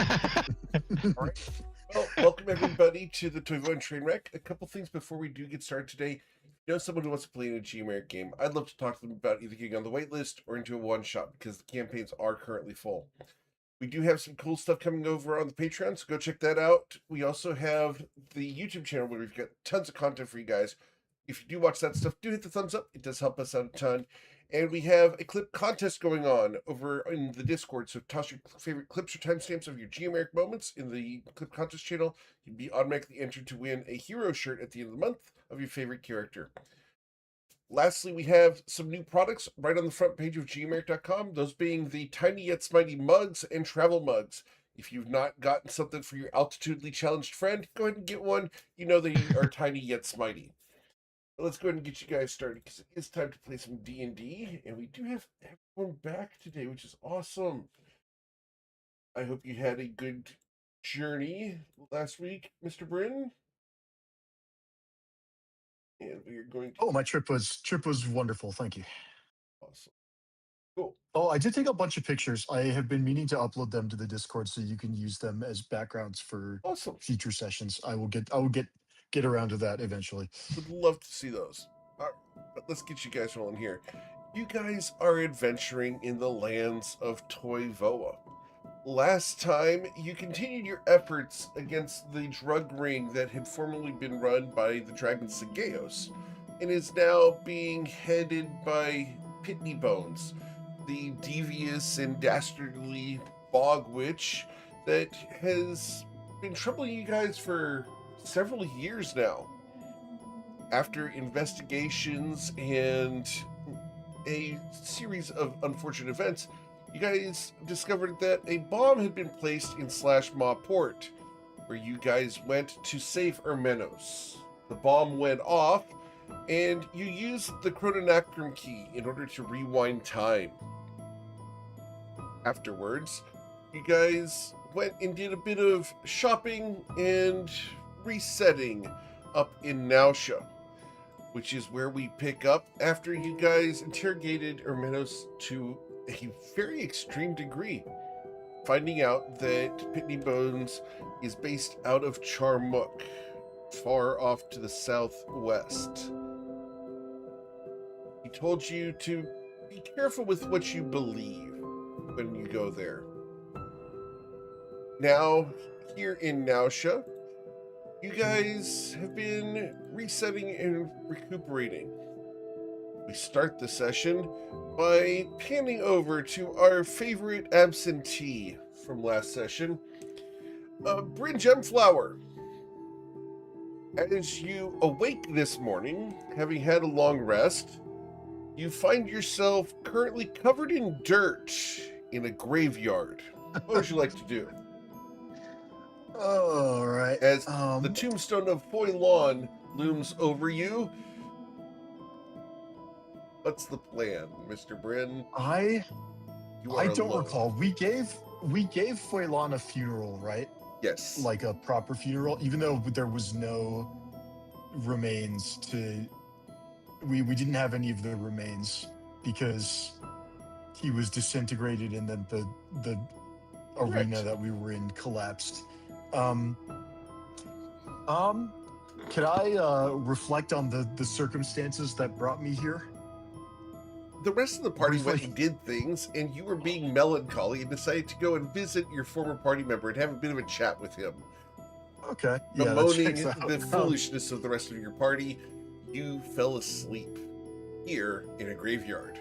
All right. Well, welcome everybody to the Toivoan Trainwreck. A couple things before we do get started today. If you know someone who wants to play in a Gmeric game, I'd love to talk to them about either getting on the waitlist or into a one-shot because the campaigns are currently full. We do have some cool stuff coming over on the Patreon, so go check that out. We also have the YouTube channel where we've got tons of content for you guys. If you do watch that stuff, do hit the thumbs up. It does help us out a ton. And we have a clip contest going on over in the Discord. So toss your favorite clips or timestamps of your Geomeric moments in the clip contest channel. You'd be automatically entered to win a hero shirt at the end of the month of your favorite character. Lastly, we have some new products right on the front page of gmeric.com, those being the Tiny Yet Smitey mugs and travel mugs. If you've not gotten something for your altitudely challenged friend, go ahead and get one. You know they are tiny yet smitey. But let's go ahead and get you guys started because it is time to play some D&D, and we do have everyone back today, which is awesome. I hope you had a good journey last week, Mr. Bryn. And we are going to... Oh, my trip was wonderful. Thank you. Awesome. Cool. Oh, I did take a bunch of pictures. I have been meaning to upload them to the Discord so you can use them as backgrounds for Awesome. future sessions. I will get around to that eventually. Would love to see those. All right, but let's get you guys rolling here. You guys are adventuring in the lands of Toivoa. Last time, you continued your efforts against the drug ring that had formerly been run by the dragon Sageos, and is now being headed by Pitney Bones, the devious and dastardly bog witch that has been troubling you guys for several years now. After investigations and a series of unfortunate events, you guys discovered that a bomb had been placed in Maw Port, where you guys went to save Ermenos. The bomb went off, and you used the Chrononacrum key in order to rewind time. Afterwards, you guys went and did a bit of shopping and resetting up in Nausea, which is where we pick up after you guys interrogated Ermenos to a very extreme degree, finding out that Pitney Bones is based out of Charmuk, far off to the southwest. He told you to be careful with what you believe when you go there. Now, here in Nausea, you guys have been resetting and recuperating. We start the session by panning over to our favorite absentee from last session, Bryn Gemflower. As you awake this morning, having had a long rest, you find yourself currently covered in dirt in a graveyard. What would you like to do? All right. As the tombstone of Toivoan looms over you, what's the plan, Mr. Bryn? I don't alone. recall. We gave Toivoan a funeral, right? Yes. Like a proper funeral, even though there was no remains to. We didn't have any of the remains because he was disintegrated and then the arena that we were in collapsed. Could I reflect on the circumstances that brought me here? The rest of the party went and did things, and you were being melancholy and decided to go and visit your former party member and have a bit of a chat with him. Okay. Yeah, bemoaning the foolishness of the rest of your party, you fell asleep here in a graveyard.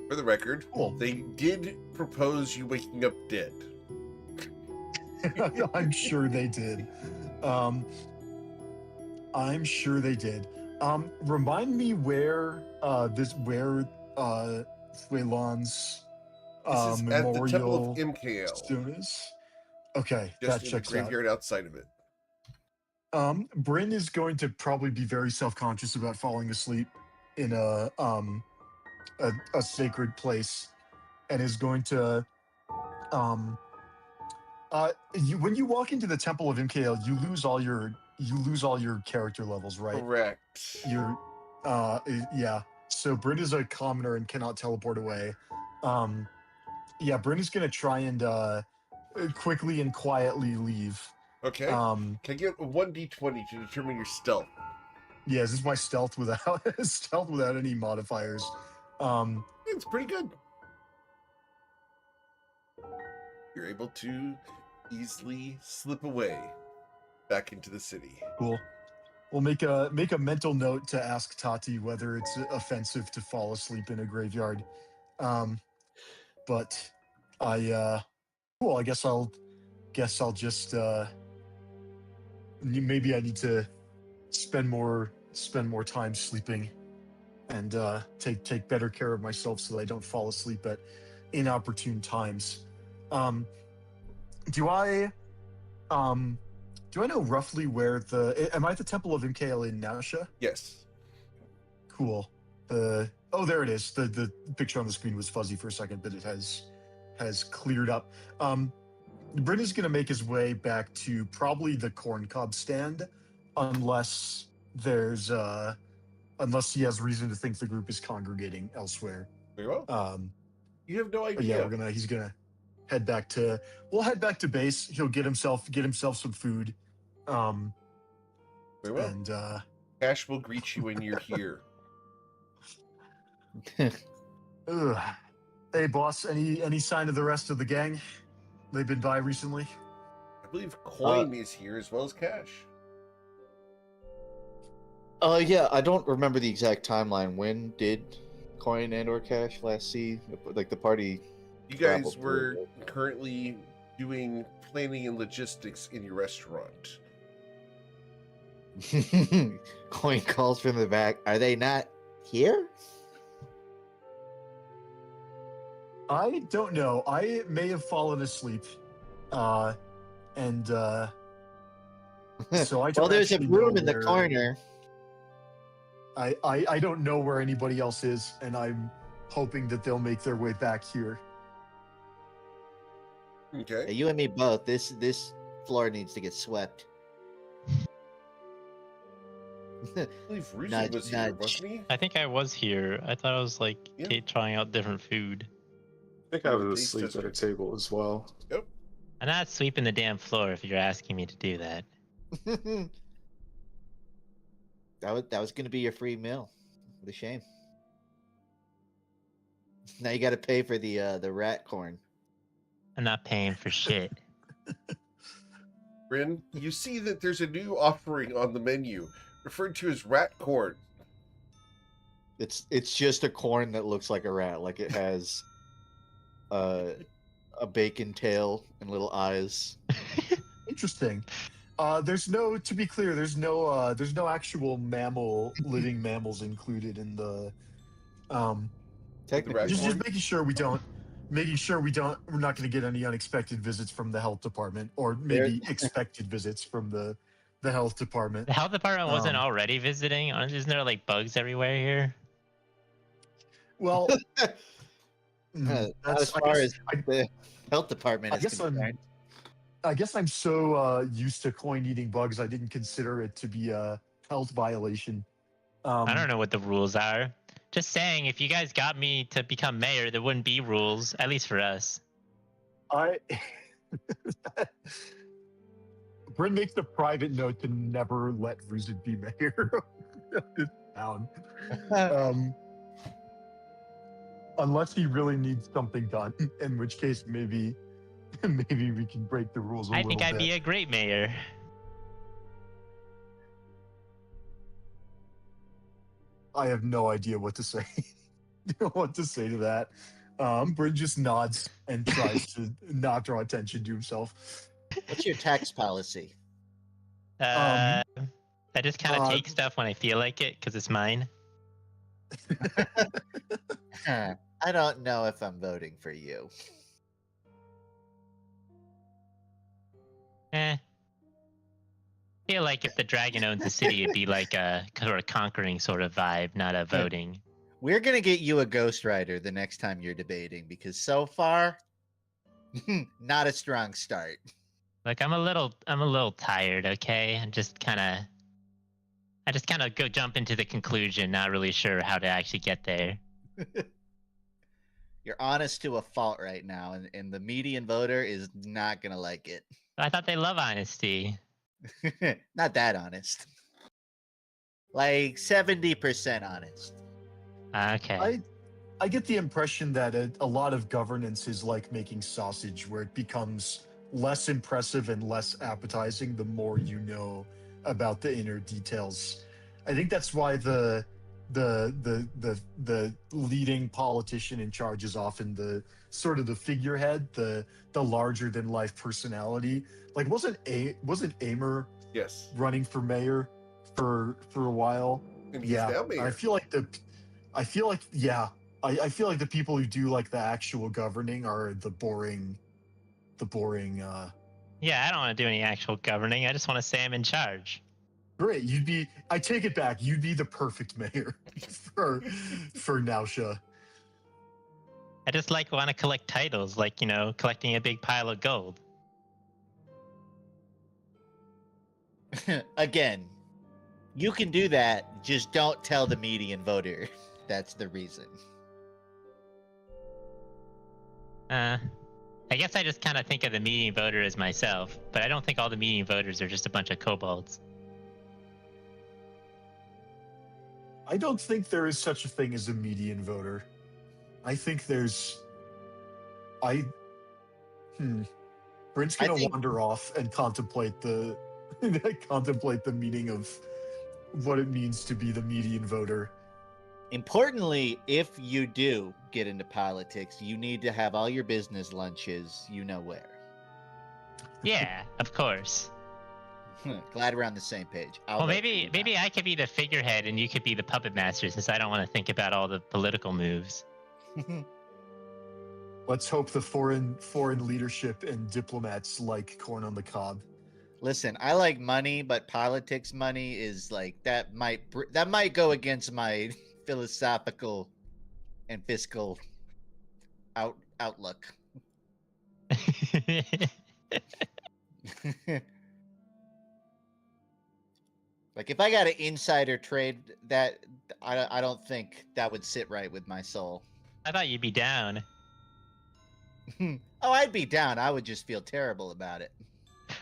For the record, they did propose you waking up dead. I'm sure they did. I'm sure they did. Remind me where Toivoan's memorial at the Temple of Imkael. Stone is. Okay, just that in checks the graveyard out. Outside of it. Bryn is going to probably be very self-conscious about falling asleep in a sacred place, and is going to when you walk into the Temple of Imkael, you lose all your character levels, right? Correct. Yeah. So Bryn is a commoner and cannot teleport away. Yeah, Bryn is gonna try and quickly and quietly leave. Okay. Can I get a 1d20 to determine your stealth? Yeah, this is my stealth without stealth without any modifiers. It's pretty good. You're able to easily slip away back into the city. Cool. We'll make a mental note to ask Tati whether it's offensive to fall asleep in a graveyard. But cool. I guess I'll just maybe I need to spend more time sleeping and take better care of myself so that I don't fall asleep at inopportune times. Do I know roughly where am I at the Temple of MKL in Nausha? Yes. Cool. Oh, there it is. The picture on the screen was fuzzy for a second, but it has cleared up. Bryn is going to make his way back to probably the corn cob stand, unless he has reason to think the group is congregating elsewhere. Very well. You have no idea. Yeah, he's gonna head back to base. He'll get himself some food. Very well. And Ash will greet you when you're here. Hey, boss. Any sign of the rest of the gang? They've been by recently. I believe Coin is here as well as Cash. Yeah, I don't remember the exact timeline. When did Coin and/or Cash last see the party? You guys were currently doing planning and logistics in your restaurant. Coin calls from the back. Are they not here? I don't know. I may have fallen asleep. So I don't well, there's a actually room know in the where- corner. I don't know where anybody else is, and I'm hoping that they'll make their way back here. Okay. You and me both. This floor needs to get swept. I believe Ruzi Nudge, was here, nudge. wasn't he? I think I was here. I thought I was like Yeah. trying out different food. I think I was Taste asleep at a tester. table as well. Yep. I'm not sweeping the damn floor if you're asking me to do that. That was going to be your free meal. What a shame. Now you got to pay for the rat corn. I'm not paying for shit. Bryn, you see that there's a new offering on the menu, referred to as rat corn. It's just a corn that looks like a rat. Like it has a bacon tail and little eyes. Interesting. To be clear, there's no actual living mammals included in the. Technically, Just making sure we're not going to get any unexpected visits from the health department, or maybe expected visits from the health department. The health department wasn't already visiting? Isn't there like bugs everywhere here? Well, not as far as the health department is concerned. I guess I'm so used to Coin eating bugs, I didn't consider it to be a health violation. I don't know what the rules are. Just saying, if you guys got me to become mayor, there wouldn't be rules, at least for us. Bryn makes a private note to never let Ruzid be mayor of this town. Unless he really needs something done, in which case maybe we can break the rules a I little think bit. I'd be a great mayor. I have no idea what to say. What to say to that. Bryn just nods and tries to not draw attention to himself. What's your tax policy? I just kind of take stuff when I feel like it, because it's mine. I don't know if I'm voting for you. Feel like if the dragon owns the city, it'd be like a sort of conquering sort of vibe, not a voting. We're gonna get you a ghostwriter the next time you're debating, because so far, not a strong start. Like I'm a little tired. Okay, I'm just kind of. I just kind of jump into the conclusion, not really sure how to actually get there. You're honest to a fault right now, and the median voter is not gonna like it. I thought they love honesty. Not that honest. Like 70% honest. Okay. I get the impression that a lot of governance is like making sausage, where it becomes less impressive and less appetizing the more you know about the inner details. I think that's why the leading politician in charge is often the sort of the figurehead, the larger than life personality. Like wasn't Amer Yes. running for mayor for a while? And he's now mayor. I feel like the people who do like the actual governing are the boring Yeah, I don't want to do any actual governing. I just want to say I'm in charge. Great, I take it back, you'd be the perfect mayor for Nausea. I just want to collect titles, like, collecting a big pile of gold. Again, you can do that, just don't tell the median voter. That's the reason. I guess I just kind of think of the median voter as myself, but I don't think all the median voters are just a bunch of kobolds. I don't think there is such a thing as a median voter. I think there's Brent's gonna wander off and contemplate the meaning of what it means to be the median voter. Importantly, if you do get into politics, you need to have all your business lunches you know where. Yeah, of course. Glad we're on the same page. Well, maybe I could be the figurehead and you could be the puppet master, since I don't want to think about all the political moves. Let's hope the foreign leadership and diplomats like corn on the cob. Listen, I like money, but politics money is like that might go against my philosophical and fiscal outlook. Like if I got an insider trade, that I don't think that would sit right with my soul. I thought you'd be down. Oh, I'd be down. I would just feel terrible about it.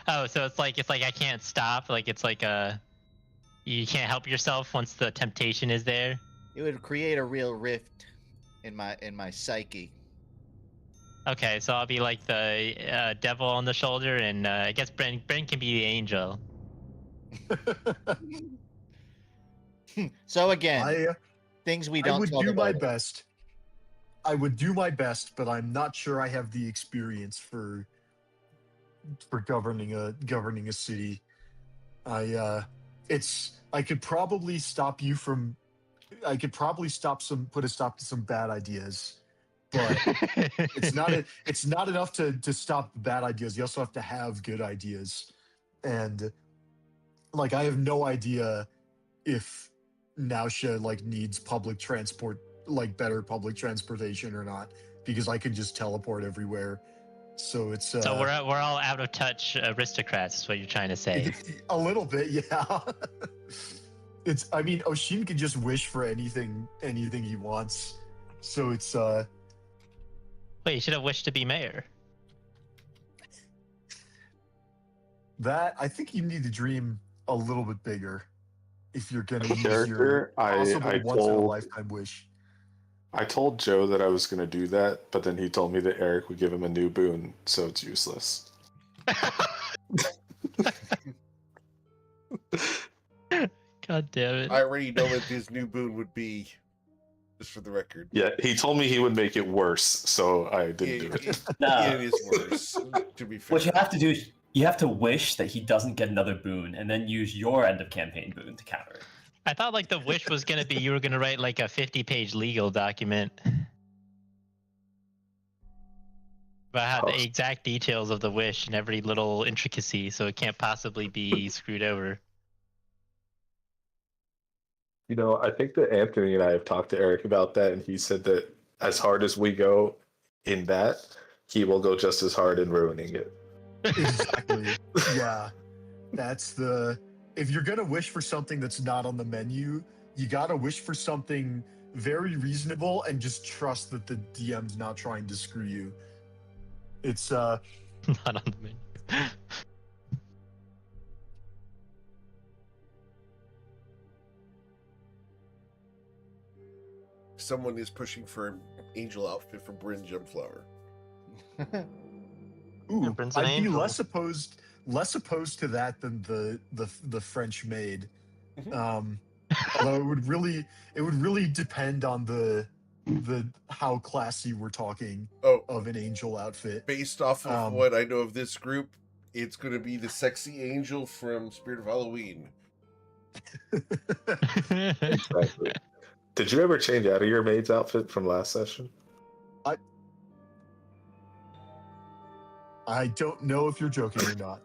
Oh, so it's like I can't stop. Like it's like you can't help yourself once the temptation is there. It would create a real rift in my psyche. Okay, so I'll be like the devil on the shoulder, and I guess Brent can be the angel. So again, things we don't. I would do my best. I would do my best, but I'm not sure I have the experience for governing a city. I could probably stop you from. I could probably put a stop to some bad ideas, but it's not enough to stop bad ideas. You also have to have good ideas, and like I have no idea if Nausea needs public transport, better public transportation or not, because I can just teleport everywhere. So it's so we're all out of touch aristocrats, is what you're trying to say. A little bit, yeah. Oshin can just wish for anything he wants. So it's Wait, you should have wished to be mayor. That I think you need to dream a little bit bigger if you're gonna use Character, your possible once in a lifetime wish. I told Joe that I was going to do that, but then he told me that Eric would give him a new boon, so it's useless. God damn it. I already know what his new boon would be, just for the record. Yeah, he told me he would make it worse, so I didn't do it. It is worse, to be fair. What you have to do is you have to wish that he doesn't get another boon, and then use your end of campaign boon to counter it. I thought the wish was gonna be you were gonna write a 50-page legal document about how the exact details of the wish and every little intricacy, so it can't possibly be screwed over. I think that Anthony and I have talked to Eric about that, and he said that as hard as we go in that, he will go just as hard in ruining it. Exactly. Yeah. if you're gonna wish for something that's not on the menu, you gotta wish for something very reasonable and just trust that the DM's not trying to screw you. It's Not on the menu. Someone is pushing for an angel outfit for Bryn Gemflower. ooh, Bryn's an I'd be angel. less opposed to that than the French maid. Mhm. Although it would really depend on the how classy we're talking Oh, of an angel outfit. based off of Um, what I know of this group, it's going to be the sexy angel from Spirit of Halloween. Exactly. Did you ever change out of your maid's outfit from last session? I don't know if you're joking or not.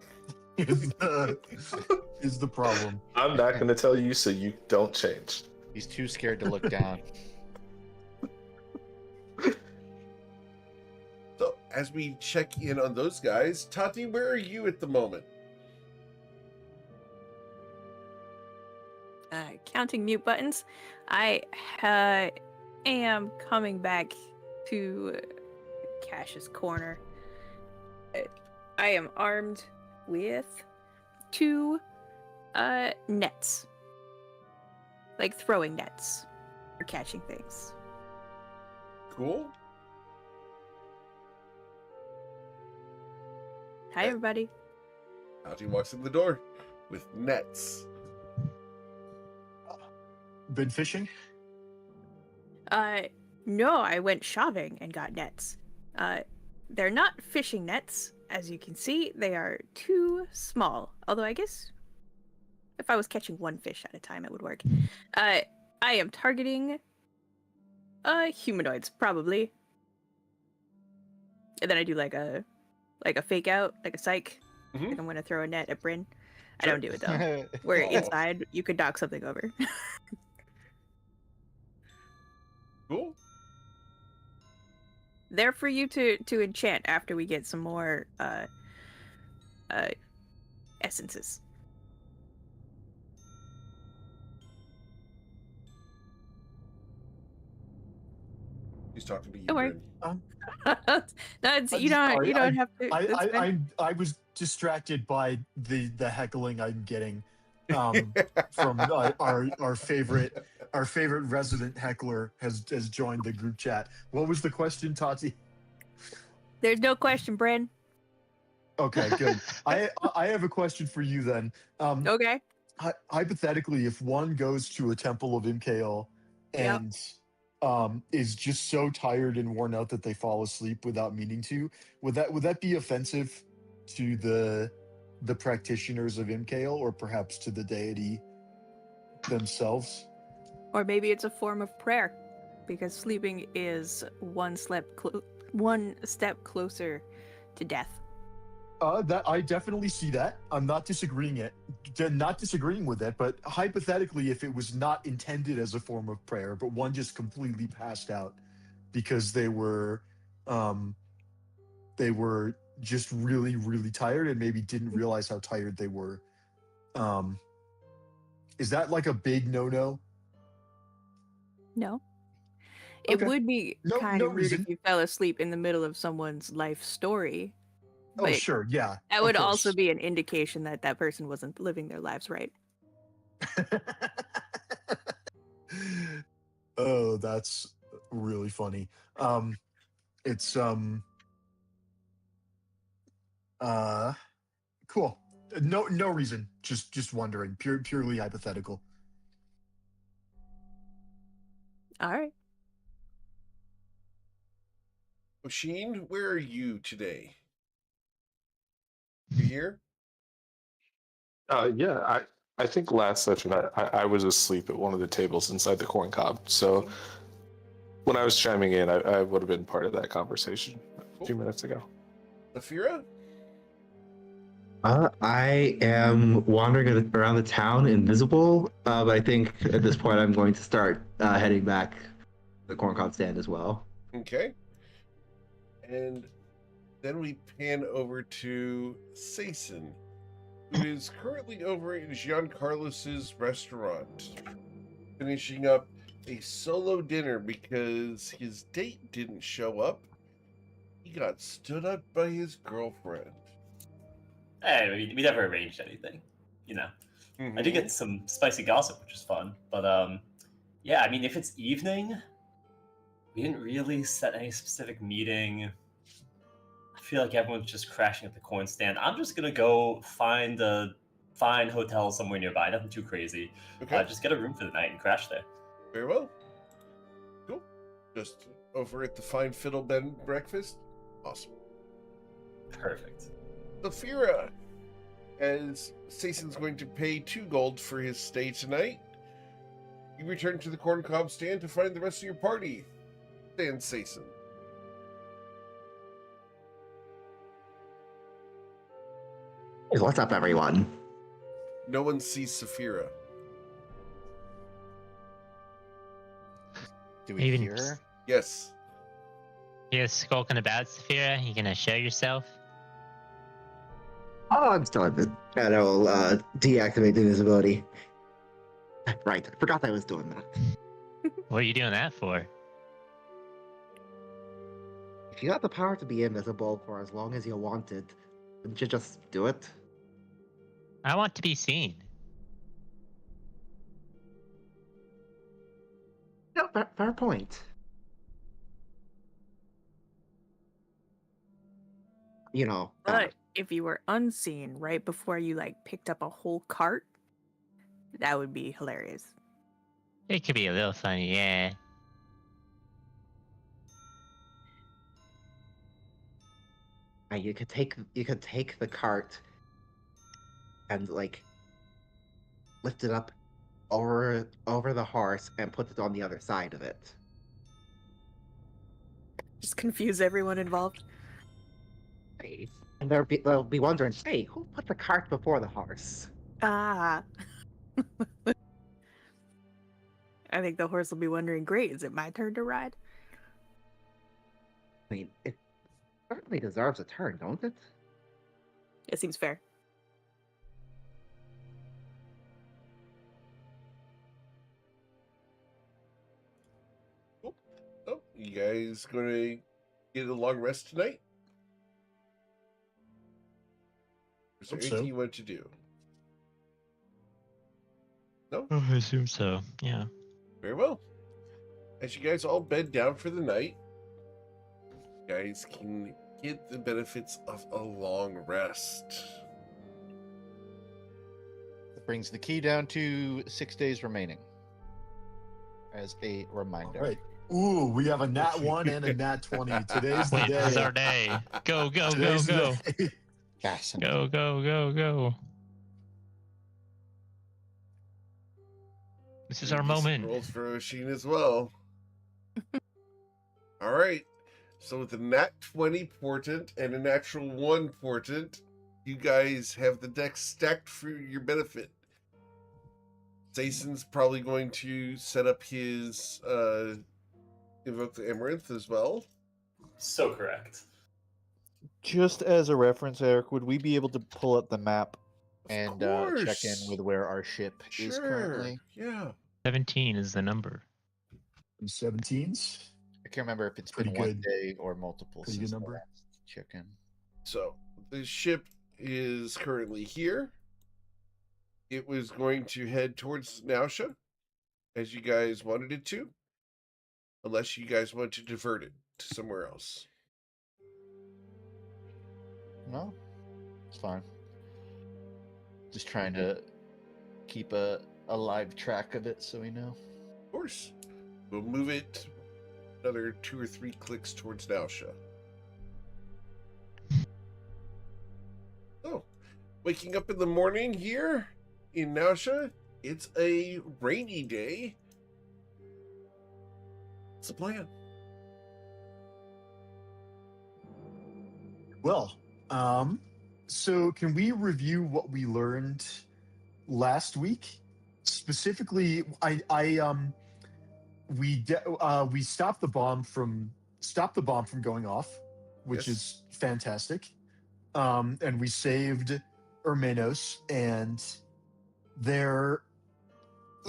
Is the problem. I'm not going to tell you, so you don't change. He's too scared to look down. So, as we check in on those guys, Tati, where are you at the moment? Counting mute buttons. I am coming back to Cash's corner. I am armed with 2 nets. Like throwing nets for catching things. Cool. Hi, everybody. Tati walks in the door with nets. Been fishing? No, I went shopping and got nets. They're not fishing nets. As you can see, they are too small. Although I guess if I was catching 1 fish at a time, it would work. I am targeting humanoids, probably. And then I do like a fake out, like a psych. Mhm. Like I'm gonna throw a net at Bryn. I Sure. don't do it though. We're inside. You could knock something over. Cool. They're for you to enchant after we get some more essences. He's talking to you, Don't worry. Bryn. No, it's, you Sorry, don't have to. it's fine. I was distracted by the heckling I'm getting from our favorite resident heckler has joined the group chat. What was the question, Tati? There's no question, Bryn. Okay, good. I have a question for you then. Okay. Hypothetically, if one goes to a temple of MKL Yep. and is just so tired and worn out that they fall asleep without meaning to, would that be offensive to the practitioners of MKL or perhaps to the deity themselves? Or maybe it's a form of prayer, because sleeping is one step closer to death. That I definitely see that. I'm not disagreeing with it, but hypothetically, if it was not intended as a form of prayer, but one just completely passed out because they were just really, really tired and maybe didn't realize how tired they were. Is that like a big no-no? No. It Okay. would be No- kind no of rude reason. if you fell asleep in the middle of someone's life story. Oh, But sure, yeah. that of would also course. be an indication that that person wasn't living their lives right. Oh, that's really funny. It's cool. No reason. Just wondering. Purely hypothetical. All right. Oshin, where are you today? You here? Yeah, I think last session I was asleep at one of the tables inside the corn cob. So when I was chiming in, I would have been part of that conversation a few minutes ago. Zafira? I am wandering around the town invisible, but I think at this point I'm going to start heading back to the corn cob stand as well. Okay. And then we pan over to Sason. who is currently over at Giancarlos's restaurant, finishing up a solo dinner because his date didn't show up. He got stood up by his girlfriend. Hey, we never arranged anything, you know. I did get some spicy gossip, which is fun. But yeah, I mean, if it's evening, we didn't really set any specific meeting. I feel like everyone's just crashing at the coin stand. I'm just gonna go find a fine hotel somewhere nearby, nothing too crazy. Okay. Just get a room for the night and crash there. Very well. Cool. Just over at the Fine Fiddle Bed and Breakfast. Awesome. Perfect. Saphira, as Sason's going to pay 2 gold for his stay tonight, you return to the corn cob stand to find the rest of your party. And Sason. Hey, what's up, everyone? No one sees Saphira. Do we Even- hear her? Yes. You're skulking about, Saphira? You gonna show yourself? Oh, I'm still at it. And I will deactivate the invisibility. Right, I forgot I was doing that. What are you doing that for? If you got the power to be invisible for as long as you wanted, wouldn't you just do it? I want to be seen. No, fair point. You know, But if you were unseen right before you like picked up a whole cart, that would be hilarious. It could be a little funny, yeah. you could take the cart and like lift it up over the horse and put it on the other side of it. Just confuse everyone involved. Right. And they'll be wondering, hey, who put the cart before the horse? Ah. I think the horse will be wondering, great, is it my turn to ride? I mean, it certainly deserves a turn, don't it? It seems fair. Cool. Oh, you guys gonna get a long rest tonight? Is there Hope so. anything you want to do? No? Oh, I assume so, yeah. Very well. As you guys all bed down for the night, you guys can get the benefits of a long rest. That brings the key down to 6 days remaining. As a reminder. All right. Ooh, we have a nat 1 and a nat 20. Today's the Wait, this is day. our day. Go, go, go, Today's the go. day. Fascinating. Go, go, go, go. This is our moment. Rolls for Oshin as well. All right. So with a nat 20 portent and a natural 1 portent, you guys have the deck stacked for your benefit. Jason's probably going to set up his Invoke the Amaranth as well. So correct. Just as a reference, Eric, would we be able to pull up the map Of and check in course. with where our ship is currently? Yeah. 17 is the number. 17s. I can't remember if it's Pretty been one good. day or multiple Pretty since good the number. last check-in. So the ship is currently here. It was going to head towards Nausea, as you guys wanted it to, unless you guys want to divert it to somewhere else. No, it's fine. Just trying to keep a live track of it so we know. Of course. We'll move it another 2 or 3 clicks towards Nausea. Oh, waking up in the morning here in Nausea, it's a rainy day. What's the plan? Well, so can we review what we learned last week? Specifically, we stopped the bomb from going off, which Yes. is fantastic. And we saved Hermanos, and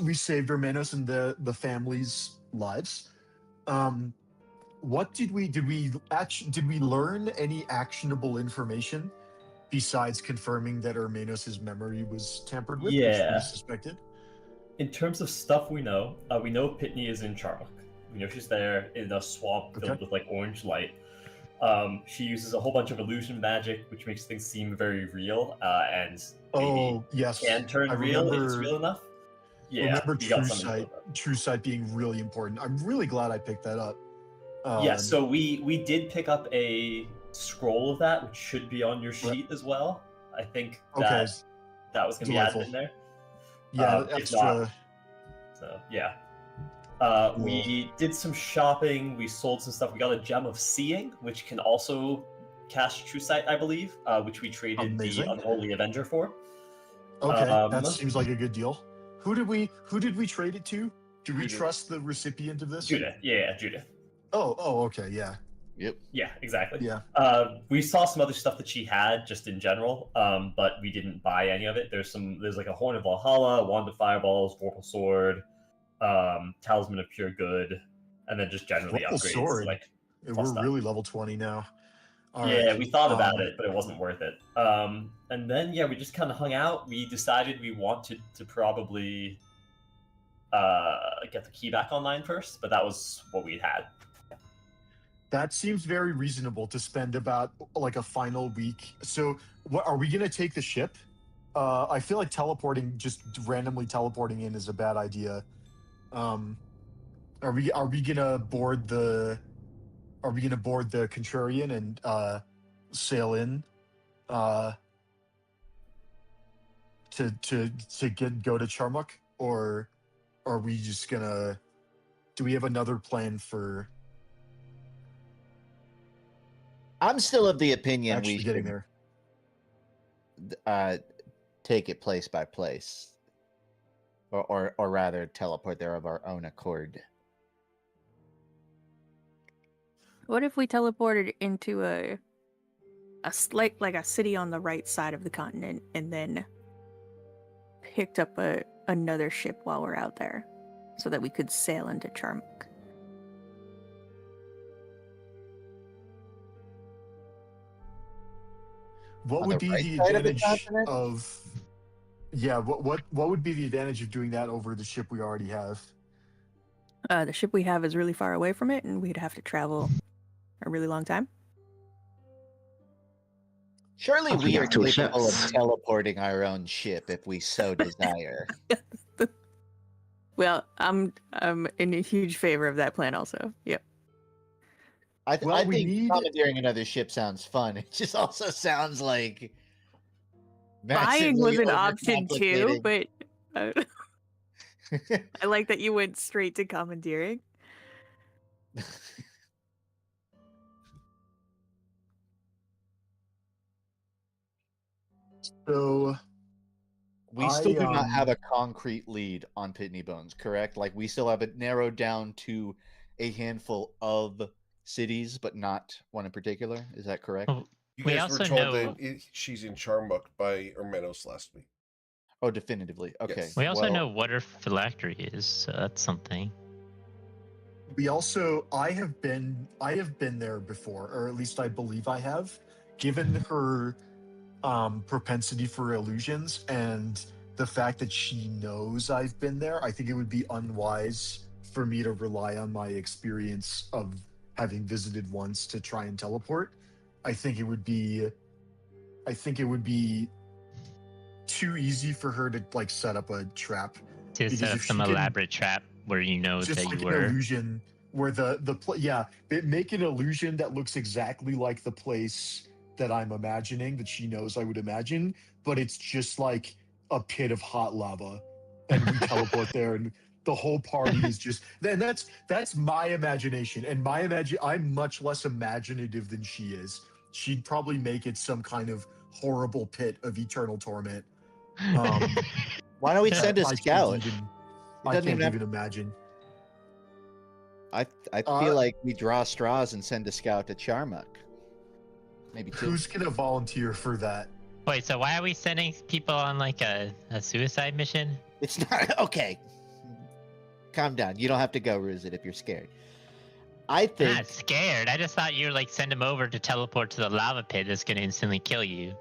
we saved Hermanos and the family's lives. What did we learn any actionable information besides confirming that Hermanos' memory was tampered with, which Yeah. we suspected? In terms of stuff we know Pitney is in Charlock. We know she's there in a swamp filled Okay. with like orange light. She uses a whole bunch of illusion magic, which makes things seem very real, and Oh, yes. can turn I real if it's remember- real enough. Yeah, Remember we got True some info Sight. about that. True Sight being really important. I'm really glad I picked that up. Yeah, so we did pick up a scroll of that, which should be on your sheet as well. I think Okay. that was going to be added Delightful. in there. Yeah, If extra. not, so yeah. We did some shopping. We sold some stuff. We got a gem of seeing, which can also cast True Sight, I believe, which we traded Amazing. the Unholy Avenger for. Okay, that seems like a good deal. Who did we trade it to? Do we Judith. trust the recipient of this? Judith. Yeah, Judith. Oh, okay, yeah. Yep. Yeah, exactly. Yeah. We saw some other stuff that she had just in general, but we didn't buy any of it. There's like a Horn of Valhalla, Wand of Fireballs, Vorpal Sword, Talisman of Pure Good, and then just generally Vorpal upgrades. Sword? Like We're stuff. really level 20 now. All yeah, right. we thought about it, but it wasn't worth it. And then we just kind of hung out. We decided we wanted to probably get the key back online first, but that was what we had. That seems very reasonable to spend about like a final week. So, what are we gonna take the ship? I feel like just randomly teleporting in is a bad idea. Are we gonna board the Contrarian and sail in to go to Charmuk, or are we just gonna? Do we have another plan for I'm still of the opinion actually we getting should there? take it place by place, or rather teleport there of our own accord. What if we teleported into a city on the right side of the continent and then picked up another ship while we're out there so that we could sail into Charmuk? What On would the be right the side of the advantage continent? of? Yeah, what would be the advantage of doing that over the ship we already have? The ship we have is really far away from it, and we'd have to travel a really long time. Surely We we are have two capable of ships. teleporting our own ship if we so desire. Well, I'm in a huge favor of that plan also. Yep. I Well, we think need- commandeering another ship sounds fun. It just also sounds like Buying was massively an option too, overcomplicated. but I like that you went straight to commandeering. So We still do not I, have a concrete lead on Pitney Bones, correct? Like we still have it narrowed down to a handful of cities, but not one in particular. Is that correct? Well, You We guys were also told know- that she's in Charmuk by Hermanos last week. Oh, definitively. Okay. Yes. We also Well- know what her phylactery is, so that's something. we also I have been there before, or at least I believe I have. Given her propensity for illusions and the fact that she knows I've been there, I think it would be unwise for me to rely on my experience of having visited once to try and teleport. I think it would be too easy for her to like set up a trap. To Because set up if some she can- elaborate trap where you know Just that like you an were. illusion where make an illusion that looks exactly like the place that I'm imagining, that she knows I would imagine, but it's just like a pit of hot lava, and we teleport there, and the whole party is just. Then that's my imagination, and I'm much less imaginative than she is. She'd probably make it some kind of horrible pit of eternal torment. Why don't we send a I scout? can't even doesn't even have- imagine. I feel like we draw straws and send a scout to Charmuk. Maybe two. Who's gonna volunteer for that? Wait, so why are we sending people on like a suicide mission? It's not okay. Calm down. You don't have to go, Ruzit, if you're scared. I I'm think not scared. I just thought you were like send them over to teleport to the lava pit that's gonna instantly kill you.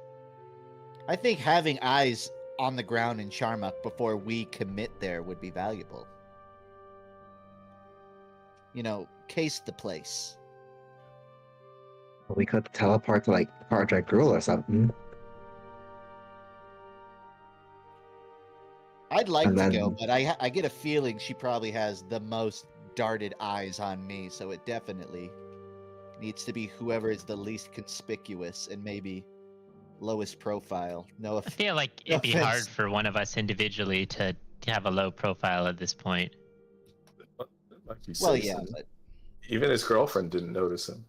having eyes on the ground in Charmuk before we commit there would be valuable. You know, case the place. We could teleport to like Project Gruel or something. I'd like And to then- go, but I get a feeling she probably has the most darted eyes on me, so it definitely needs to be whoever is the least conspicuous and maybe lowest profile. No, I feel like it'd be offense. hard for one of us individually to have a low profile at this point. Like you Well, said, yeah, but even his girlfriend didn't notice him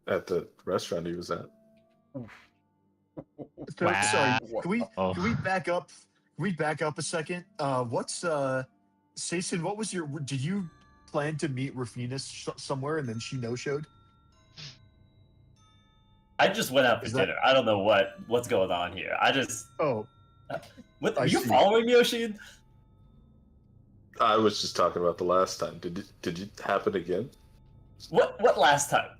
at the restaurant he was at. So, Wow. Sorry, can we Oh. can we back up? Can we back up a second? What's Sason? What was your? Did you plan to meet Rafina somewhere and then she no showed? I just went out for Is that- dinner. I don't know what's going on here. I just Oh, what I are you see. following me, Oshin? I was just talking about the last time. Did it happen again? What last time?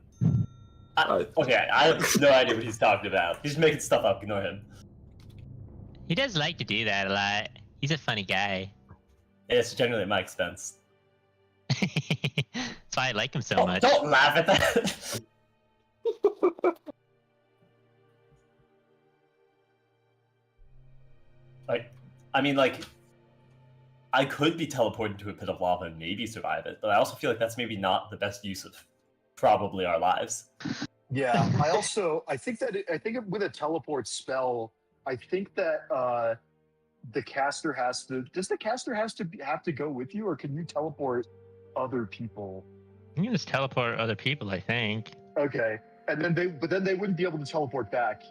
Okay, I have no idea what he's talking about. He's making stuff up. Ignore him. He does like to do that a lot. He's a funny guy. It's generally at my expense. That's why I like him so Oh, much. don't laugh at that. I could be teleported to a pit of lava and maybe survive it, but I also feel like that's maybe not the best use of probably our lives. yeah. I think with a teleport spell, I think that the caster has to. Does the caster have to go with you, or can you teleport other people? You can just teleport other people, I think. Okay, and then they wouldn't be able to teleport back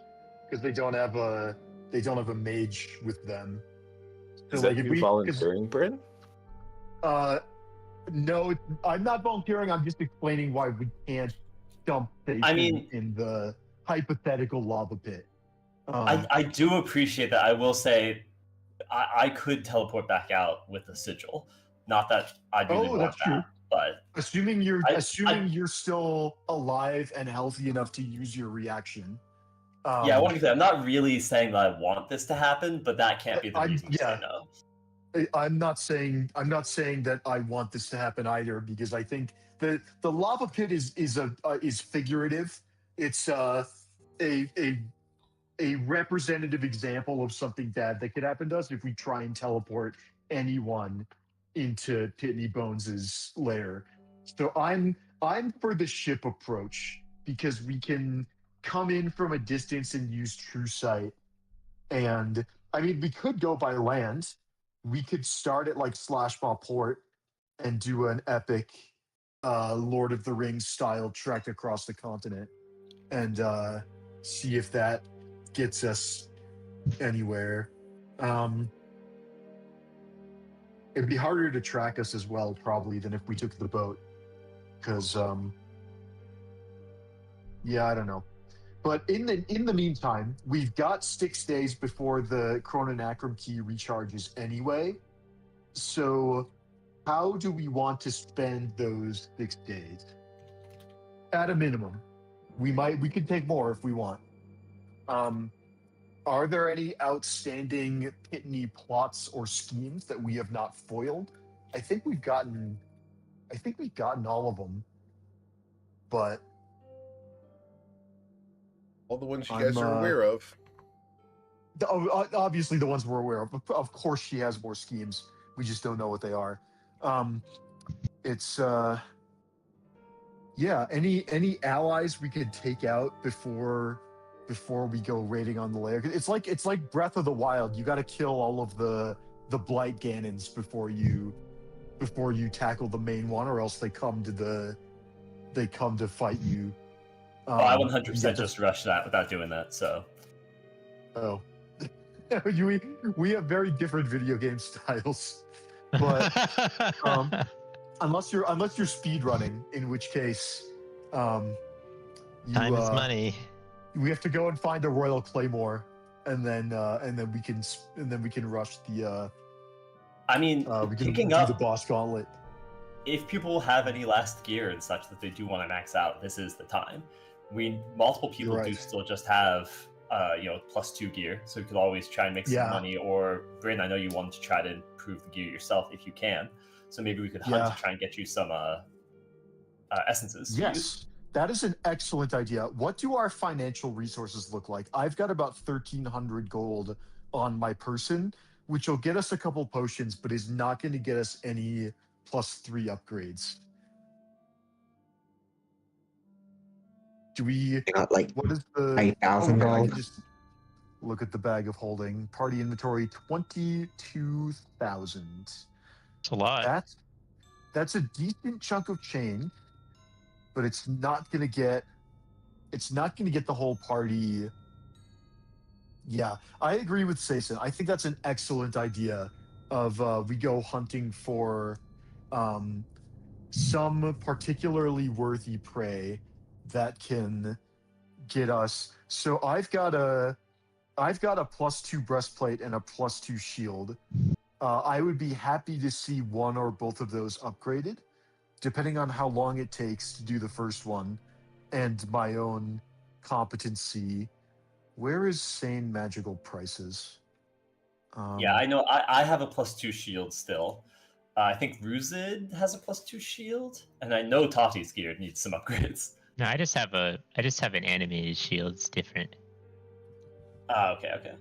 because they don't have a mage with them. So Is like, that if you volunteering, Bryn? No, I'm not volunteering. I'm just explaining why we can't dump Satan in the hypothetical lava pit. I do appreciate that. I will say I could teleport back out with a sigil. Not that I really want that's that, true. but Assuming you're I- you're still alive and healthy enough to use your reaction. yeah, I want to say I'm not really saying that I want this to happen, but that can't be the reason to say no. I'm not saying that I want this to happen either, because I think the lava pit is figurative. It's a representative example of something bad that could happen to us if we try and teleport anyone into Pitney Bones's lair. So I'm for the ship approach, because we can come in from a distance and use true sight. And I mean, we could go by land. We could start at like Slashpaw Port and do an epic Lord of the Rings style trek across the continent and see if that gets us anywhere. It'd be harder to track us as well, probably, than if we took the boat. Because, yeah, I don't know. But in the meantime, we've got 6 days before the Chrononacrum key recharges anyway. So how do we want to spend those 6 days? At a minimum. We could take more if we want. Are there any outstanding Pitney plots or schemes that we have not foiled? I think we've gotten all of them. But All the ones you guys are aware of. Obviously the ones we're aware of. Of course she has more schemes. We just don't know what they are. Yeah, any allies we could take out before we go raiding on the lair. It's like Breath of the Wild. You got to kill all of the blight Ganons before you tackle the main one, or else they come to fight you. I 100% just rushed that without doing that. So. Oh, we have very different video game styles, but unless you're speed running, in which case, time is money. We have to go and find a Royal Claymore and then we can rush the I mean, we can picking do up the boss gauntlet. if people have any last gear and such that they do want to max out, this is the time. Multiple people do right. still just have +2 gear, so you could always try and make some Yeah. money. Or Bryn, I know you want to try to improve the gear yourself if you can, so maybe we could hunt Yeah. to try and get you some essences to use. Yes, that is an excellent idea. What do our financial resources look like? I've got about 1,300 gold on my person, which will get us a couple potions, but is not going to get us any +3 upgrades. Do we? I got like What is the? 8,000 I gold. can just look at the bag of holding. Party inventory 22,000. It's a lot. That's a decent chunk of change, but it's not gonna get the whole party. Yeah, I agree with Sason. I think that's an excellent idea. Of we go hunting for some particularly worthy prey that can get us. So I've got a +2 breastplate and a +2 shield. I would be happy to see one or both of those upgraded, depending on how long it takes to do the first one and my own competency. Where is sane magical prices? Yeah, I know. I have a +2 shield still. I think Ruzid has a +2 shield, and I know Tati's gear needs some upgrades. No, I just have an animated shield. It's different. Okay.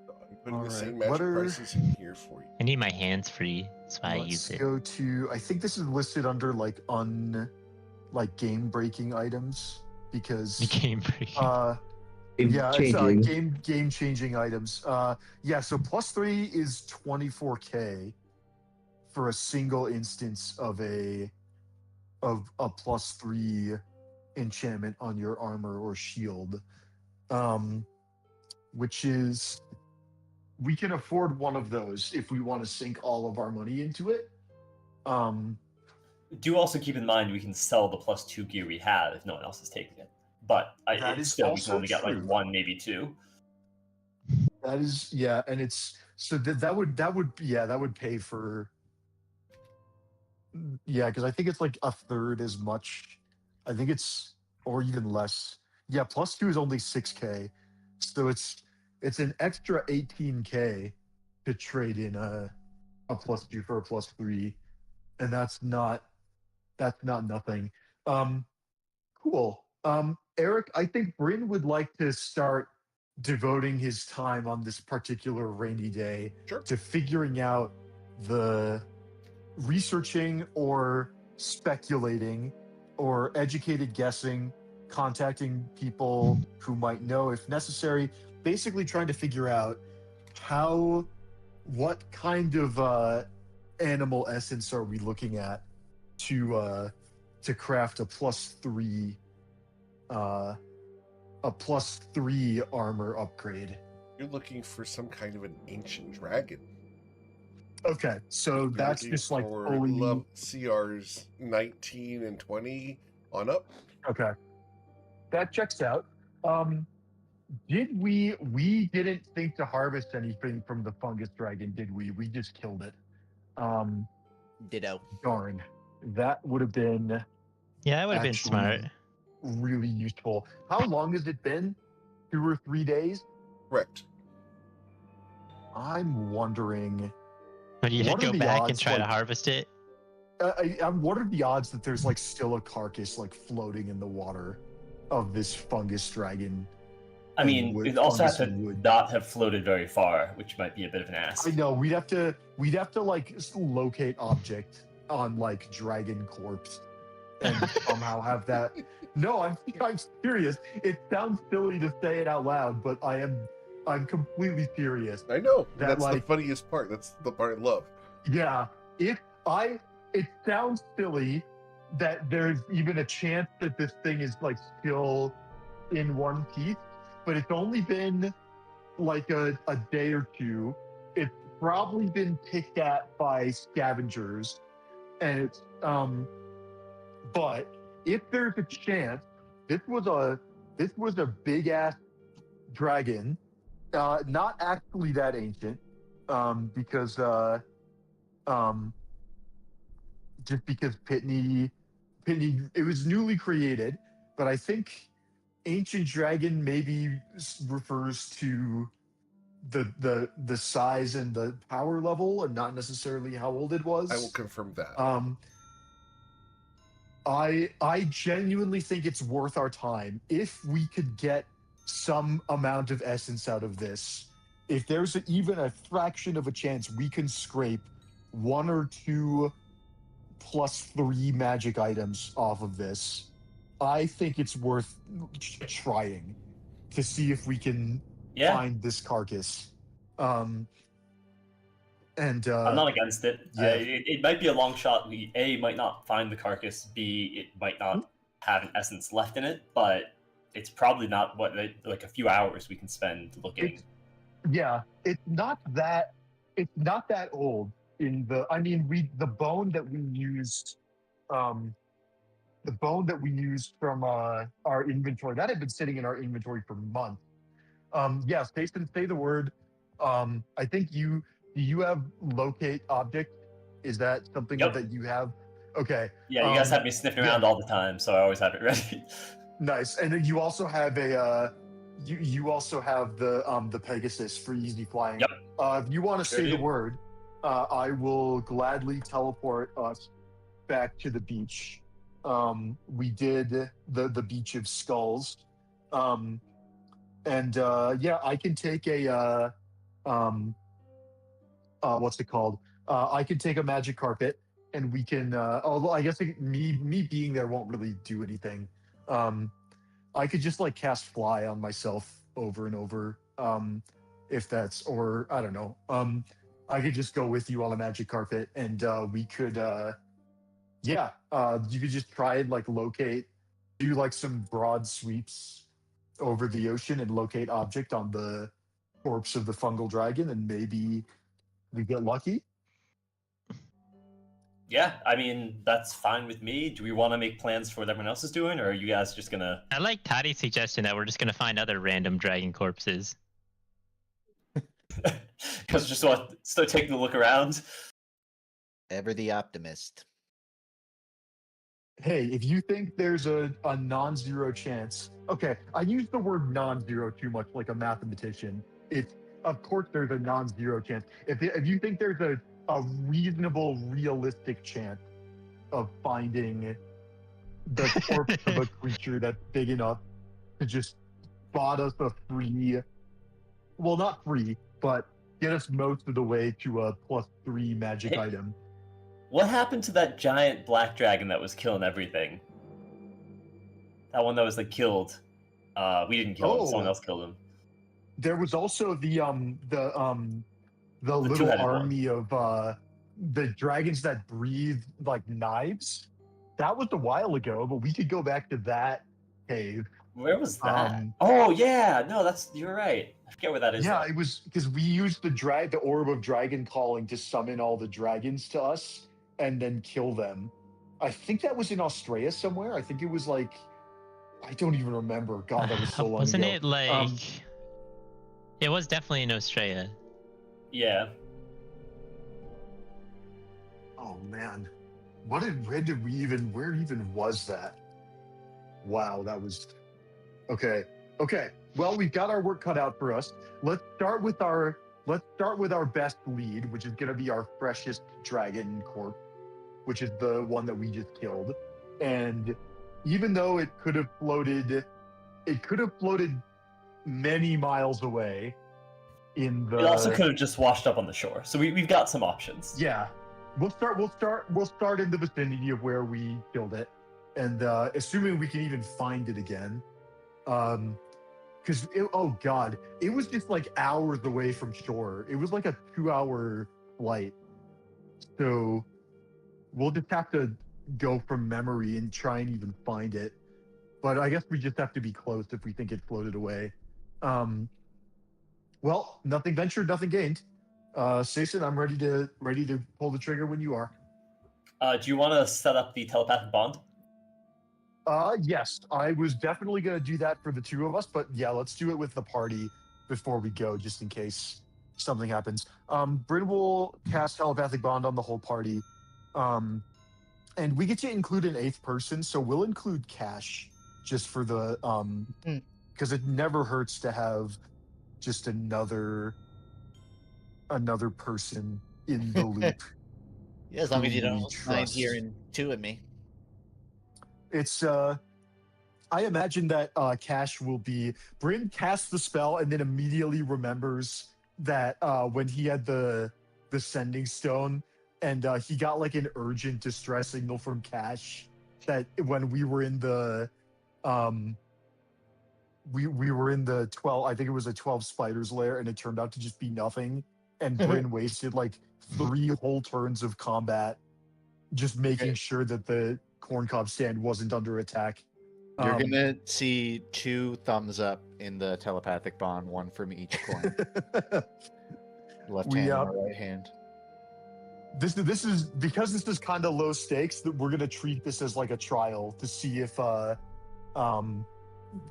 I'm putting the same Alright, what magic are- prices in here for you. I need my hands free. That's why I use Let's it. go to. I think this is listed under game breaking items because Game break. yeah, Changing. it's game changing items. Yeah, so +3 is 24k for a single instance of a +3 enchantment on your armor or shield. Which is, we can afford one of those if we want to sink all of our money into it. Do also keep in mind we can sell the +2 gear we have if no one else is taking it. But That it's is still we also can only get like true. 1, maybe 2. That is, yeah, and it's so that would pay for, yeah, because I think it's like a third as much. I think it's, or even less. Yeah, +2 is only 6k, so it's an extra 18k to trade in a +2 for a +3, and that's not nothing. Cool. Eric, I think Bryn would like to start devoting his time on this particular rainy day Sure. to figuring out the researching or speculating or educated guessing, contacting people who might know if necessary, basically trying to figure out what kind of animal essence are we looking at to craft a +3 armor upgrade. You're looking for some kind of an ancient dragon. Okay, so You're that's looking just like for fully CRs 19 and 20 on up. okay. That checks out. We didn't think to harvest anything from the fungus dragon, did we? We just killed it. Ditto. Darn. That would have been Yeah, that would have been actually smart. really useful. How long has it been? 2 or 3 days? Correct. I'm wondering. But you should what are go the back and odds, try to like- harvest it. What are the odds that there's like still a carcass like floating in the water of this fungus dragon? I mean, And wood- we'd also have fungus to and wood. not have floated very far, which might be a bit of an ask. I know we'd have to like locate object on like dragon corpse and somehow have that. No, I'm serious. It sounds silly to say it out loud, but I'm completely serious. I know. That, That's the like- funniest part. That's the part I love. Yeah, it sounds silly that there's even a chance that this thing is like still in one piece, but it's only been like a day or two. It's probably been picked at by scavengers, and it's but if there's a chance, this was a big ass dragon, not actually that ancient, because just because Pitney, it was newly created, but I think ancient dragon maybe refers to the size and the power level, and not necessarily how old it was. I will confirm that. I genuinely think it's worth our time if we could get some amount of essence out of this. If there's even a fraction of a chance we can scrape 1 or 2 +3 magic items off of this, I think it's worth trying to see if we can find this carcass. And I'm not against it. yeah. It might be a long shot. We might not find the carcass. B, it might not have an essence left in it, but it's probably not like a few hours we can spend looking. It's not that old. The bone that we used, from our inventory, that had been sitting in our inventory for months. Jason, say the word. I think do you have locate object? Is that something that you have? Okay. Yeah, you guys have me sniffing around all the time, so I always have it ready. Nice. And then you also have you also have the Pegasus for easy flying. Yep. If you want to say the word, I will gladly teleport us back to the beach. We did the beach of skulls. I can take a what's it called? I can take a magic carpet, and we can. Although I guess me being there won't really do anything. I could just like cast fly on myself over and over. If that's, or I don't know. I could just go with you on a magic carpet, and we could. You could just try and like do like some broad sweeps over the ocean and locate object on the corpse of the fungal dragon, and maybe we get lucky. Yeah, I mean, that's fine with me. Do we want to make plans for what everyone else is doing, or are you guys just gonna... I like Toddy's suggestion that we're just gonna find other random dragon corpses. Because just start taking a look around. Ever the optimist. Hey, if you think there's a non-zero chance, okay, I use the word non-zero too much like a mathematician. Of course there's a non-zero chance. If you think there's a reasonable, realistic chance of finding the corpse of a creature that's big enough to just spot us a free, well, not free, but get us most of the way to a +3 magic item. What happened to that giant black dragon that was killing everything? That one that was like killed. We didn't kill him. Someone else killed him. There was also the little army of the dragons that breathe like knives. That was a while ago, but we could go back to that cave. Where was that? Oh yeah, no, you're right. I forget where that is. Yeah, it was because we used the orb of dragon calling to summon all the dragons to us and then kill them. I think that was in Australia somewhere. I think it was like, I don't even remember. God, that was so long Wasn't ago. it like? It was definitely in Australia. Yeah. Oh man, where even was that? Wow, that was okay. Well, we've got our work cut out for us. Let's start with our best lead, which is going to be our freshest dragon corpse, which is the one that we just killed. And even though it could have floated many miles away. It also could have just washed up on the shore. So we've got some options. Yeah, we'll start in the vicinity of where we killed it, and assuming we can even find it again, because it was just like hours away from shore. It was like a 2-hour flight, so we'll just have to go from memory and try and even find it. But I guess we just have to be close if we think it floated away. Well, nothing ventured, nothing gained. Sason, I'm ready to pull the trigger when you are. Do you want to set up the telepathic bond? Yes, I was definitely going to do that for the two of us, but yeah, let's do it with the party before we go, just in case something happens. Bryn will cast telepathic bond on the whole party, and we get to include an 8th person, so we'll include Cash just for the because it never hurts to have just another person in the loop. Yeah, as long as you whom we don't mind trust. hearing two of me. It's I imagine that Cash will be Bryn casts the spell and then immediately remembers that when he had the sending stone and he got like an urgent distress signal from Cash that when we were in the we were in the 12, I think it was a 12 spiders lair, and it turned out to just be nothing, and Bryn wasted like 3 whole turns of combat just making sure that the corncob stand wasn't under attack. You're gonna see 2 thumbs up in the telepathic bond, 1 from each coin. Left hand and right hand. This is because this is kind of low stakes that we're gonna treat this as like a trial to see if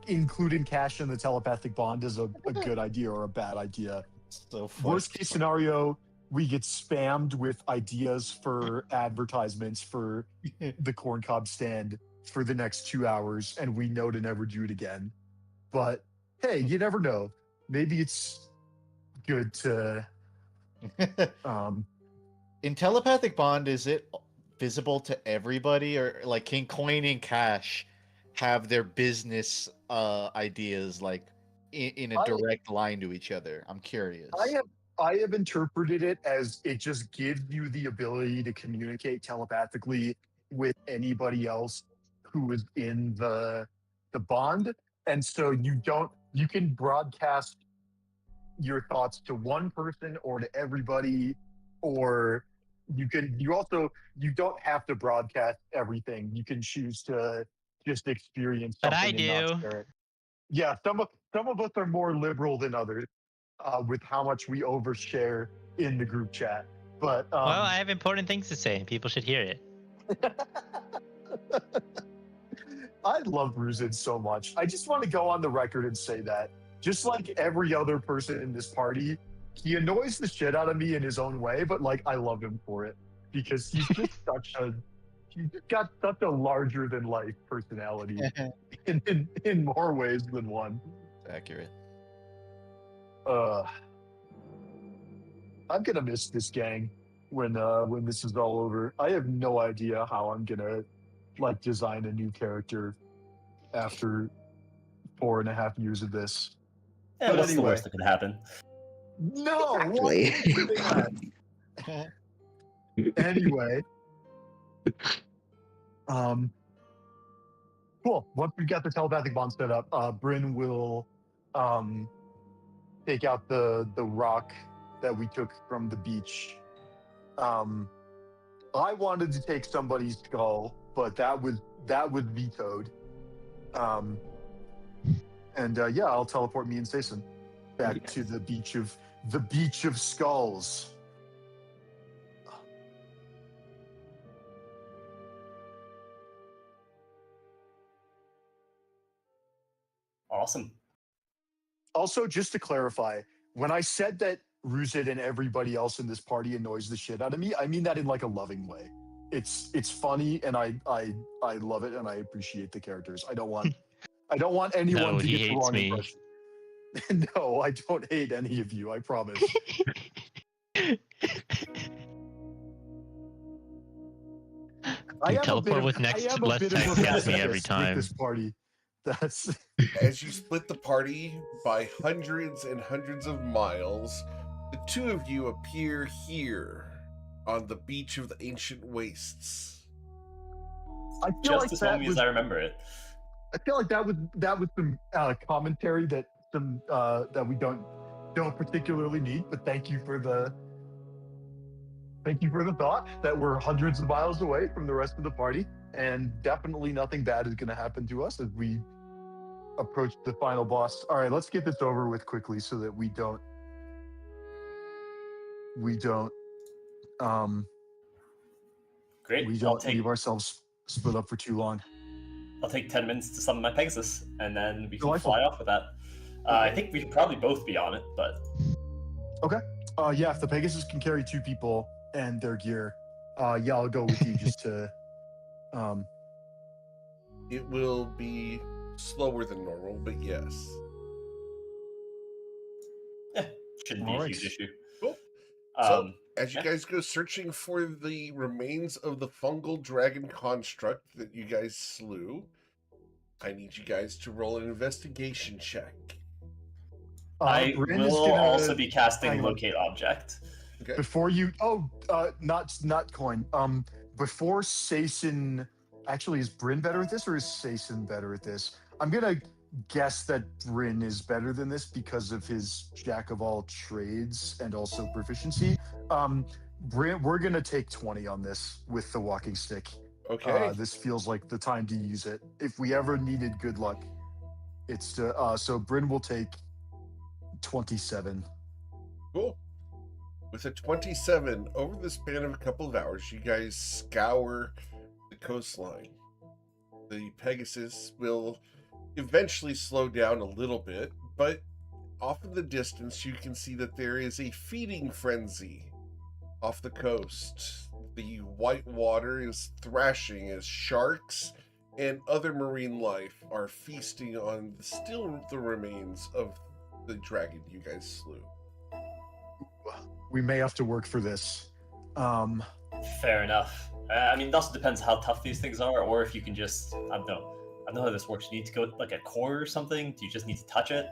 including Cash in the telepathic bond is a good idea or a bad idea. So worst case scenario, we get spammed with ideas for advertisements for the corncob stand for the next 2 hours, and we know to never do it again. But hey, you never know. Maybe it's good to in telepathic bond, is it visible to everybody, or like can Coin and Cash have their business ideas like in a direct line to each other? I'm curious. I have interpreted it as it just gives you the ability to communicate telepathically with anybody else who is in the bond, and so you can broadcast your thoughts to one person or to everybody, or you don't have to broadcast everything. You can choose to just experience something. But I and do. not share it. Yeah, some of us are more liberal than others with how much we overshare in the group chat. But well, I have important things to say, and people should hear it. I love Ruzid so much. I just want to go on the record and say that, just like every other person in this party, he annoys the shit out of me in his own way, but like I love him for it because he's just he's got such a larger than life personality in more ways than one. Accurate. I'm gonna miss this gang when this is all over. I have no idea how I'm gonna like design a new character after 4.5 years of this. Yeah, But what's the anyway. worst that could happen? No, Exactly. Anyway, cool. Once we got the telepathic bond set up, Bryn will take out the rock that we took from the beach. I wanted to take somebody's skull, but that was vetoed. Yeah, I'll teleport me and Stason back to the beach of skulls. Awesome. Also, just to clarify, when I said that Ruzid and everybody else in this party annoys the shit out of me, I mean that in like a loving way. It's funny, and I love it, and I appreciate the characters. I don't want anyone No, to he get the hates wrong me. impression. No, I don't hate any of you. I promise. I am a teleport bit of- with I next am a less bit of a text me every masochist time. with this party. That's As you split the party by hundreds and hundreds of miles, the two of you appear here on the beach of the ancient wastes. I feel Just like as that homey was as I remember it. I feel like that was some commentary that we don't particularly need. But thank you for the thought that we're hundreds of miles away from the rest of the party, and definitely nothing bad is going to happen to us as we approach the final boss. All right, let's get this over with quickly so that we don't Great. we I'll don't take leave ourselves split up for too long. I'll take 10 minutes to summon my Pegasus, and then we can Delightful. fly off with that. I think we should probably both be on it, but Yeah, if the Pegasus can carry 2 people and their gear, yeah, I'll go with you just to. It will be slower than normal, but yes. shouldn't be a Alright. huge issue. Cool. So, as you yeah. guys go searching for the remains of the fungal dragon construct that you guys slew, I need you guys to roll an investigation check. I Bryn is will gonna- also be casting hang on. Locate Object. Okay. Before you, not coin. Before Sason, actually, is Bryn better at this or is Sason better at this? I'm gonna guess that Bryn is better than this because of his jack of all trades and also proficiency. Bryn, we're gonna take 20 on this with the walking stick. Okay. This feels like the time to use it. If we ever needed good luck, it's to. So Bryn will take 27. Cool. With a 27, over the span of a couple of hours, you guys scour the coastline. The Pegasus will eventually slow down a little bit, but off in the distance, you can see that there is a feeding frenzy off the coast. The white water is thrashing as sharks and other marine life are feasting on the remains of the dragon you guys slew. We may have to work for this. Fair enough. I mean, it also depends how tough these things are, or if you can just, I don't know how this works. You need to go like a core or something? Do you just need to touch it?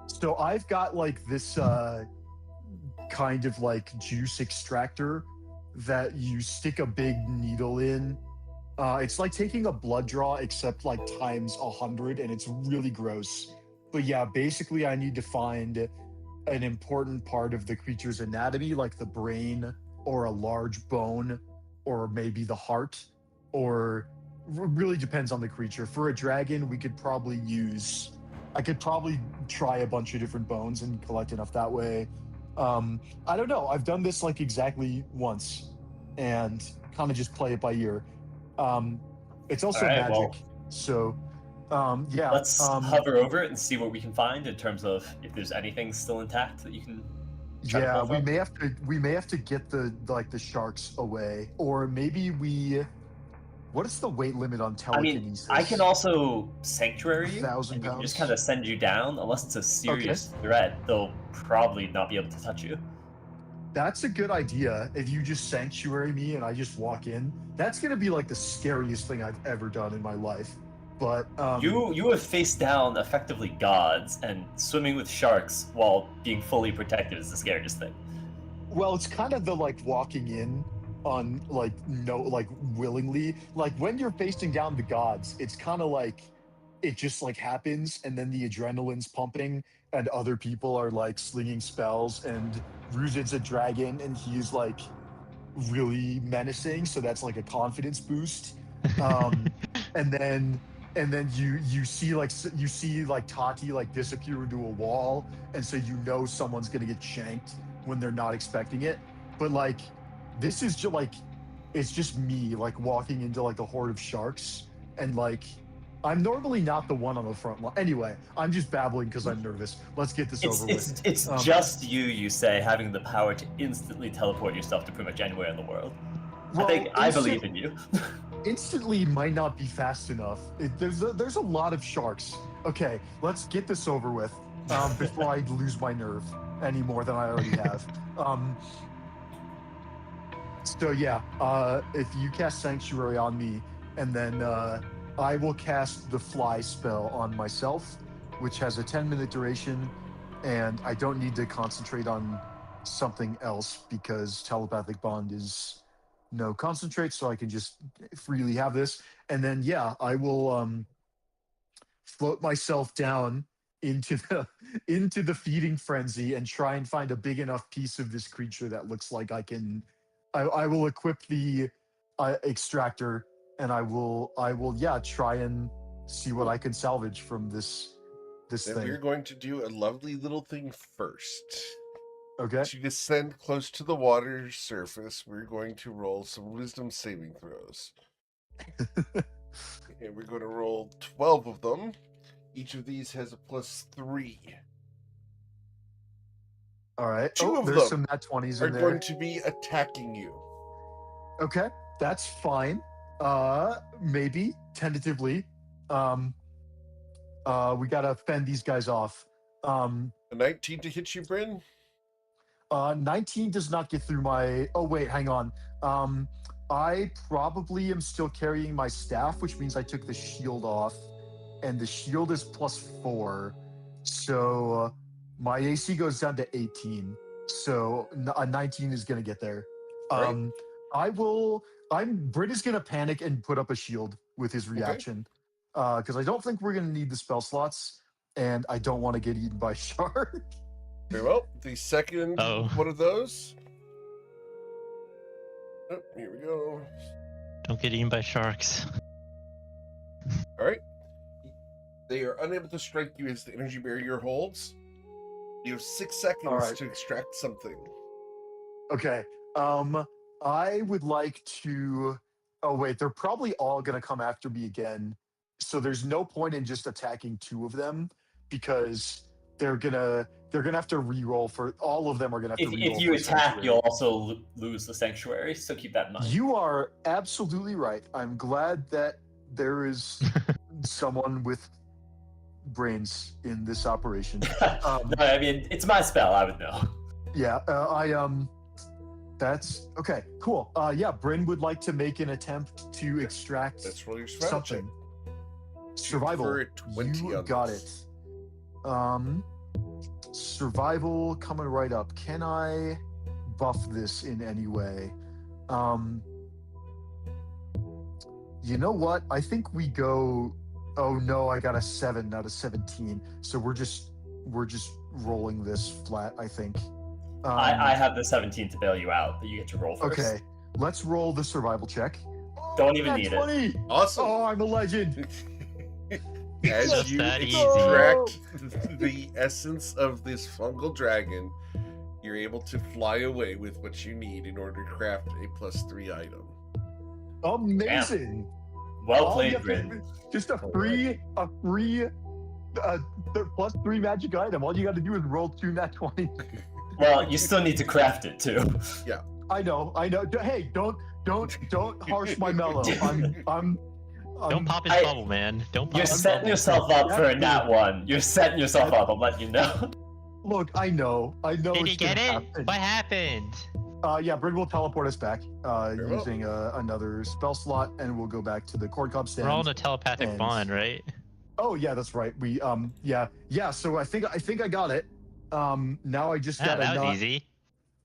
So I've got like this kind of like juice extractor that you stick a big needle in. It's like taking a blood draw, except like times 100, and it's really gross. But yeah, basically I need to find an important part of the creature's anatomy, like the brain or a large bone, or maybe the heart, or really depends on the creature. For a dragon, I could probably try a bunch of different bones and collect enough that way. I don't know. I've done this like exactly once and kind of just play it by ear. It's also Alright, magic. well, So, yeah. let's hover over it and see what we can find in terms of if there's anything still intact that you can try to Yeah, pull we from. may have to get the sharks away, or maybe what is the weight limit on I mean, telekinesis? I can also sanctuary you, 1,000 and you can just pounds? kind of send you down. Unless it's a serious threat, they'll probably not be able to touch you. That's a good idea. If you just sanctuary me and I just walk in, that's gonna be like the scariest thing I've ever done in my life. But You have faced down effectively gods, and swimming with sharks while being fully protected is the scariest thing. well, it's kind of the like walking in on like willingly. Like when you're facing down the gods, it's kind of like it just like happens, and then the adrenaline's pumping, and other people are like slinging spells, and Ruzid's a dragon, and he's like really menacing, so that's like a confidence boost. And then you see like Tati like disappear into a wall, and so you know someone's gonna get shanked when they're not expecting it. But like this is just like it's just me like walking into like a horde of sharks, and like I'm normally not the one on the front line. Anyway, I'm just babbling because I'm nervous. Let's get this over with. It's just you say, having the power to instantly teleport yourself to pretty much anywhere in the world. Well, I believe in you. Instantly might not be fast enough. There's a lot of sharks. Okay, let's get this over with before I lose my nerve any more than I already have. So yeah, if you cast Sanctuary on me, and then I will cast the Fly spell on myself, which has a 10-minute duration, and I don't need to concentrate on something else because Telepathic Bond is no concentrate, so I can just freely have this. And then yeah, I will float myself down into the feeding frenzy and try and find a big enough piece of this creature that looks like I will equip the extractor, and I will try and see what I can salvage from this Then thing. we're going to do a lovely little thing first. Okay. To descend close to the water surface, we're going to roll some wisdom saving throws. and we're going to roll 12 of them. Each of these has a +3. All right. Two of there's them some nat 20s Are in there. going to be attacking you. Okay, that's fine. Maybe tentatively. We gotta fend these guys off. A 19 to hit you, Bryn? 19 does not get through my. Oh wait, hang on. I probably am still carrying my staff, which means I took the shield off, and the shield is +4, so my AC goes down to 18. So a 19 is gonna get there. Right. Bryn is gonna panic and put up a shield with his reaction, because I don't think we're gonna need the spell slots, and I don't want to get eaten by a shark. Very well. The second one of those. Oh, here we go. Don't get eaten by sharks. All right. They are unable to strike you as the energy barrier holds. You have 6 seconds to extract something. Okay. I would like to. Oh wait, they're probably all gonna come after me again. So there's no point in just attacking 2 of them, because they're gonna have to re-roll for all of them. Are gonna have to re-roll. If you for attack, sanctuary. you'll also lose the sanctuary. So keep that in mind. You are absolutely right. I'm glad that there is someone with brains in this operation. No, I mean, it's my spell. I would know. Yeah, that's okay. Cool. Yeah, Bryn would like to make an attempt to extract Let's roll your survival check. something. Survival. For 20 You on got this. it. Survival coming right up. Can I buff this in any way? You know what? I think we go. Oh no, I got a 7 out of 17. So we're just rolling this flat, I think. I have the 17 to bail you out, but you get to roll first. Okay, let's roll the survival check. Don't even Nat need 20! it. Awesome. Oh, I'm a legend. As Just you that easy. extract the essence of this fungal dragon, you're able to fly away with what you need in order to craft a +3 item. Amazing. Well All you played, have to Bryn. do- Just a free +3 magic item. All you got to do is roll 2 nat 20. Well, you still need to craft it too. I know. Hey, don't harsh my mellow. Don't pop his I- bubble, man. Don't pop You're his setting bubble. yourself up for a nat 1. You're setting yourself up. I'm letting you know. Look, I know. Did it's you get gonna it? happen. What happened? Yeah, Bryn will teleport us back well. using another spell slot, and we'll go back to the corn cob stand. We're all in a telepathic and- bond, right? Oh yeah, that's right. We yeah. So I think I got it. Now I just Yeah, gotta that was not. easy.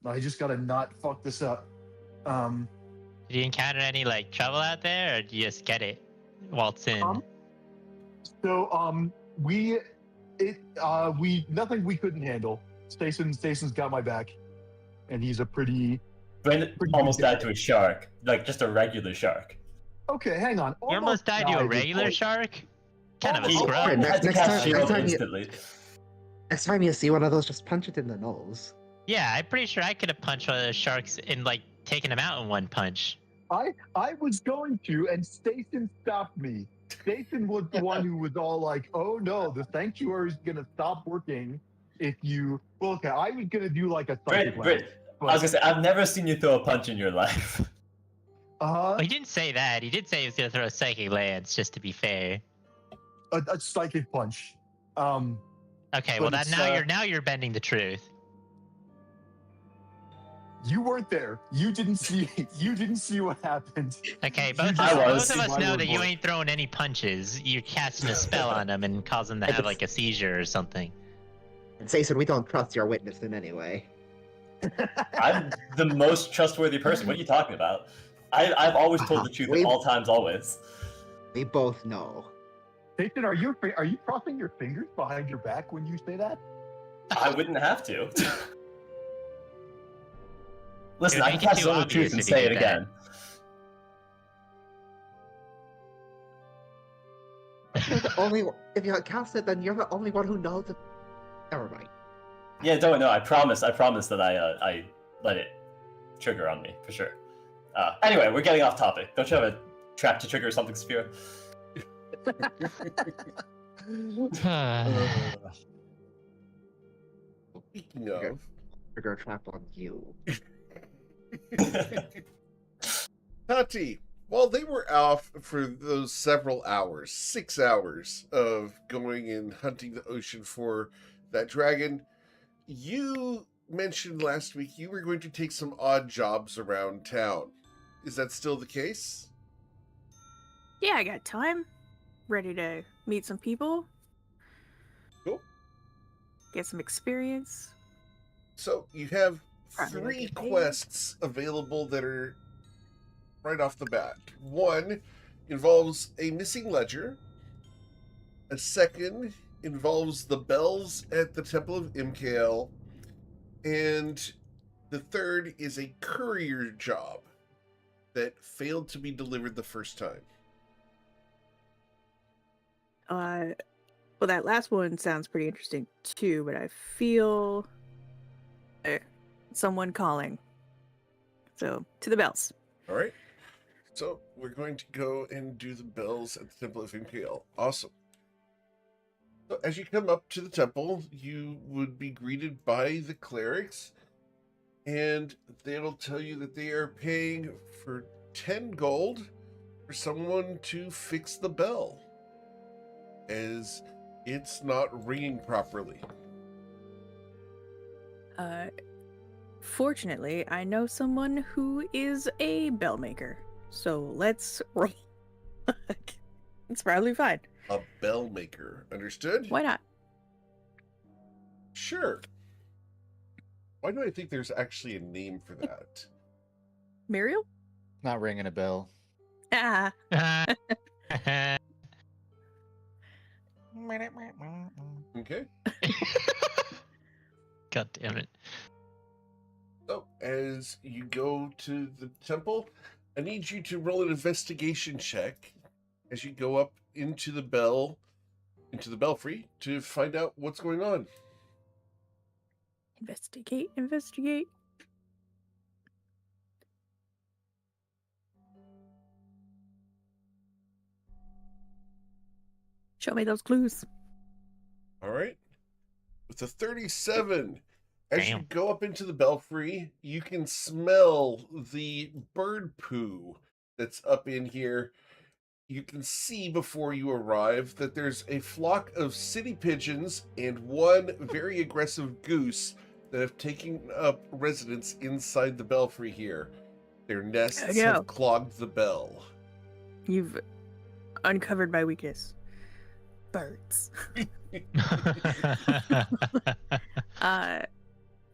I just gotta not fuck this up. Did you encounter any like trouble out there, or did you just get it? Waltz in. So we nothing we couldn't handle. Stacen's got my back, and he's a pretty. Bryn almost died to a shark, like just a regular shark. Okay, hang on. You almost died to a is regular like- shark? Kind of a He scrub. Alright, had to next cast time- shield next time you- instantly. Next time you see one of those, just punch it in the nose. Yeah, I'm pretty sure I could have punched one of those sharks and like taken him out in one punch. I was going to, and Stacen stopped me. Stacen was the one who was all like, "Oh no, the sanctuary is gonna stop working if you." Well, okay, I was gonna do like a psychic Bryn, I was gonna say, I've never seen you throw a punch in your life. Uh-huh. Well, he didn't say that. He did say he was gonna throw a psychic lance, just to be fair. A psychic punch. Okay, But well that it's, now you're bending the truth. You weren't there. You didn't see. You didn't see what happened. Okay, You both just- was. of us My know word that you for it. ain't throwing any punches. You're casting a spell on them and cause them to have like a seizure or something. And Stacen, we don't trust your witness in any way. I'm the most trustworthy person. What are you talking about? I've always told the truth at Wait. all times, always. We both know. Stacen, are you crossing your fingers behind your back when you say that? I wouldn't have to. Listen, It would I make can it cast too on the obvious truth and if you say it did that. again. You're the only. If you cast it, then you're the only one who knows it. Never mind. Yeah, don't know. I promise that I let it trigger on me for sure. Anyway, we're getting off topic. Don't you have a trap to trigger something, Spear? Speaking of, Trigger trap on you. Tati, while they were off for those several hours, 6 hours of going and hunting the ocean for that dragon, you mentioned last week you were going to take some odd jobs around town. Is that still the case? Yeah, I got time. Ready to meet some people. Cool. Get some experience. So you have Probably 3 get paid. quests available that are right off the bat. One involves a missing ledger. A second involves the bells at the Temple of MKL. And the third is a courier job that failed to be delivered the first time. Well, that last one sounds pretty interesting too, but I feel someone calling. So, to the bells. All right. So we're going to go and do the bells at the Temple of MKL. Awesome. So as you come up to the temple, you would be greeted by the clerics, and they'll tell you that they are paying for 10 gold for someone to fix the bell, as it's not ringing properly. Fortunately, I know someone who is a bell maker. So let's roll. It's probably fine. A bell maker. Understood? Why not? Sure. Why do I think there's actually a name for that? Muriel? Not ringing a bell. Ah. Okay. God damn it. So, as you go to the temple, I need you to roll an investigation check as you go up into the belfry to find out what's going on. Investigate. Show me those clues. All right. With a 37, as you Damn. go up into the belfry, you can smell the bird poo that's up in here. You can see before you arrive that there's a flock of city pigeons and one very aggressive goose that have taken up residence inside the belfry here. Their nests no. have clogged the bell. You've uncovered my weakness. Birds.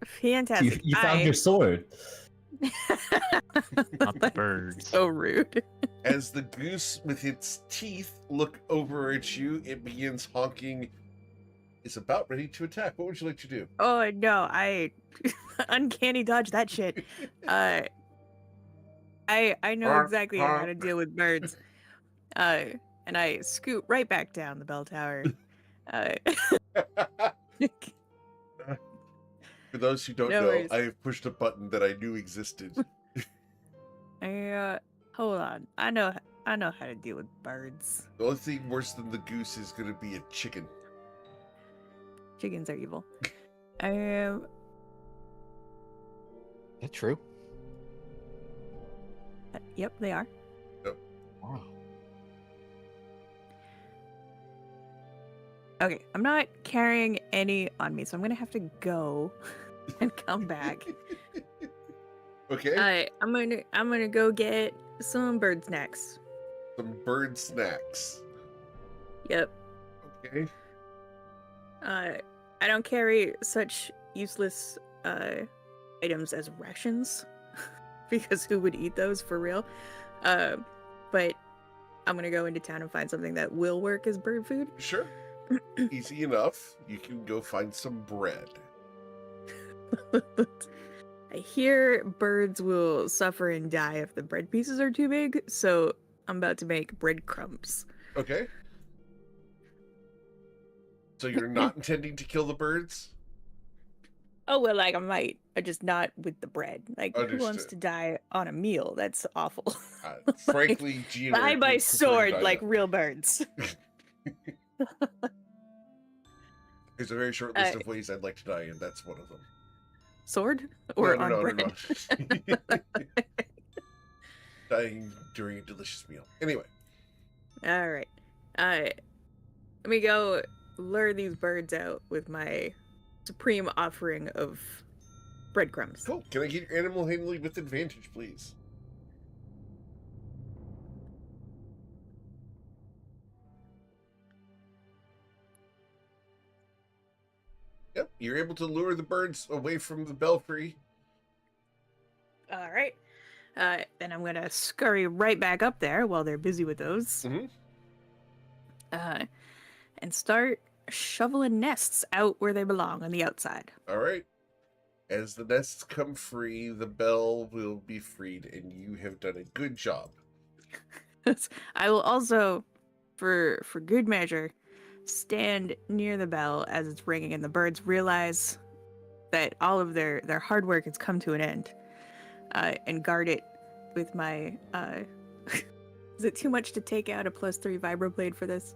Fantastic. You found your sword. Not the birds. So rude. As the goose with its teeth look over at you, it begins honking. It's about ready to attack. What would you like to do? Oh no, I uncanny dodge that shit. I know exactly how to deal with birds. And I scoot right back down the bell tower. For those who don't No know, worries. I have pushed a button that I knew existed. Hold on. I know how to deal with birds. The only thing worse than the goose is going to be a chicken. Chickens are evil. Is that true? Yep, they are. Wow. Okay, I'm not carrying any on me, so I'm gonna have to go and come back. Okay. I'm gonna go get some bird snacks. Some bird snacks. Yep. Okay. I don't carry such useless items as rations because who would eat those for real? But I'm gonna go into town and find something that will work as bird food. Sure. Easy enough. You can go find some bread. I hear birds will suffer and die if the bread pieces are too big, so I'm about to make breadcrumbs. Okay. So you're not intending to kill the birds? Oh well, like I might, just not with the bread. Like, who wants Understood. to die on a meal? That's awful. Frankly, Gina Die would by prefer to sword die like that. real birds. There's a very short list of ways I'd like to die, and that's one of them. Sword or no, on no, bread? no, no. Dying during a delicious meal. Anyway. All right. Let me go lure these birds out with my supreme offering of breadcrumbs. Cool. Can I get your animal handling with advantage, please? Yep, you're able to lure the birds away from the belfry. All right. Then I'm gonna scurry right back up there while they're busy with those. Mm-hmm. And start shoveling nests out where they belong on the outside. All right. As the nests come free, the bell will be freed, and you have done a good job. I will also, for good measure, stand near the bell as it's ringing, and the birds realize that all of their hard work has come to an end, and guard it with my. Is it too much to take out a +3 vibroblade for this?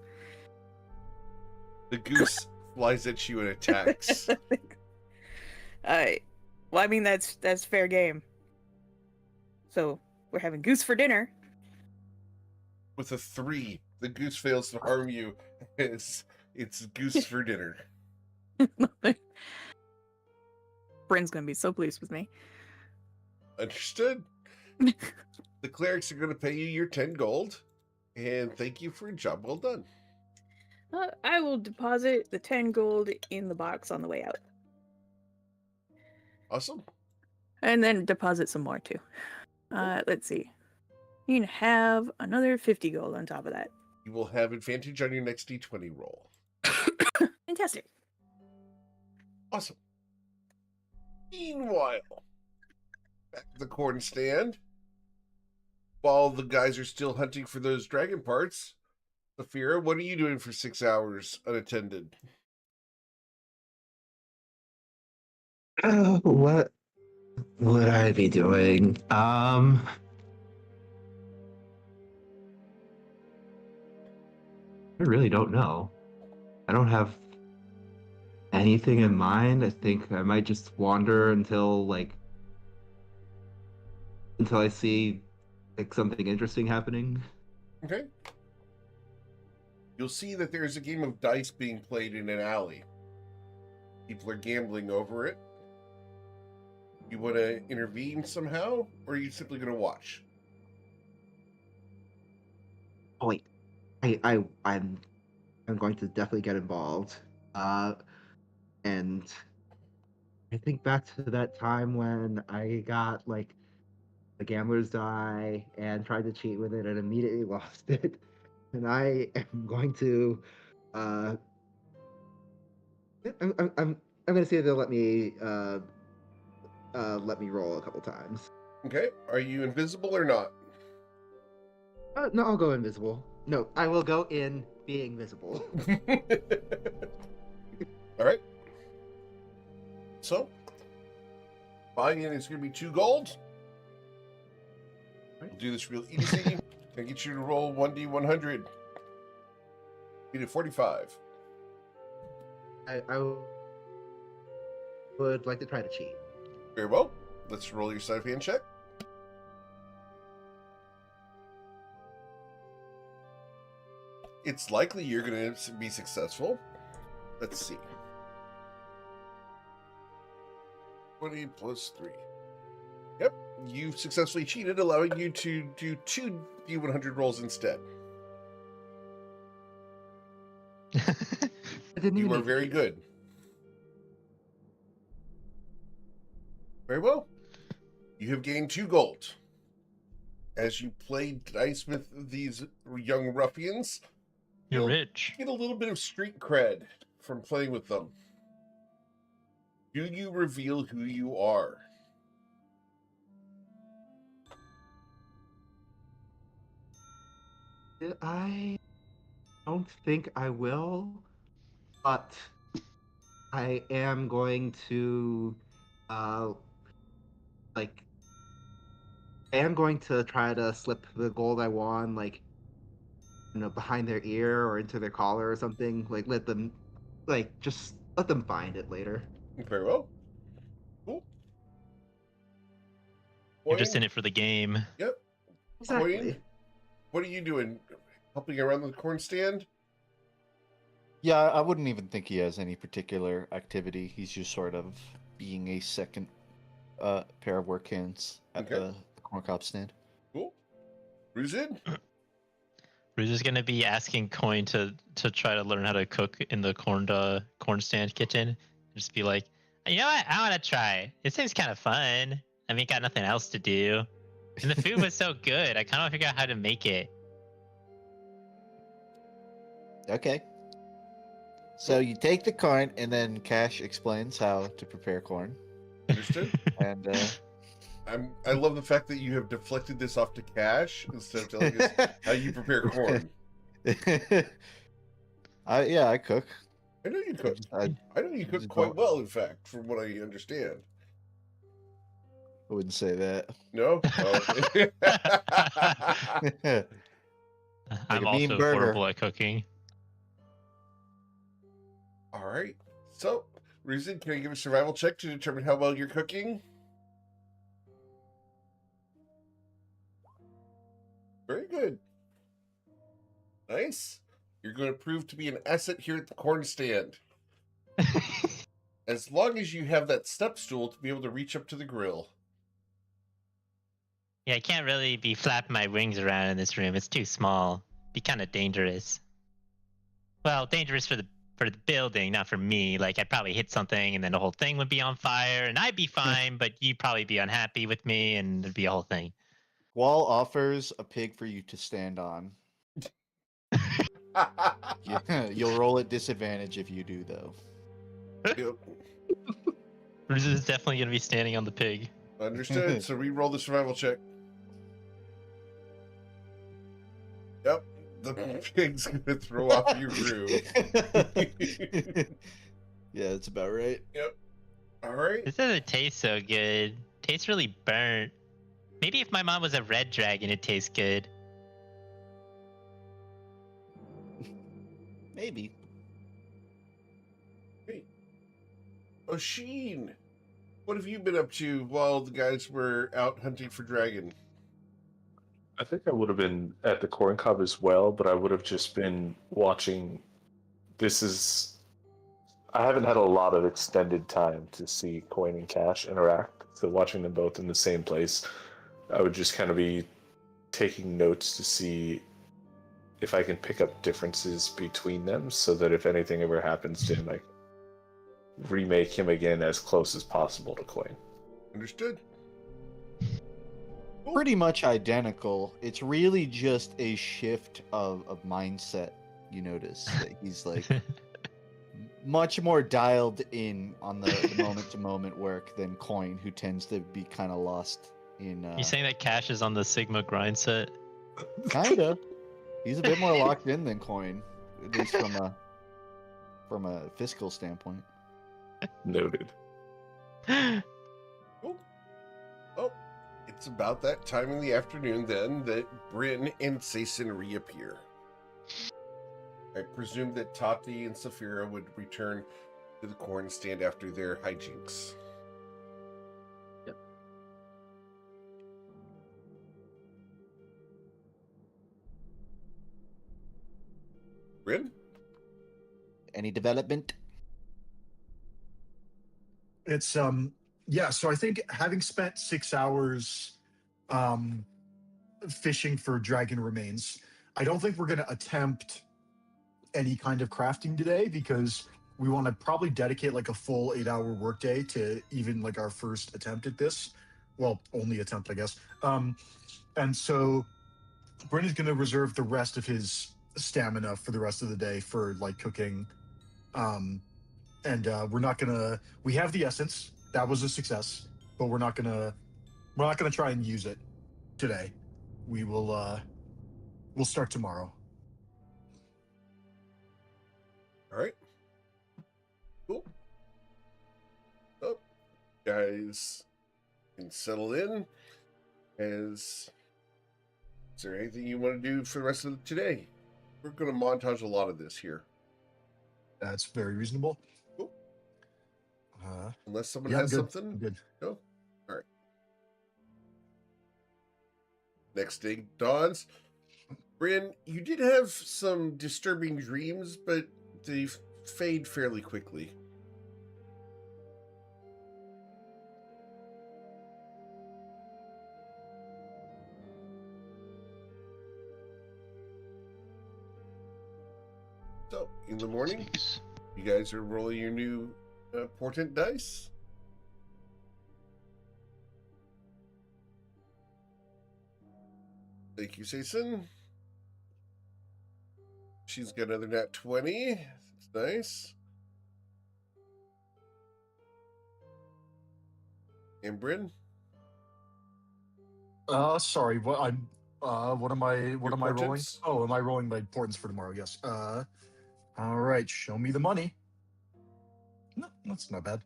The goose flies at you and attacks. Well, I mean that's fair game. So we're having goose for dinner. With a 3, the goose fails to harm you. It's goose for dinner. Bryn's gonna be so pleased with me. Understood. The clerics are going to pay you your 10 gold, and thank you for a job well done. I will deposit the 10 gold in the box on the way out. Awesome. And then deposit some more too. Let's see. You can have another 50 gold on top of that. You will have advantage on your next d20 roll. Fantastic. Awesome. Meanwhile, back at the corn stand, while the guys are still hunting for those dragon parts, Saphira, what are you doing for 6 hours unattended? What would I be doing? I really don't know. I don't have anything in mind. I think I might just wander until I see something interesting happening. Okay. You'll see that there's a game of dice being played in an alley. People are gambling over it. You want to intervene somehow, or are you simply going to watch? Oh wait, I'm going to definitely get involved. And I think back to that time when I got a gambler's die and tried to cheat with it and immediately lost it. And I am going to I'm gonna see if they'll let me roll a couple times. Okay. Are you invisible or not? No, I'll go invisible. No, I will go in being visible. All right. So, buying in is going to be 2 gold. We'll do this real easy. Can I get you to roll 1d100? Beat it 45. I would like to try to cheat. Very well. Let's roll your sleight of hand check. It's likely you're going to be successful. Let's see. 20 plus 3. Yep, you've successfully cheated, allowing you to do 2 D100 rolls instead. You are very good. Very well. You have gained 2 gold. As you play dice with these young ruffians, You're rich. get a little bit of street cred from playing with them. Do you reveal who you are? I don't think I will, but I am going to, like, I am going to try to slip the gold I won, like, behind their ear or into their collar or something. Like, let them, just let them find it later. Very well. Cool. You're just in Coin? it for the game. Yep. Exactly. Coin? What are you doing? Helping around the corn stand? Yeah, I wouldn't even think he has any particular activity. He's just sort of being a second pair of work hands at Okay. the corn cob stand. Cool. Ruzin? We're just gonna be asking Coin to try to learn how to cook in the corn stand kitchen. Just be like, you know what? I want to try. It seems kind of fun. I mean, got nothing else to do, and the food was so good. I kind of want to figure out how to make it. Okay. So you take the corn, and then Cash explains how to prepare corn. Understood? And I love the fact that you have deflected this off to Cash instead of telling us how you prepare corn. I cook. I know you cook. I I know you cook just quite don't- well, in fact, from what I understand. wouldn't say that. No? Oh. I'm a mean also burger. horrible at cooking. All right. So, Ruzin, can I give a survival check to determine how well you're cooking? Very good. Nice. You're going to prove to be an asset here at the corn stand. As long as you have that step stool to be able to reach up to the grill. Yeah, I can't really be flapping my wings around in this room. It's too small. Be kind of dangerous. Well, dangerous for the building, not for me. Like, I'd probably hit something and then the whole thing would be on fire and I'd be fine, but you'd probably be unhappy with me and it'd be a whole thing. Wall offers a pig for you to stand on. You'll roll at disadvantage if you do, though. Yep. This is definitely going to be standing on the pig. Understood. So re-roll the survival check. Yep. The pig's going to throw off your room. Yeah, that's about right. Yep. All right. This doesn't taste so good. Tastes really burnt. Maybe if my mom was a red dragon, it'd taste good. Maybe. Hey. Oshin, what have you been up to while the guys were out hunting for dragon? I think I would have been at the corn cob as well, but I would have just been watching. I haven't had a lot of extended time to see Coin and Cash interact, so watching them both in the same place, I would just kind of be taking notes to see if I can pick up differences between them, so that if anything ever happens to him, I can remake him again as close as possible to Coin. Understood. Pretty much identical. It's really just a shift of mindset, you notice. That he's like much more dialed in on the moment-to-moment work than Coin, who tends to be kind of lost in... You saying that Cash is on the Sigma grind set? Kinda. He's a bit more locked in than Coin, at least from a fiscal standpoint. Noted. Cool. Oh, it's about that time in the afternoon then that Bryn and Sason reappear. I presume that Tati and Saphira would return to the corn stand after their hijinks. Yep. Bryn? Any development? It's yeah, so I think having spent 6 hours fishing for dragon remains, I don't think we're going to attempt any kind of crafting today, because we want to probably dedicate like a full 8-hour workday to even like our first attempt at this. Well, only attempt, I guess. And so Bryn is going to reserve the rest of his stamina for the rest of the day for like cooking. And we're not gonna. We have the essence. That was a success, but we're not gonna try and use it today. We will. We'll start tomorrow. All right. Cool. guys can settle in. Is there anything you want to do for the rest of today? We're going to montage a lot of this here. That's very reasonable. Cool. Unless someone Yeah, I'm has good. something. I'm good. No? All right. Next day dawns. Bryn, you did have some disturbing dreams, but they fade fairly quickly. So, in the morning, Jeez. you guys are rolling your new portent dice. Thank you, Sason. She's got another nat 20. That's nice. And Bryn? Sorry, what am I rolling? portents? Oh, am I rolling my portents for tomorrow? Yes. All right, show me the money. No, that's not bad.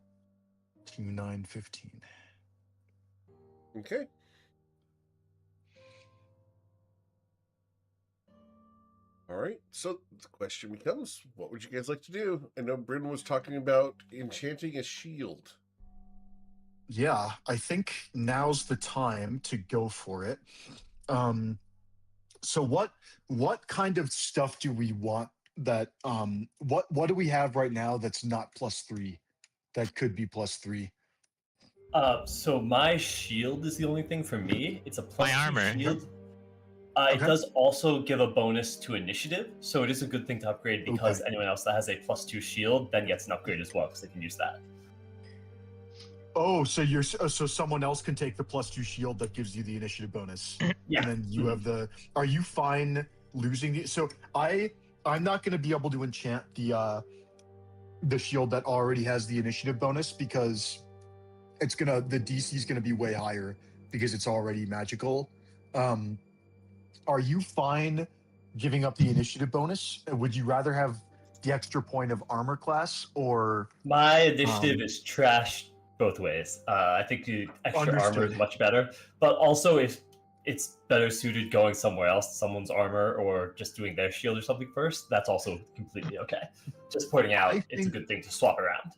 2, 9, 15. Okay. All right. So the question becomes, what would you guys like to do? I know Bryn was talking about enchanting a shield. Yeah, I think now's the time to go for it. So what kind of stuff do we want that what do we have right now that's not +3 that could be +3? So my shield is the only thing for me. It's a +2 armor. shield. Okay. It does also give a bonus to initiative, so it is a good thing to upgrade because anyone else that has a +2 shield then gets an upgrade as well because they can use that. Oh, so so someone else can take the +2 shield that gives you the initiative bonus. Yeah. And then you have the. Are you fine losing the? So I'm not going to be able to enchant the shield that already has the initiative bonus because the DC is gonna be way higher because it's already magical. Are you fine giving up the initiative bonus? Would you rather have the extra point of armor class or? My initiative is trashed both ways. I think the extra armor is Understood. much better, but also if it's better suited going somewhere else, someone's armor, or just doing their shield or something first, that's also completely okay. Just pointing out, it's a good thing to swap around.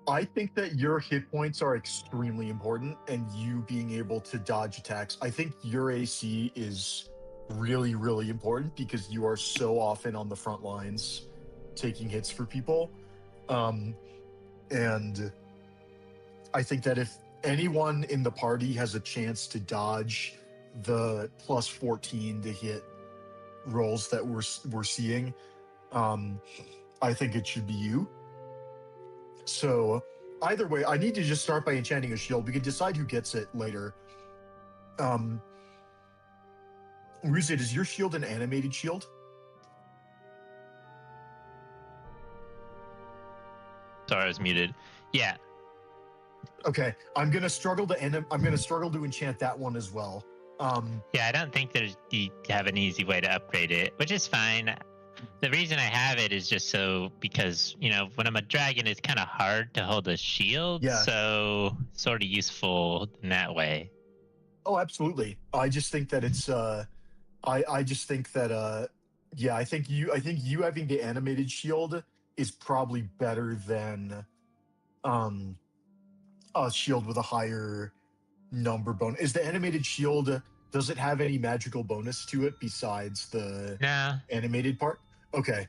I think that your hit points are extremely important, and you being able to dodge attacks. I think your AC is really, really important because you are so often on the front lines taking hits for people. And I think that if anyone in the party has a chance to dodge the +14 to hit rolls that we're seeing, I think it should be you. So either way, I need to just start by enchanting a shield. We can decide who gets it later. Ruzid, is your shield an animated shield? Sorry, I was muted. Yeah. Okay, I'm gonna struggle to enchant that one as well. Yeah, I don't think you have an easy way to upgrade it, which is fine. The reason I have it is just because, when I'm a dragon, it's kind of hard to hold a shield. Yeah. So sort of useful in that way. Oh, absolutely. I just think that it's I just think that yeah, I think you having the animated shield is probably better than a shield with a higher number bonus. Is the animated shield, does it have any magical bonus to it besides the animated part? Okay.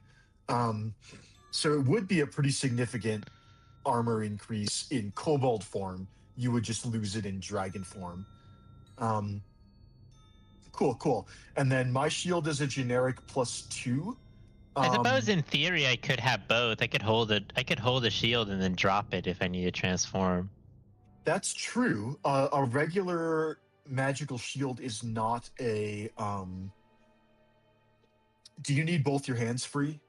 So it would be a pretty significant armor increase in kobold form. You would just lose it in dragon form. Cool. And then my shield is a generic +2. I suppose in theory I could have both. I could hold a shield and then drop it if I need to transform. That's true. A regular magical shield is not a. Do you need both your hands free?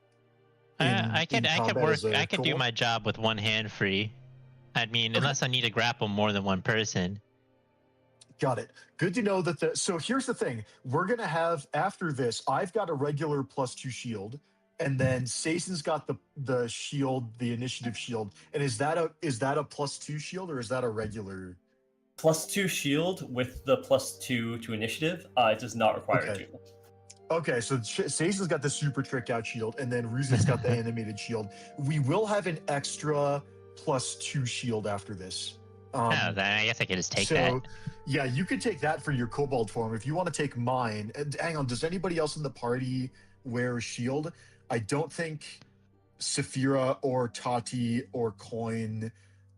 I could do my job with one hand free. I mean, unless I need to grapple more than one person. Got it. Good to know that so here's the thing. We're going to have, after this, I've got a regular +2 shield. and then Saison's got the shield, the initiative shield. And is that a +2 shield or is that a regular? +2 shield with the +2 to initiative. It does not require Okay. two. Okay, so Saison's got the super tricked out shield, and then Ruza's got the animated shield. We will have an extra +2 shield after this. Oh, then I guess I can just take so, that. yeah, you could take that for your kobold form. If you want to take mine, and hang on, does anybody else in the party wear a shield? I don't think Saphira or Tati or Coin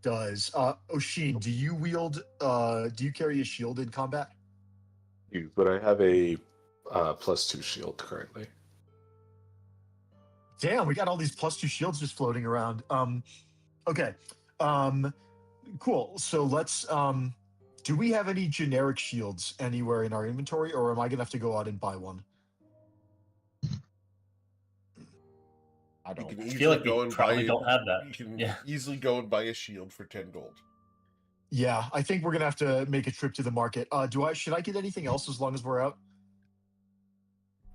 does. Oshin, do you carry a shield in combat? But I have a +2 shield currently. Damn, we got all these +2 shields just floating around. Okay. Cool. So let's do we have any generic shields anywhere in our inventory, or am I gonna have to go out and buy one? I You don't. can I easily feel like go we and buy. probably don't have that. You can Yeah. easily go and buy a shield for 10 gold. Yeah, I think we're gonna have to make a trip to the market. Should I get anything else as long as we're out?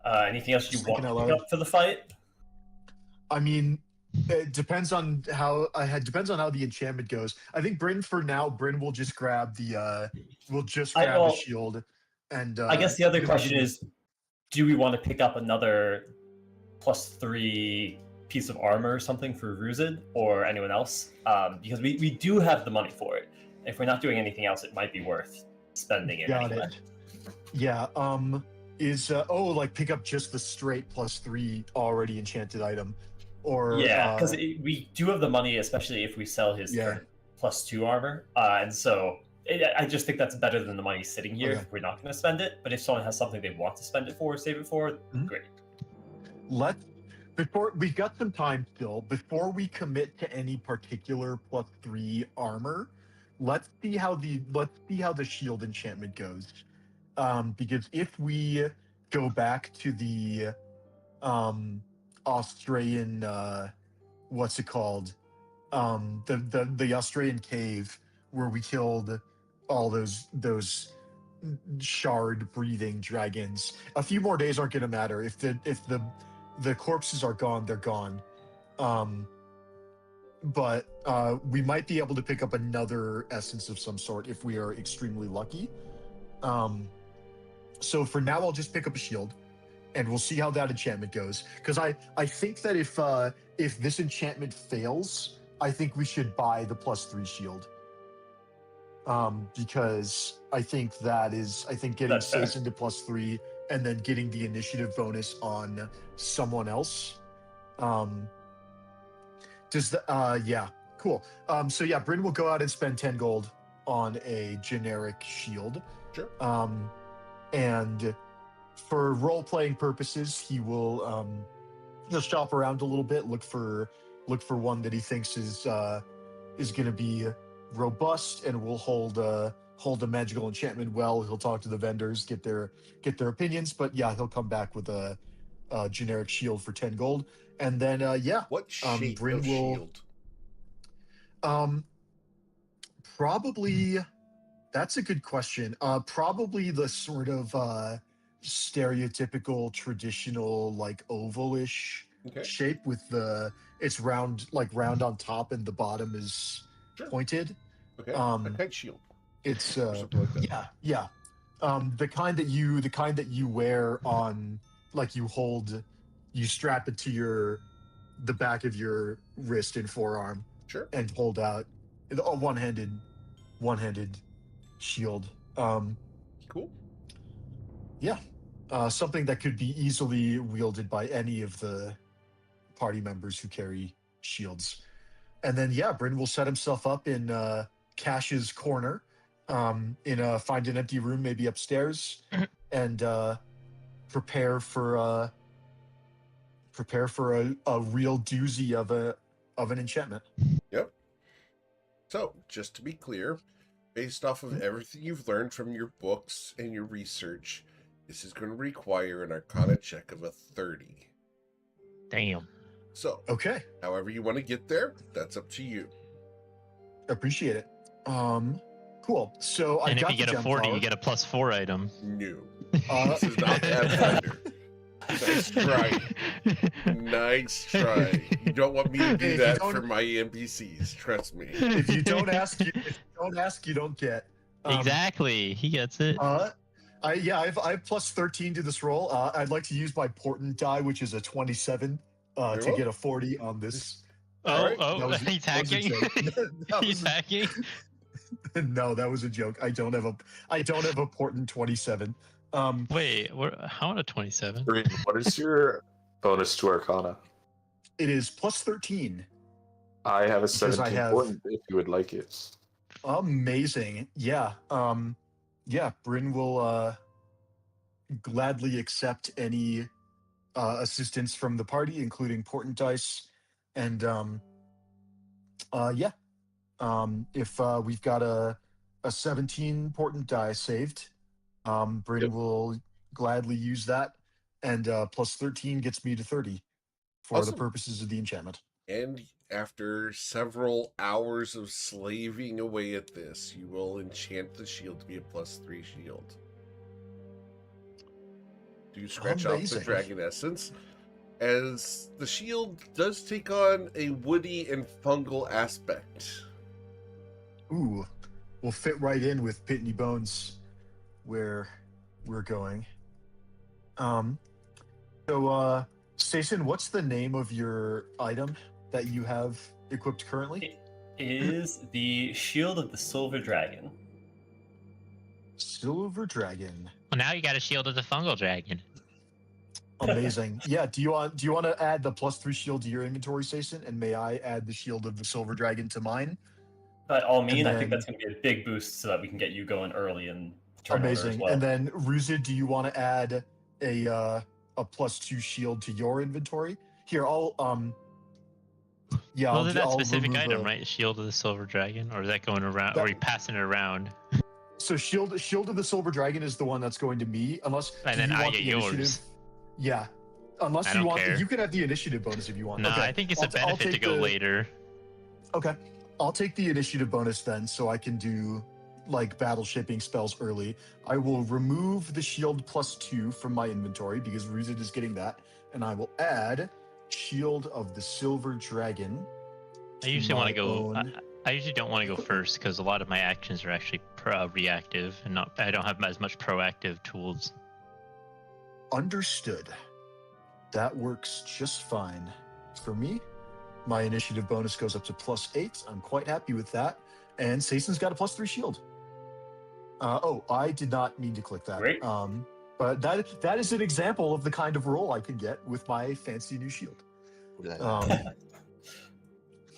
Anything else you Just want thinking to out pick loud. up for the fight? I mean, it depends on how the enchantment goes. I think Bryn will just grab the shield, and I guess the other give- question is, do we want to pick up another +3 piece of armor or something for Ruzid or anyone else? Because we do have the money for it. If we're not doing anything else, it might be worth spending it Got anyway. it. Yeah. Like pick up just the straight +3 already enchanted item, or Yeah, because we do have the money, especially if we sell his Yeah. current +2 armor, and so I just think that's better than the money sitting here Okay. if we're not going to spend it. But if someone has something they want to spend it for, or save it for, Mhm. great. Before we've got some time still, before we commit to any particular +3 armor, let's see how the shield enchantment goes. Because if we go back to the Australian what's it called? The Australian cave where we killed all those shard breathing dragons. A few more days aren't gonna matter. If the corpses are gone, they're gone. But we might be able to pick up another essence of some sort if we are extremely lucky. So for now, I'll just pick up a shield, and we'll see how that enchantment goes. Because I think that if this enchantment fails, I think we should buy the +3 shield. Because I think getting That's fair. Saison to +3 and then getting the initiative bonus on someone else. Yeah, cool. So yeah, Bryn will go out and spend 10 gold on a generic shield. Sure. And for role-playing purposes, he will just shop around a little bit, look for one that he thinks is going to be robust and will hold a magical enchantment well. He'll talk to the vendors, get their opinions, but yeah, he'll come back with a generic shield for 10 gold, and then What shape Bryn of will- shield? Probably, that's a good question. Probably the sort of stereotypical traditional like ovalish Okay. shape with it's round on top and the bottom is Sure. pointed. Okay. um, a kite shield. It's Or something like that. yeah. The kind that you wear on, like you strap it to the back of your wrist and forearm Sure. and hold out a one-handed shield. Cool. Something that could be easily wielded by any of the party members who carry shields. And then Bryn will set himself up in Cash's corner, find an empty room, maybe upstairs, and prepare for a real doozy of an enchantment. Yep. So, just to be clear, based off of everything you've learned from your books and your research, this is going to require an Arcana check of a 30. Damn. So, Okay, however you want to get there, that's up to you. appreciate it. Cool. So I And if got you get the a gem 40, power. you get a +4 item. No. Uh, This is not Pathfinder. Nice try. Nice try. You don't want me to do If you that don't- for my NPCs. Trust me. If you don't ask, you don't get. Exactly. He gets it. I have plus 13 to this roll. I'd like to use my portent die, which is a 27, Very to well. get a 40 on this. Alright. That was- He's that was a hacking. joke. That He's was- hacking. No, that was a joke. I don't have a portent 27. Wait, how on a 27? Green, what is your bonus to Arcana? It is plus 13. I have a Because I 17 have- portent if you would like it. Amazing. Yeah. Bryn will gladly accept any assistance from the party, including portent dice. And if we've got a 17 portent die saved, Bryn Yep. will gladly use that. And plus 13 gets me to 30 for Awesome. the purposes of the enchantment. And after several hours of slaving away at this, you will enchant the shield to be a +3 shield. Do scratch off the Amazing. dragon essence, as the shield does take on a woody and fungal aspect. Ooh, will fit right in with Pitney Bones, where we're going. Stacen, what's the name of your item that you have equipped currently? It is the Shield of the Silver Dragon. Silver Dragon. Well, now you got a shield of the fungal dragon. Amazing. Yeah. Do you want to add the +3 shield to your inventory, Stacen? And may I add the Shield of the Silver Dragon to mine? By all means, I then- think that's going to be a big boost so that we can get you going early and turn over as Amazing. well. And then Ruzid, do you want to add a +2 shield to your inventory? Here, I'll Well, that I'll specific remove item, a- right? Shield of the silver dragon, or is that going around? Or are you passing it around? So shield of the Silver Dragon is the one that's going to me, unless And do then you I want get the yours. initiative? Yeah, unless I you don't want, care. you can have the initiative bonus if you want. No, Okay. I think it's I'll a t- I'll benefit to take go the- later. Okay, I'll take the initiative bonus then, so I can do like battle shaping spells early. I will remove the shield +2 from my inventory because Ruzid is getting that, and I will add Shield of the Silver Dragon. I usually want my to go. own- I usually don't want to go first because a lot of my actions are actually reactive, and not. I don't have as much proactive tools. Understood. That works just fine for me. My initiative bonus goes up to +8. I'm quite happy with that. And Sasen's got a +3 shield. I did not mean to click that. Great. But that is an example of the kind of roll I could get with my fancy new shield.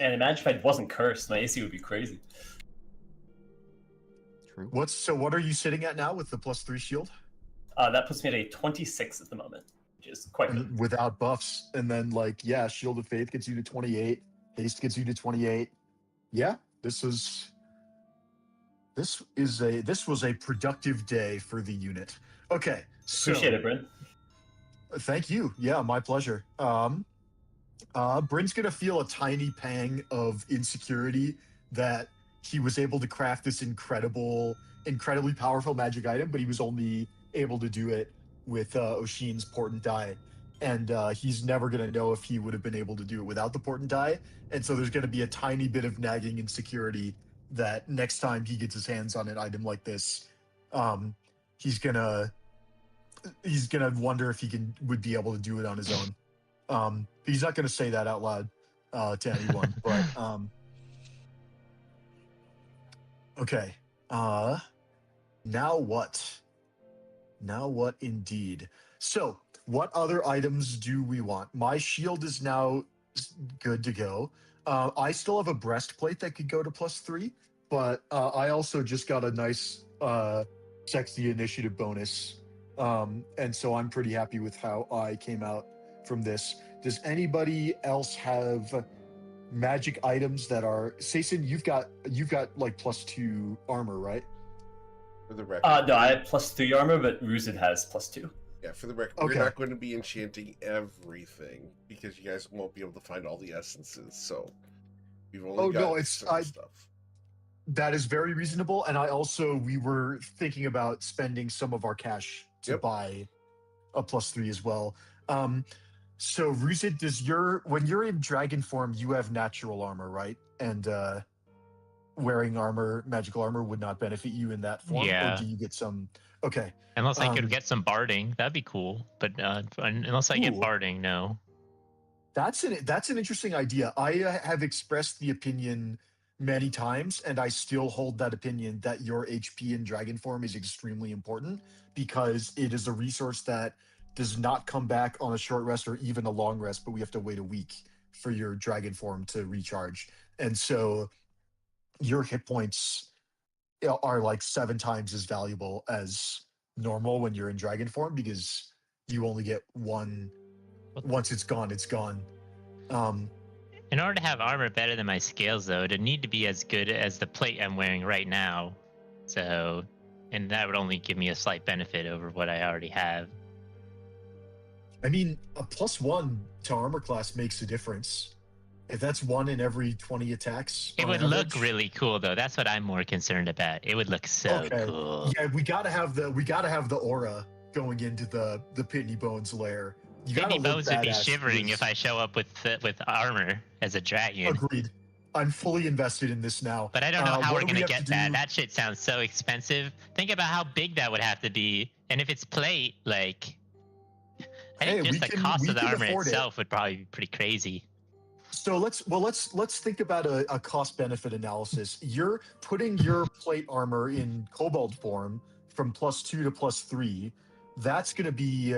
And imagine if I wasn't cursed, my AC would be crazy. True. What are you sitting at now with the +3 shield? That puts me at a 26 at the moment, which is quite good. And without buffs, and then Shield of Faith gets you to 28, Haste gets you to 28. Yeah, this was a productive day for the unit. Okay, so Appreciate it, Bryn. thank you. Yeah, my pleasure. Bryn's gonna feel a tiny pang of insecurity that he was able to craft this incredibly powerful magic item, but he was only able to do it with Oshin's portent die. And he's never going to know if he would have been able to do it without the portent die. And so there's going to be a tiny bit of nagging insecurity that next time he gets his hands on an item like this, he's gonna wonder if he would be able to do it on his own. He's not going to say that out loud to anyone, but okay. Now what? Now what indeed? So, what other items do we want? My shield is now good to go. I still have a breastplate that could go to +3, but I also just got a nice sexy initiative bonus. And so I'm pretty happy with how I came out from this. Does anybody else have magic items that are Sasen, you've got like +2 armor, right? For the record. No, I have +3 armor, but Ruzid has +2. Yeah, for the record, Okay. we're not going to be enchanting everything because you guys won't be able to find all the essences. So we've only got certain stuff. That is very reasonable, and we were thinking about spending some of our cash to Yep. buy a +3 as well. So Ruzit, when you're in dragon form, you have natural armor, right? And wearing magical armor would not benefit you in that form, or Yeah. do you get some? Okay. Unless I could get some barding, that'd be cool. But unless I get Ooh. barding, no. That's an interesting idea. I have expressed the opinion many times, and I still hold that opinion that your HP in dragon form is extremely important because it is a resource that does not come back on a short rest or even a long rest, but we have to wait a week for your dragon form to recharge. And so your hit points are like 7 times as valuable as normal when you're in dragon form because you only get one. Once it's gone, it's gone. In order to have armor better than my scales, though, it'd need to be as good as the plate I'm wearing right now. So, and that would only give me a slight benefit over what I already have. I mean, a +1 to armor class makes a difference. If that's 1 in every 20 attacks, It on would look average- really cool, though. That's what I'm more concerned about. It would look so cool. Yeah, we gotta have the aura going into the Pitney Bones lair. Pitney Bones would be shivering if I show up with armor as a dragon. Agreed. I'm fully invested in this now. But I don't know how what we're do we gonna have get to that. do? That shit sounds so expensive. Think about how big that would have to be, and if it's plate, like, I think Hey, just we the can- cost we of the can armor afford it. itself would probably be pretty crazy. So let's think about a cost benefit analysis. You're putting your plate armor in kobold form from +2 to +3. That's going to be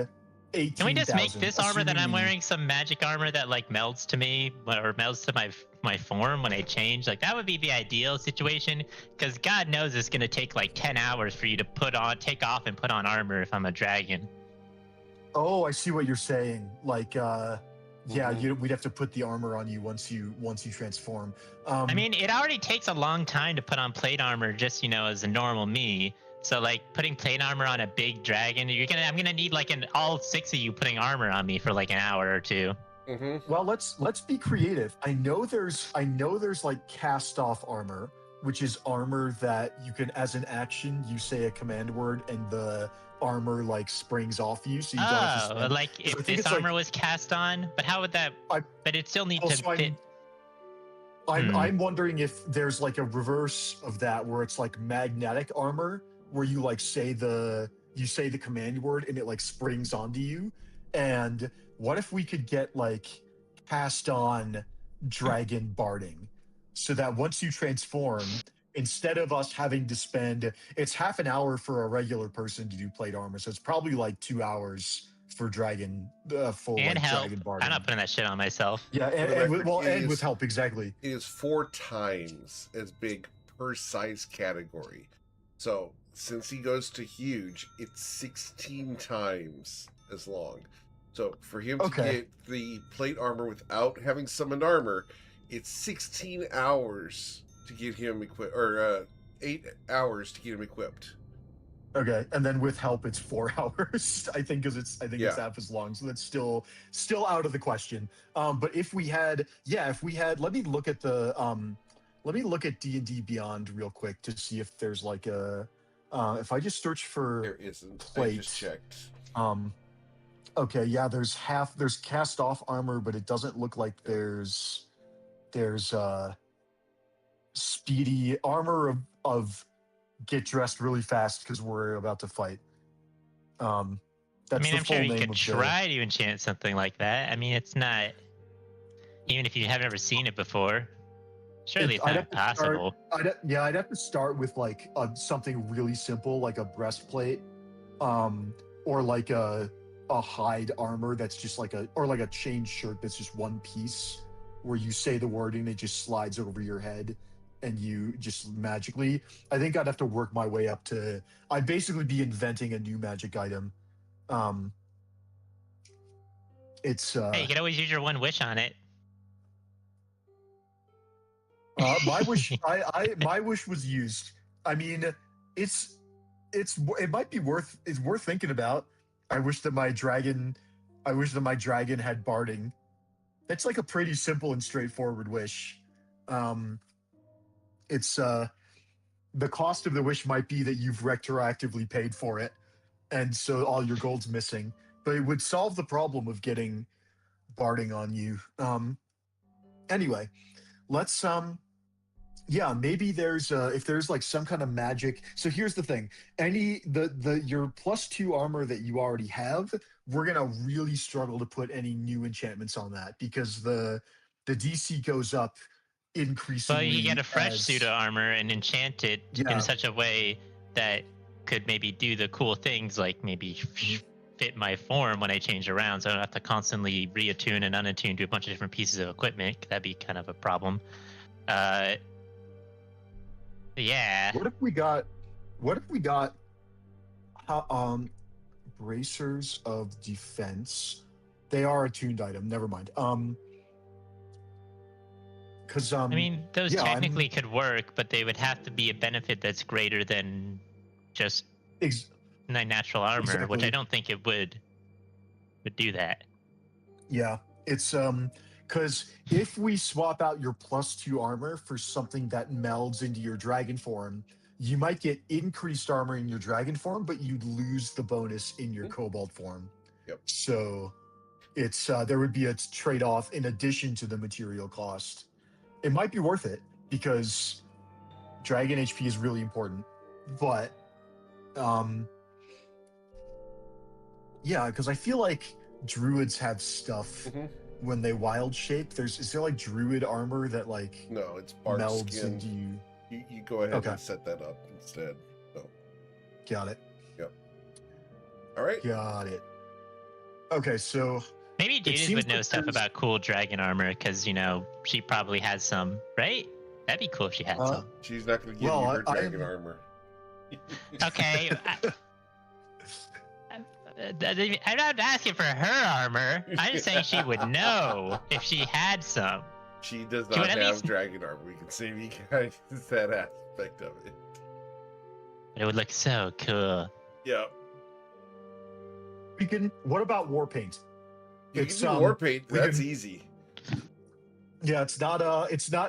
18,000. Can we just make this armor that I'm assuming wearing some magic armor that like melds to me or melds to my form when I change? Like that would be the ideal situation because God knows it's going to take like 10 hours for you to take off and put on armor if I'm a dragon. Oh, I see what you're saying. Like, yeah, we'd have to put the armor on you once you transform. I mean, it already takes a long time to put on plate armor just, as a normal me. So like putting plate armor on a big dragon, I'm gonna need like all 6 of you putting armor on me for like an hour or 2. Mm-hmm. Well, let's be creative. I know there's like cast off armor, which is armor that you can, as an action, you say a command word and the armor like springs off you, so you don't have to spend. Like So I if think this it's armor was cast on, but how would that? But it still need to Also, fit. I'm wondering if there's like a reverse of that where it's like magnetic armor, where you like say the command word and it like springs onto you. And what if we could get like cast on dragon barding, so that once you transform, instead of us having to spend, it's half an hour for a regular person to do plate armor, so it's probably like 2 hours for dragon full And like, help. dragon barding. I'm not putting that shit on myself. Yeah, and with help, exactly. It is 4 times as big per size category. So since he goes to huge, it's 16 times as long. So for him to get the plate armor without having summoned armor, it's 16 hours to get him equipped, or 8 hours to get him equipped. Okay, and then with help, it's 4 hours. I think it's half as long, so that's still out of the question. But if we had, let me look at D&D Beyond real quick to see if there's like a, if I just search for There isn't. plate. I just checked. Okay, yeah, there's cast off armor, but it doesn't look like there's speedy armor of get dressed really fast because we're about to fight. That's I mean, the I'm full sure you name could of try to enchant something like that. I mean, it's not, even if you have never seen it before, surely it's I'd not have to possible. I'd have to start with like something really simple, like a breastplate, or like a hide armor that's just like a chain shirt that's just one piece, where you say the word and it just slides over your head, and you just magically. I think I'd have to work my way up to. I'd basically be inventing a new magic item. It's Hey, you could always use your one wish on it. my wish. My wish was used. I mean, it might be worth thinking about. I wish that my dragon had barding. That's like a pretty simple and straightforward wish. It's the cost of the wish might be that you've retroactively paid for it, and so all your gold's missing. But it would solve the problem of getting barding on you. Anyway, let's yeah, maybe there's if there's like some kind of magic. So here's the thing. Your +2 armor that you already have, we're gonna really struggle to put any new enchantments on that because the DC goes up Well, increasingly. you get a fresh as- suit of armor and enchant it Yeah. in such a way that could maybe do the cool things, like maybe fit my form when I change around, so I don't have to constantly reattune and unattune to a bunch of different pieces of equipment. That'd be kind of a problem. Yeah. What if we got bracers of defense? They are a tuned item. Never mind. Because I mean, those yeah, technically could work, but they would have to be a benefit that's greater than just my natural armor, which I Exactly. don't think it would do that. Yeah, it's because if we swap out your +2 armor for something that melds into your dragon form, you might get increased armor in your dragon form, but you'd lose the bonus in your kobold form. Yep. So it's there would be a trade-off in addition to the material cost. It might be worth it because dragon HP is really important, but yeah, because I feel like druids have stuff when they wild shape. Is there like druid armor that like No, it's bark melds skin. into you? You go ahead Okay. and set that up instead. So, Got it. all right. Got it. Okay, so Maybe Judith seems would know like stuff there's- about cool dragon armor because, she probably has some, right? That'd be cool if she had some. She's not going to give Well, you her I- dragon armor. Okay. I'm not asking for her armor. I'm just saying she would know if she had some. She does She not would at have least- dragon armor. We can save you guys that aspect of it. It would look so cool. Yeah. we can. What about war paint? You It's, can do war paint. we That's can- easy. Yeah, it's not.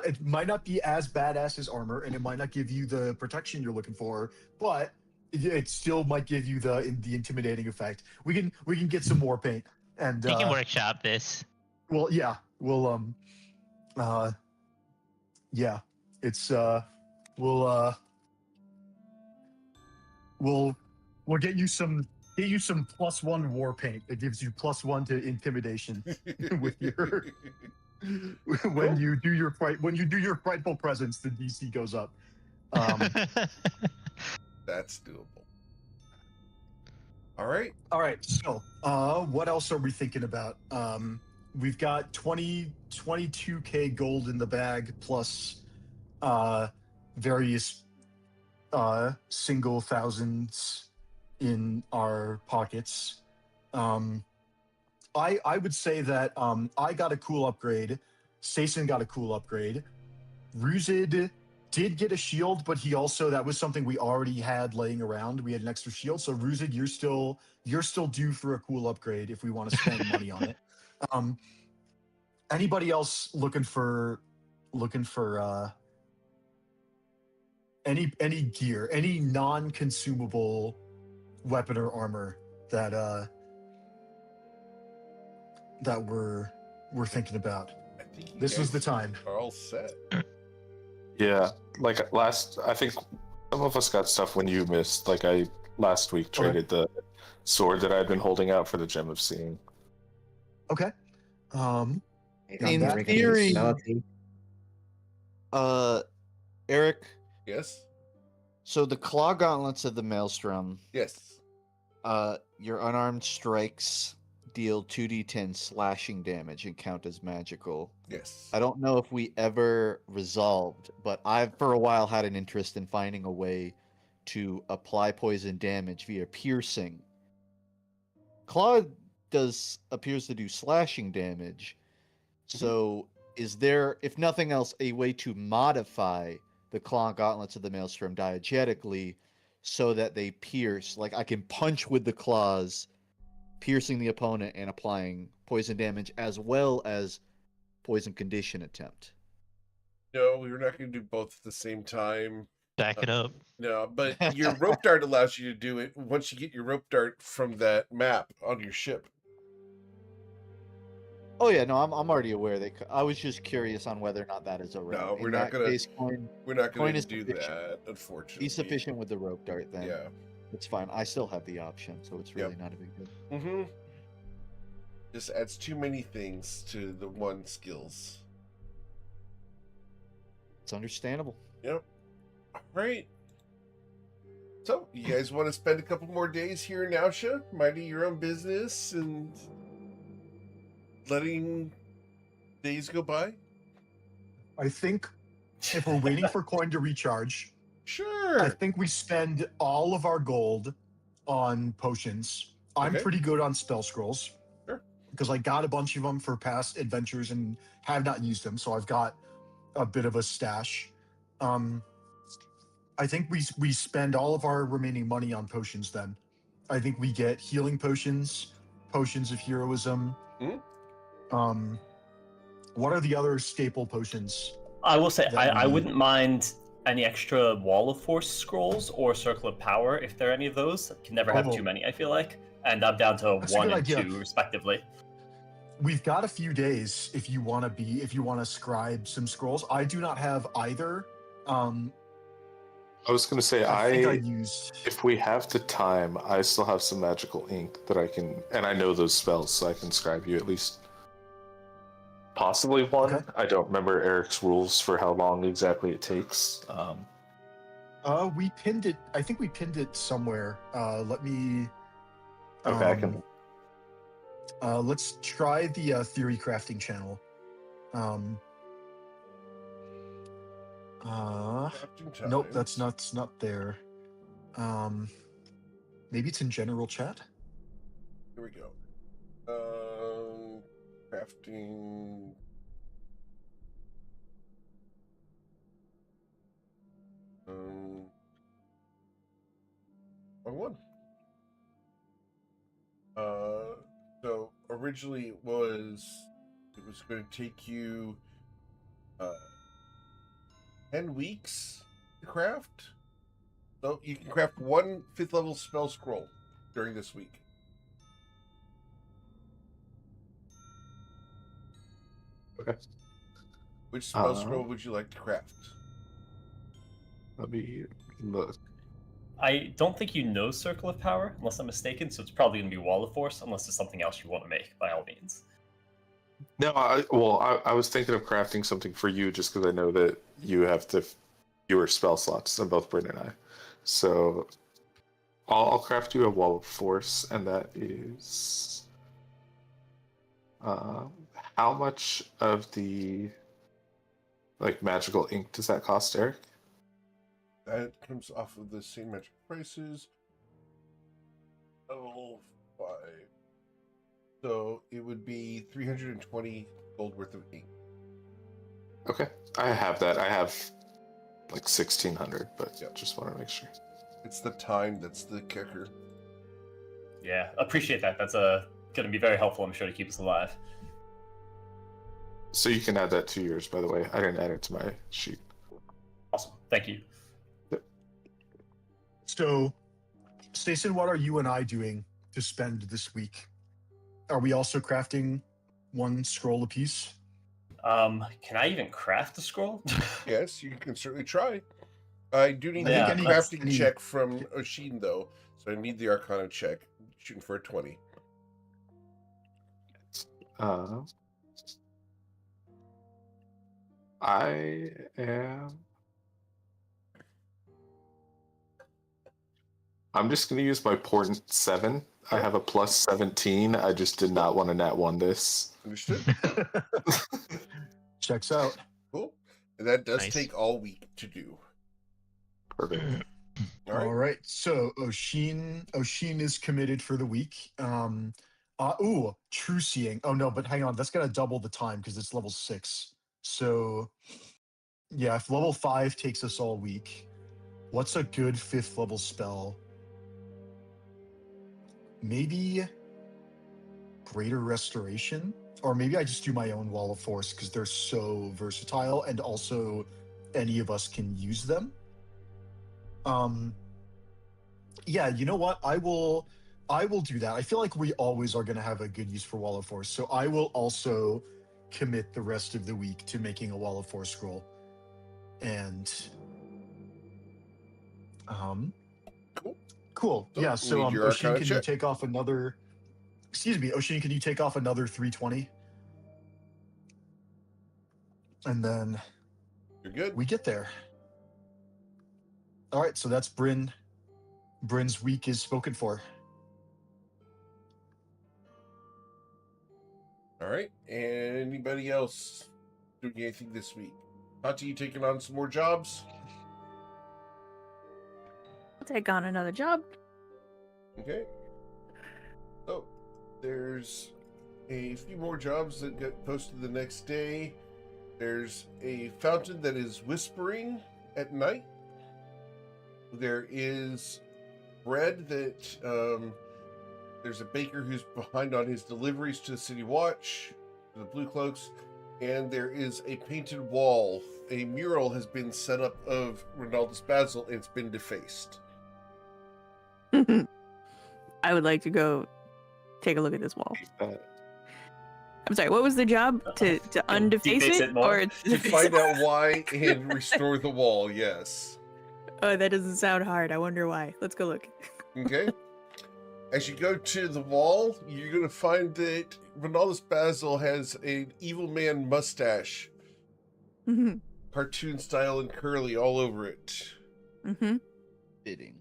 It might not be as badass as armor, and it might not give you the protection you're looking for, but it still might give you the intimidating effect. We can get some war paint, and We can workshop this. well, yeah, we'll yeah, it's we'll get you some +1 war paint. It gives you +1 to intimidation with your when you do your frightful presence. The DC goes up. That's doable. All right. All right. So, what else are we thinking about? We've got 22K gold in the bag plus various single thousands in our pockets. I would say that I got a cool upgrade. Sason got a cool upgrade. Ruzid did get a shield, but that was something we already had laying around. We had an extra shield. So Ruzid, you're still due for a cool upgrade if we want to spend money on it. Anybody else looking for any gear, any non-consumable weapon or armor that we're thinking about? I think you This is guys the time. are all set. Yeah, like I think some of us got stuff when you missed. Like last week traded the sword that I'd been holding out for the Gem of Seeing. Okay. In that theory, Melody. Eric, Yes. so the claw gauntlets of the Maelstrom, Yes. your unarmed strikes deal 2d10 slashing damage and count as magical. Yes. I don't know if we ever resolved, but I've for a while had an interest in finding a way to apply poison damage via piercing. Claw appears to do slashing damage. So is there, if nothing else, a way to modify the claw gauntlets of the Maelstrom diegetically so that they pierce? Like I can punch with the claws, piercing the opponent and applying poison damage as well as poison condition attempt. No, we were not going to do both at the same time. Back it up. No, but your rope dart allows you to do it once you get your rope dart from that map on your ship. Oh yeah, no, I'm already aware. I was just curious on whether or not that is a rope. No, we're In not that gonna. case, coin We're not coin going to is do sufficient. that, unfortunately. Be sufficient with the rope dart then. Yeah. It's fine. I still have the option, so it's really not a big deal. Mm-hmm. Just adds too many things to the one skills. It's understandable. Yep. All right. So, you guys want to spend a couple more days here in Nausea, minding your own business and letting days go by? I think if we're waiting for coin to recharge, Sure. I think we spend all of our gold on potions. I'm Okay. pretty good on spell scrolls. Sure. Because I got a bunch of them for past adventures and have not used them, so I've got a bit of a stash. I think we spend all of our remaining money on potions then. I think we get healing potions, potions of heroism. What are the other staple potions? I will say, that I we- wouldn't mind any extra Wall of Force scrolls or Circle of Power, if there are any of those. Can never have Oh. too many, I feel like. And I'm down to That's a 1 good and idea. 2, respectively. We've got a few days if you want to scribe some scrolls. I do not have either. I was going to say, I think I used. if we have the time, I still have some magical ink that I can, and I know those spells, so I can scribe you at least possibly one. Okay. I don't remember Eric's rules for how long exactly it takes. We pinned it. I think we pinned it somewhere. Let me. Okay, I can. Let's try the theory crafting channel. Crafting Nope, times. that's not there. Maybe it's in general chat. Here we go. Crafting. Wrong one. So originally it was going to take you 10 weeks to craft. So you can craft 1 5th level spell scroll during this week. Okay. Which spell scroll would you like to craft? Let me look. I don't think you know Circle of Power, unless I'm mistaken, so it's probably going to be Wall of Force, unless there's something else you want to make, by all means. No, I was thinking of crafting something for you just because I know that you have fewer spell slots than both Bryn and I. So I'll craft you a Wall of Force, and that is how much of the magical ink does that cost, Eric? That comes off of the same magic prices. Level 5. So it would be 320 gold worth of ink. Okay, I have that. I have 1,600, but just want to make sure. It's the time that's the kicker. Yeah, appreciate that. That's going to be very helpful, I'm sure, to keep us alive. So you can add that to yours, by the way. I didn't add it to my sheet. Awesome. Thank you. So, Stacey, what are you and I doing to spend this week? Are we also crafting 1 scroll apiece? Can I even craft the scroll? Yes, you can certainly try. I do need Yeah, a any- crafting check from Oshin, though, so I need the Arcana check. Shooting for a 20. I am. I'm just going to use my Portent 7. I have a plus 17. I just did not want to nat 1 this. Understood? Checks out. Cool. And that does Nice. take all week to do. Perfect. All right. So Oshin is committed for the week. True Seeing. Oh no, but hang on, that's gonna double the time because it's level 6. So yeah, if level 5 takes us all week, what's a good 5th level spell? Maybe Greater Restoration? Or maybe I just do my own Wall of Force because they're so versatile and also any of us can use them. Yeah, you know what? I will I will do that. I feel like we always are going to have a good use for Wall of Force, so I will also commit the rest of the week to making a Wall of Force scroll. And cool. Yeah. So Need your Oshin, Arcana can you check? take off another? Excuse me, Oshin, can you take off another 320? And then You're good. we get there. All right. So that's Bryn. Bryn's week is spoken for. All right. Anybody else doing anything this week? Tati, you taking on some more jobs? I'll take on another job. Okay. So there's a few more jobs that get posted the next day. There's a fountain that is whispering at night. There is bread that there's a baker who's behind on his deliveries to the City Watch, to the Blue Cloaks, and there is a painted wall. A mural has been set up of Ronaldus Basil, and it's been defaced. I would like to go take a look at this wall. I'm sorry, what was the job? To undeface deface it? it more? Or To find out why and restore the wall, yes. Oh, that doesn't sound hard. I wonder why. Let's go look. Okay. As you go to the wall, you're going to find that Ronaldus Basil has an evil man mustache, Mm-hmm. cartoon style and curly all over it. Mm-hmm. Fitting.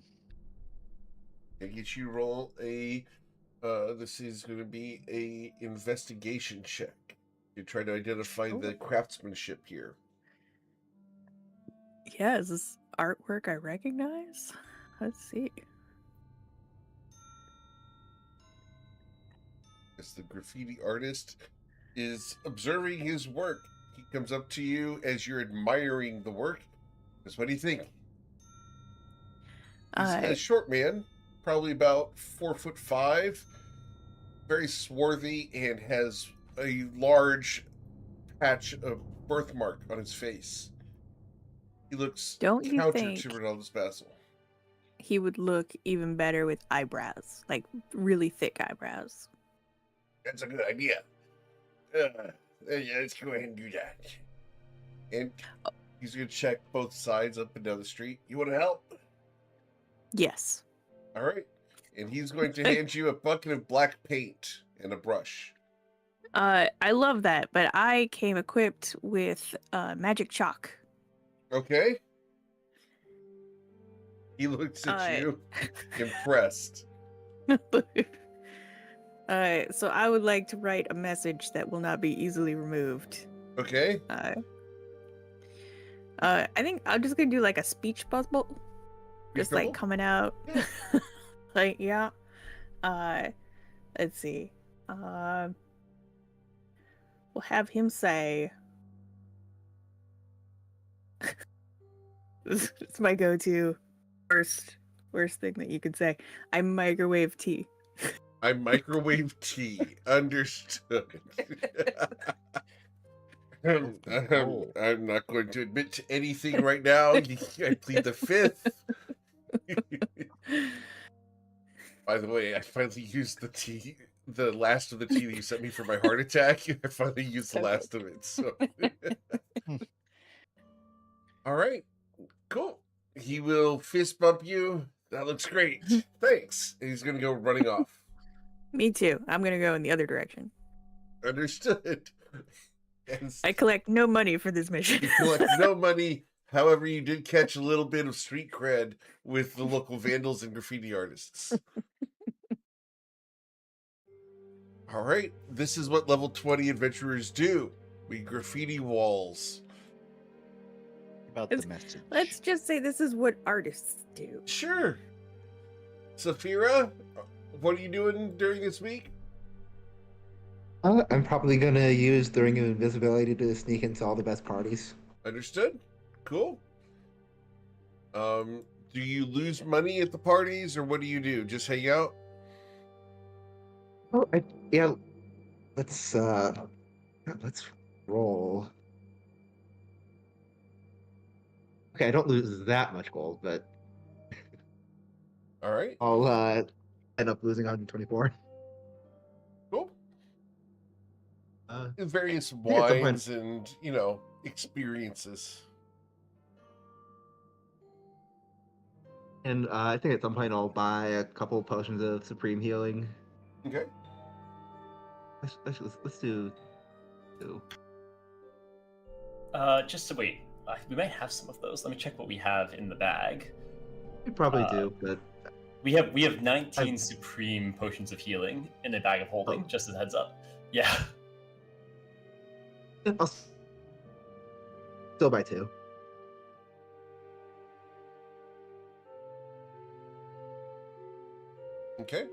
I get you to roll a. This is going to be a investigation check. You try to identify the craftsmanship here. Yeah, is this artwork I recognize? Let's see. As the graffiti artist is observing his work, he comes up to you as you're admiring the work. Because what do you think? He's a short man, probably about 4'5", very swarthy, and has a large patch of birthmark on his face. He looks Don't you counter think to Ronaldus Basil. he would look even better with eyebrows, like really thick eyebrows? That's a good idea. Yeah, let's go ahead and do that. And he's going to check both sides up and down the street. You want to help? Yes. All right. And he's going to hand you a bucket of black paint and a brush. I love that, but I came equipped with magic chalk. Okay. He looks at you, impressed. So I would like to write a message that will not be easily removed. Okay. I think I'm just gonna do like a speech bubble, just like bubble? coming out. Yeah. Like yeah. Let's see. We'll have him say. It's my go-to worst thing that you could say. I microwave tea. I microwave tea. Understood. I'm not going to admit to anything right now. I plead the fifth. By the way, I finally used the tea, the last of the tea that you sent me for my heart attack. I finally used the last of it. So, all right, cool. He will fist bump you. That looks great. Thanks. And he's gonna go running off. Me too. I'm gonna go in the other direction. Understood. And I collect no money for this mission. you collect no money. However, you did catch a little bit of street cred with the local vandals and graffiti artists. All right, this is what level 20 adventurers do. We graffiti walls. About the message. Let's just say this is what artists do. Sure. Saphira, what are you doing during this week? I'm probably gonna use the Ring of Invisibility to sneak into all the best parties. Understood. Cool. Do you lose money at the parties, or what do you do? Just hang out? Oh, yeah. Let's roll. Okay, I don't lose that much gold, but All right. I'll end up losing 124. Cool. Uh, Various think at some point- wines and, experiences. and I think at some point I'll buy a couple potions of supreme healing. Okay. Let's do 2. Just to wait. We might have some of those. Let me check what we have in the bag. We probably do, but We have 19 supreme potions of healing in a bag of holding. Just as a heads up. Yeah. I'll still buy 2. Okay.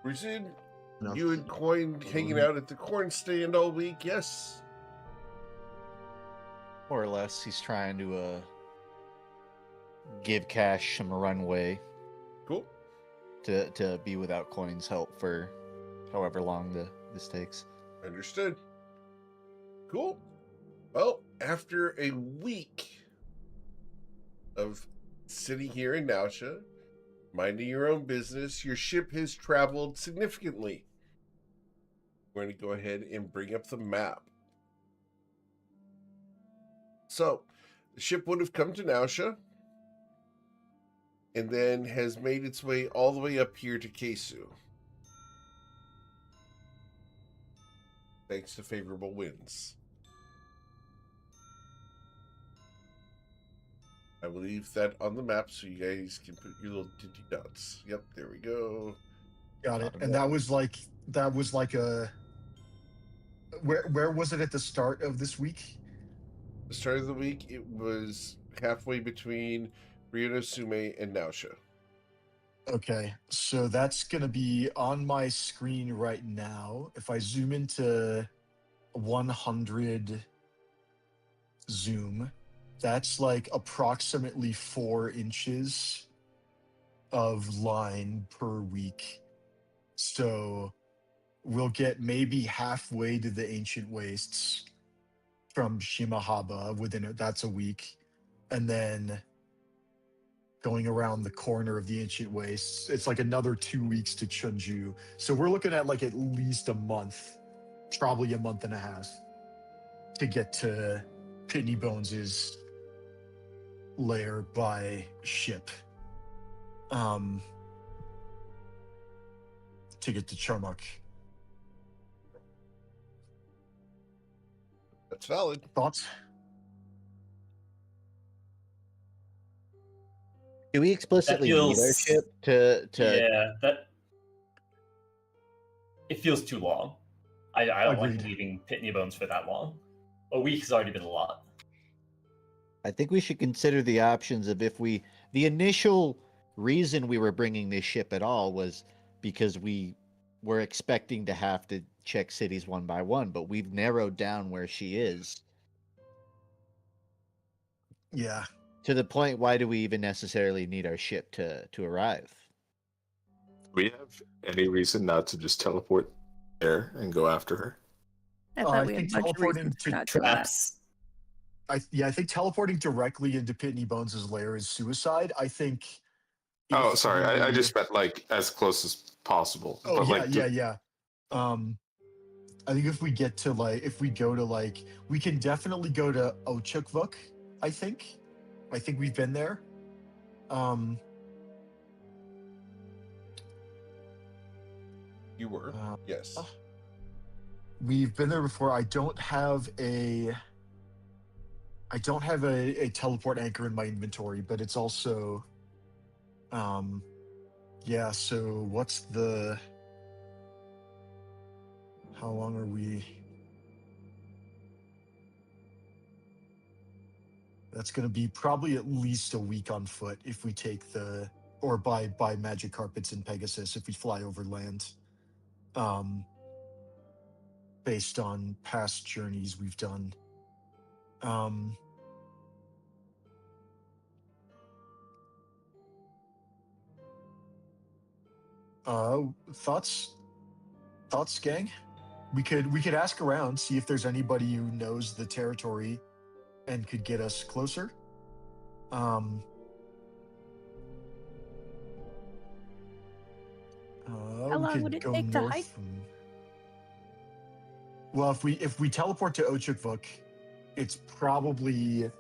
Rizid, No. you and Coin hanging out at the corn stand all week, yes? More or less, he's trying to give Cash some runway Cool. to be without Coin's help for however long this takes. Understood. Cool. Well, after a week of sitting here in Nausea, minding your own business, your ship has traveled significantly. We're going to go ahead and bring up the map. So, the ship would have come to Nausea and then has made its way all the way up here to Kesu. Thanks to favorable winds. I will leave that on the map so you guys can put your little dinty dots. Yep, there we go. Got it. And that was like a where was it at the start of this week? The start of the week, it was halfway between Ryunosume and Nausea. Okay, so that's going to be on my screen right now. If I zoom into 100 zoom, that's like approximately 4 inches of line per week. So we'll get maybe halfway to the ancient wastes from Shimahaba within it. That's a week. And then going around the corner of the ancient wastes, it's like another 2 weeks to Chunju. So we're looking at like at least a month, probably a month and a half to get to Pitney Bones's lair by ship. To get to Charmok. That's valid. Thoughts? Do we explicitly need our feels- ship to Yeah, that it feels too long. I don't like Agreed. leaving Pitney Bones for that long. A week has already been a lot. I think we should consider the options of the initial reason we were bringing this ship at all was because we were expecting to have to check cities one by one, but we've narrowed down where she is Yeah. to the point. Why do we even necessarily need our ship to arrive? Do we have any reason not to just teleport there and go after her? I I thought we had think a bunch of teleporting reasons to not to that. Traps. I think teleporting directly into Pitney Bones' lair is suicide. I think. Oh, if sorry. I we- just meant like as close as possible. Oh but yeah, like, yeah. I think if we get to we can definitely go to Ochukvuk. I think we've been there. You were. Yes. We've been there before. I don't have a teleport anchor in my inventory, but it's also yeah, so what's the how long are we? That's going to be probably at least a week on foot if we take or by magic carpets in Pegasus if we fly over land. Based on past journeys we've done. Thoughts, gang? We could ask around, see if there's anybody who knows the territory and could get us closer. How We long could would it go take to north hike? Well, if we teleport to Ochukvuk, it's probably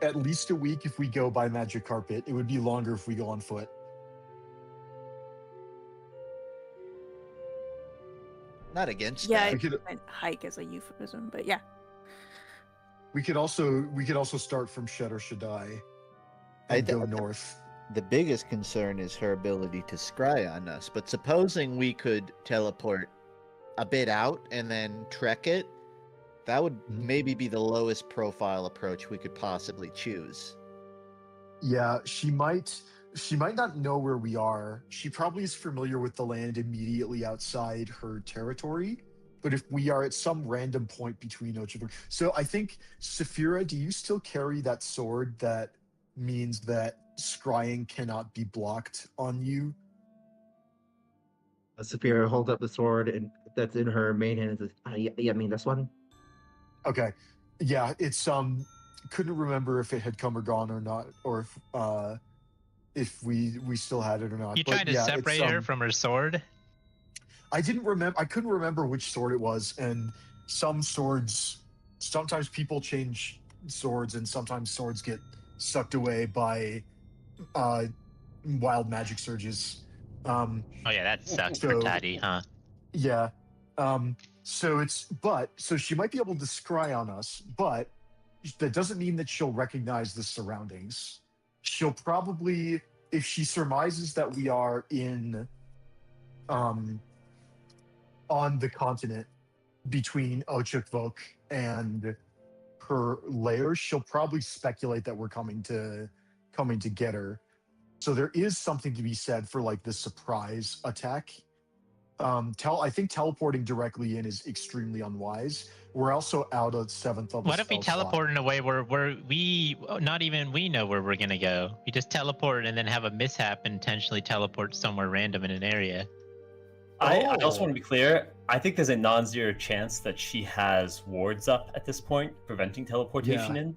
at least a week if we go by magic carpet. It would be longer if we go on foot. Not against Yeah, that. We could I meant hike as a euphemism, but yeah. we could also start from Shed or Shaddai and go north. The biggest concern is her ability to scry on us. But supposing we could teleport a bit out and then trek it, that would maybe be the lowest profile approach we could possibly choose. Yeah, she might not know where we are. She probably is familiar with the land immediately outside her territory. But if we are at some random point between Ochukvuk, so I think Saphira, do you still carry that sword that means that scrying cannot be blocked on you? Saphira holds up the sword and that's in her main hand and says, yeah, I mean, this one. Okay. Yeah, it's couldn't remember if it had come or gone or not, or if we still had it or not. You But trying to yeah, separate it's, her from her sword? I couldn't remember which sword it was, and some swords, sometimes people change swords and sometimes swords get sucked away by wild magic surges. Oh yeah, that sucks for so- Taddy, huh? Yeah. So she might be able to scry on us, but that doesn't mean that she'll recognize the surroundings. She'll probably, if she surmises that we are in on the continent between Ochukvuk and her lair, she'll probably speculate that we're coming to get her. So there is something to be said for like the surprise attack. I think teleporting directly in is extremely unwise. We're also out of 7th level. What if we spell slot. teleport in a way where we not even we know where we're gonna go? We just teleport and then have a mishap and intentionally teleport somewhere random in an area. I also Oh. want to be clear. I think there's a non-zero chance that she has wards up at this point, preventing teleportation in.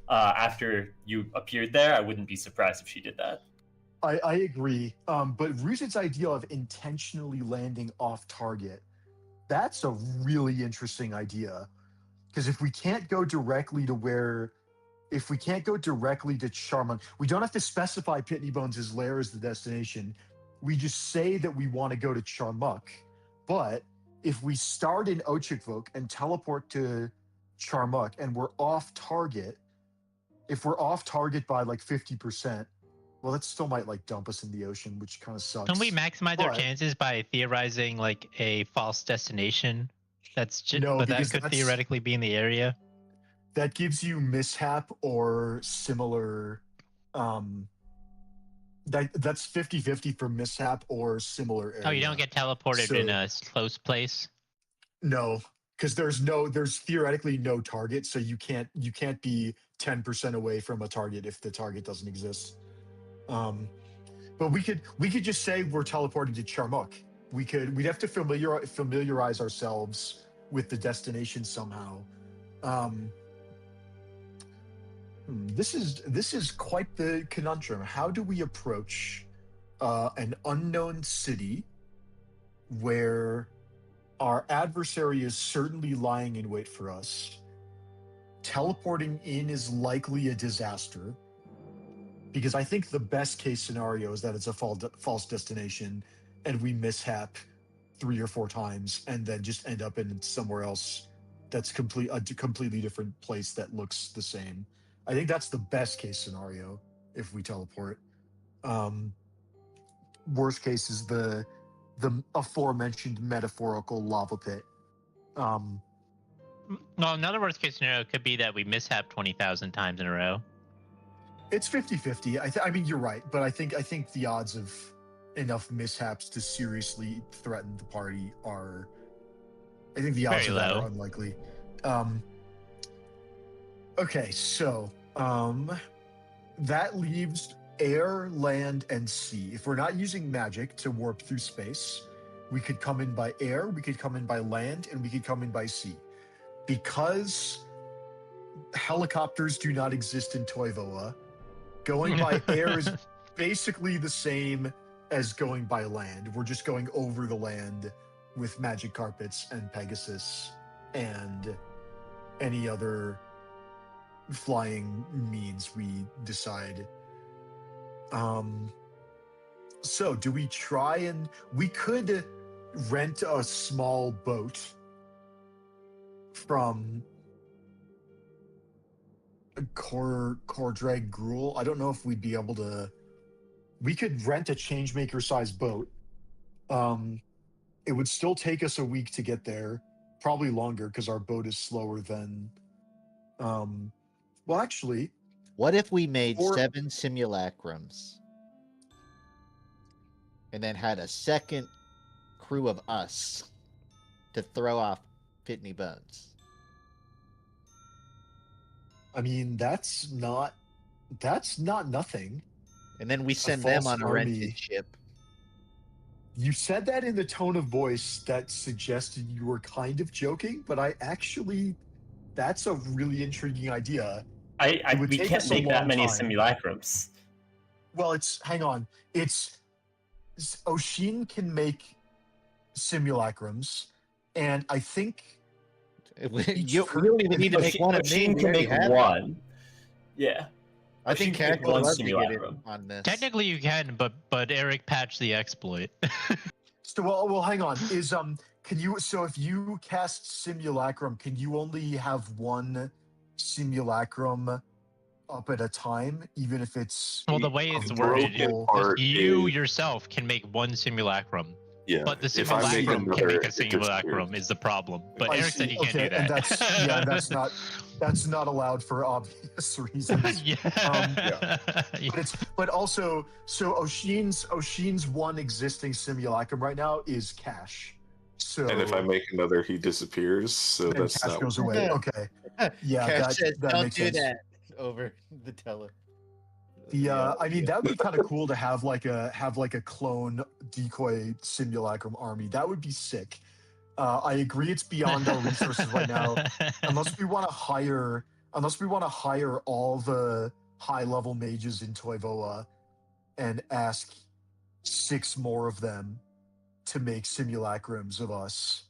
After you appeared there, I wouldn't be surprised if she did that. I agree. But Rooted's idea of intentionally landing off target, that's a really interesting idea. Because if we can't go directly to Charmant, we don't have to specify Pitney Bones' lair as the destination. We just say that we want to go to Charmuk. But if we start in Ochukvuk and teleport to Charmuk and we're off target, if we're off target by like 50%, well, that still might like dump us in the ocean, which kind of sucks. Can we maximize our But- chances by theorizing like a false destination? No, but that because could that's- theoretically be in the area. That gives you mishap or similar. That's 50-50 for mishap or similar area. Oh, you don't get teleported in So- a close place. No, because there's theoretically no target, so you can't be 10% away from a target if the target doesn't exist. But we could just say we're teleporting to Charmuk. We'd have to familiarize ourselves with the destination somehow. This is quite the conundrum. How do we approach an unknown city where our adversary is certainly lying in wait for us? Teleporting in is likely a disaster, because I think the best case scenario is that it's a false destination and we mishap 3 or 4 times and then just end up in somewhere else that's a completely different place that looks the same. I think that's the best case scenario if we teleport. Worst case is the aforementioned metaphorical lava pit. Well, another worst case scenario could be that we mishap 20,000 times in a row. It's 50-50. I mean, you're right, but I think the odds of enough mishaps to seriously threaten the party are, I think the odds Very of that low. are unlikely. Okay, so that leaves air, land, and sea. If we're not using magic to warp through space, we could come in by air, we could come in by land, and we could come in by sea. Because helicopters do not exist in Toivoa. Going by air is basically the same as going by land. We're just going over the land with magic carpets and Pegasus and any other flying means we decide. So do we try and we could rent a small boat from Cordrag Gruel. I don't know if we'd be able to. We could rent a changemaker sized boat. It would still take us a week to get there, probably longer because our boat is slower than. Well, actually, What if we made Or- 7 simulacrums and then had a second crew of us to throw off Pitney Bones? I mean, that's not nothing. And then we send them false on a army. rented ship. You said that in the tone of voice that suggested you were kind of joking, but that's a really intriguing idea. would We take can't us a make that long many time. simulacrums. Well, hang on. Oshin can make simulacrums, and I think You don't even need to make one of me. Machine We can already make have one. Yeah. I think Machine can Cat make would one love to get in simulacrum. on this. Technically, you can, but Eric patched the exploit. so. Well, hang on. Can you? So if you cast simulacrum, can you only have one simulacrum up at a time, even if it's Well, the way it's a worded, broken part you is- yourself can make one simulacrum, Yeah. but the if I make simulacrum can another, make a it simulacrum disappears. is the problem. But I Eric see. said you can't do Okay, that. and that's not allowed for obvious reasons. yeah. But also, so Oshin's one existing simulacrum right now is Cash. So And if I make another, he disappears. So then that's Cash not. goes away. Okay, yeah, Cash says, that "Don't makes do sense. that" over the tele. I mean, that would be kind of cool to have like a clone decoy simulacrum army. That would be sick. I agree, it's beyond our resources right now. Unless we want to hire all the high level mages in Toivoa and ask 6 more of them to make simulacrums of us.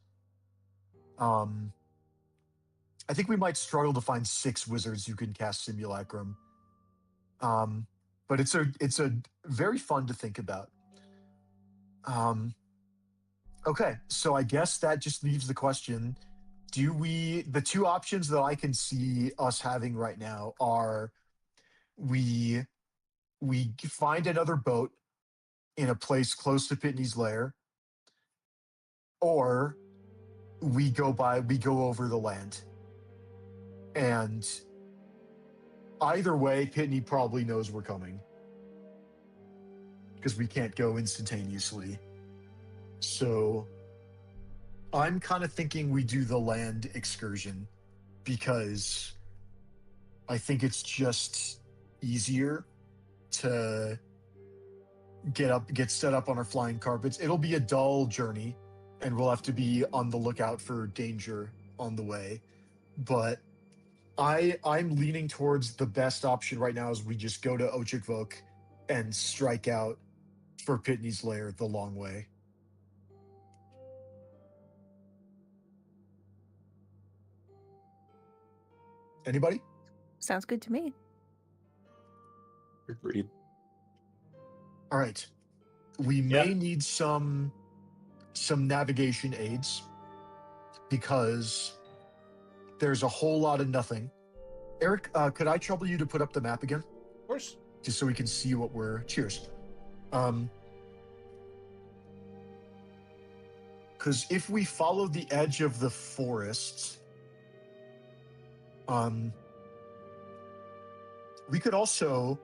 I think we might struggle to find 6 wizards who can cast simulacrum. But it's a very fun to think about. Okay, so I guess that just leaves the question: the 2 options that I can see us having right now are we find another boat in a place close to Pitney's lair, or we go over the land. And either way, Pitney probably knows we're coming because we can't go instantaneously. So I'm kind of thinking we do the land excursion because I think it's just easier to get set up on our flying carpets. It'll be a dull journey and we'll have to be on the lookout for danger on the way. But I'm leaning towards the best option right now is we just go to Ochikvok and strike out for Pitney's lair the long way. Anybody? Sounds good to me. Agreed. All right. We may need some navigation aids because there's a whole lot of nothing. Eric, could I trouble you to put up the map again? Of course. Just so we can see what we're... Cheers. Because if we follow the edge of the forest, we could also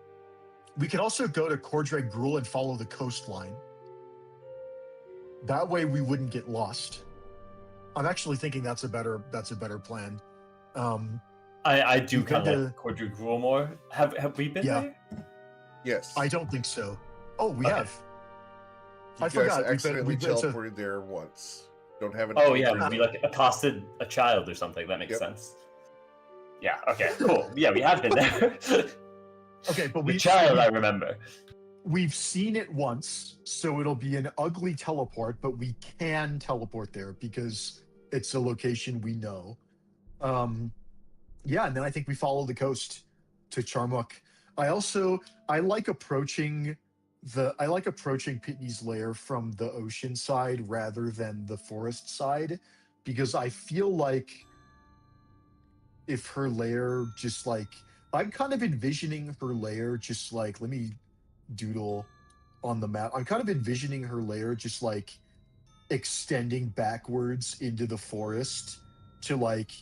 go to Cordrag Gruel and follow the coastline. That way we wouldn't get lost. I'm actually thinking that's a better plan. I do We've kind been of like Cordrag Gruel more. Have we been Yeah. there? Yes. I don't think so. Oh, we Okay. have. You I guys forgot. We've been- accidentally it's a- teleported there once. Don't have it. Oh yeah, we like accosted a child or something. That makes Yep. sense. Yeah. Okay. Cool. Yeah, we have been there. Okay, but The child, I remember. we've seen it once, so it'll be an ugly teleport, but we can teleport there because it's a location we know. Yeah, and then I think we follow the coast to Charmuk. I like approaching Pitney's lair from the ocean side rather than the forest side, because I feel like if her lair just like I'm kind of envisioning her lair just like let me doodle on the map. I'm kind of envisioning her lair just like extending backwards into the forest to like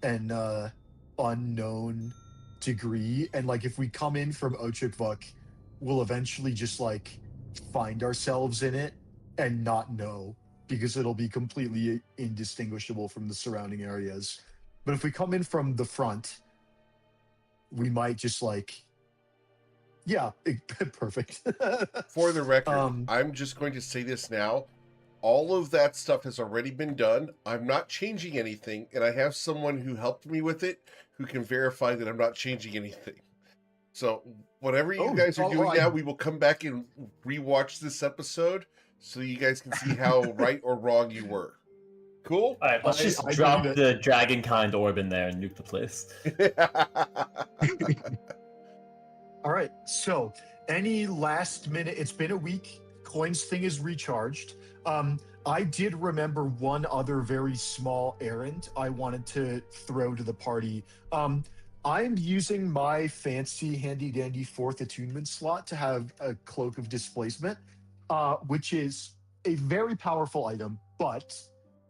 an unknown degree, and like if we come in from Ochakvuk, we'll eventually just like find ourselves in it and not know because it'll be completely indistinguishable from the surrounding areas. But if we come in from the front, we might just like perfect. For the record, I'm just going to say this now. All of that stuff has already been done. I'm not changing anything, and I have someone who helped me with it who can verify that I'm not changing anything. So whatever you guys are doing now, we will come back and rewatch this episode so you guys can see how right or wrong you were. Cool? All right, let's just drop the dragon kind orb in there and nuke the place. All right, so any last minute, it's been a week, Coin's thing is recharged. I did remember one other very small errand I wanted to throw to the party. I'm using my fancy handy dandy 4th attunement slot to have a Cloak of Displacement, which is a very powerful item, but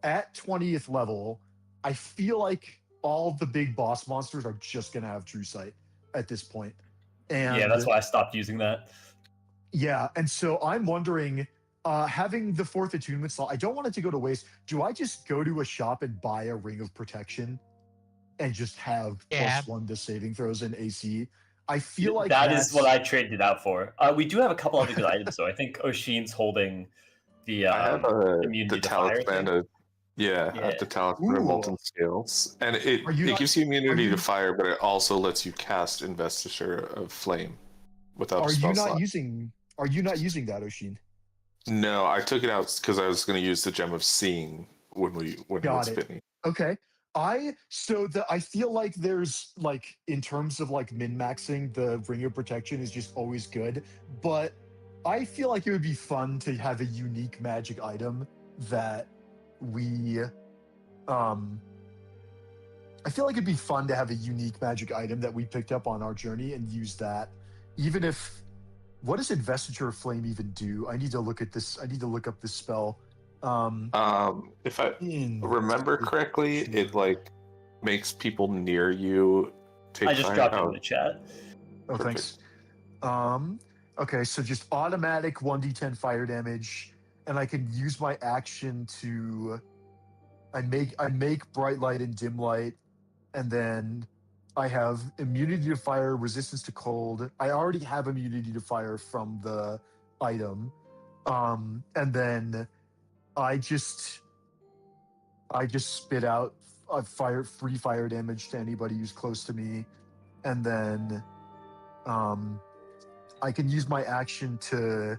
at 20th level, I feel like all the big boss monsters are just going to have True Sight at this point. And yeah, that's why I stopped using that. Yeah, and so I'm wondering, having the 4th attunement slot, I don't want it to go to waste. Do I just go to a shop and buy a Ring of Protection and just have +1 to saving throws and AC? I feel like that is what I traded it out for. We do have a couple other good items, though. I think Oshin's holding the I have immunity the to fire talisman thing. I have the talisman of Molten Scales. And it gives you immunity to fire, but it also lets you cast Investiture of Flame without a spell slot. Are you not using that, Oshin? No, I took it out because I was going to use the Gem of Seeing when it was Pitney. Okay. I feel like there's like in terms of like min-maxing, the Ring of Protection is just always good, but I feel like it would be fun to have a unique magic item that we I feel like it'd be fun to have a unique magic item that we picked up on our journey and use that. Even if what does Investiture of Flame even do? I need to look at this. I need to look up this spell. If I remember correctly, it like makes people near you take I just dropped it in the chat. Oh, Perfect. thanks. Okay, so just automatic 1d10 fire damage, and I can use my action to I make bright light and dim light, and then I have immunity to fire, resistance to cold. I already have immunity to fire from the item. And then I just spit out free fire damage to anybody who's close to me. And then I can use my action to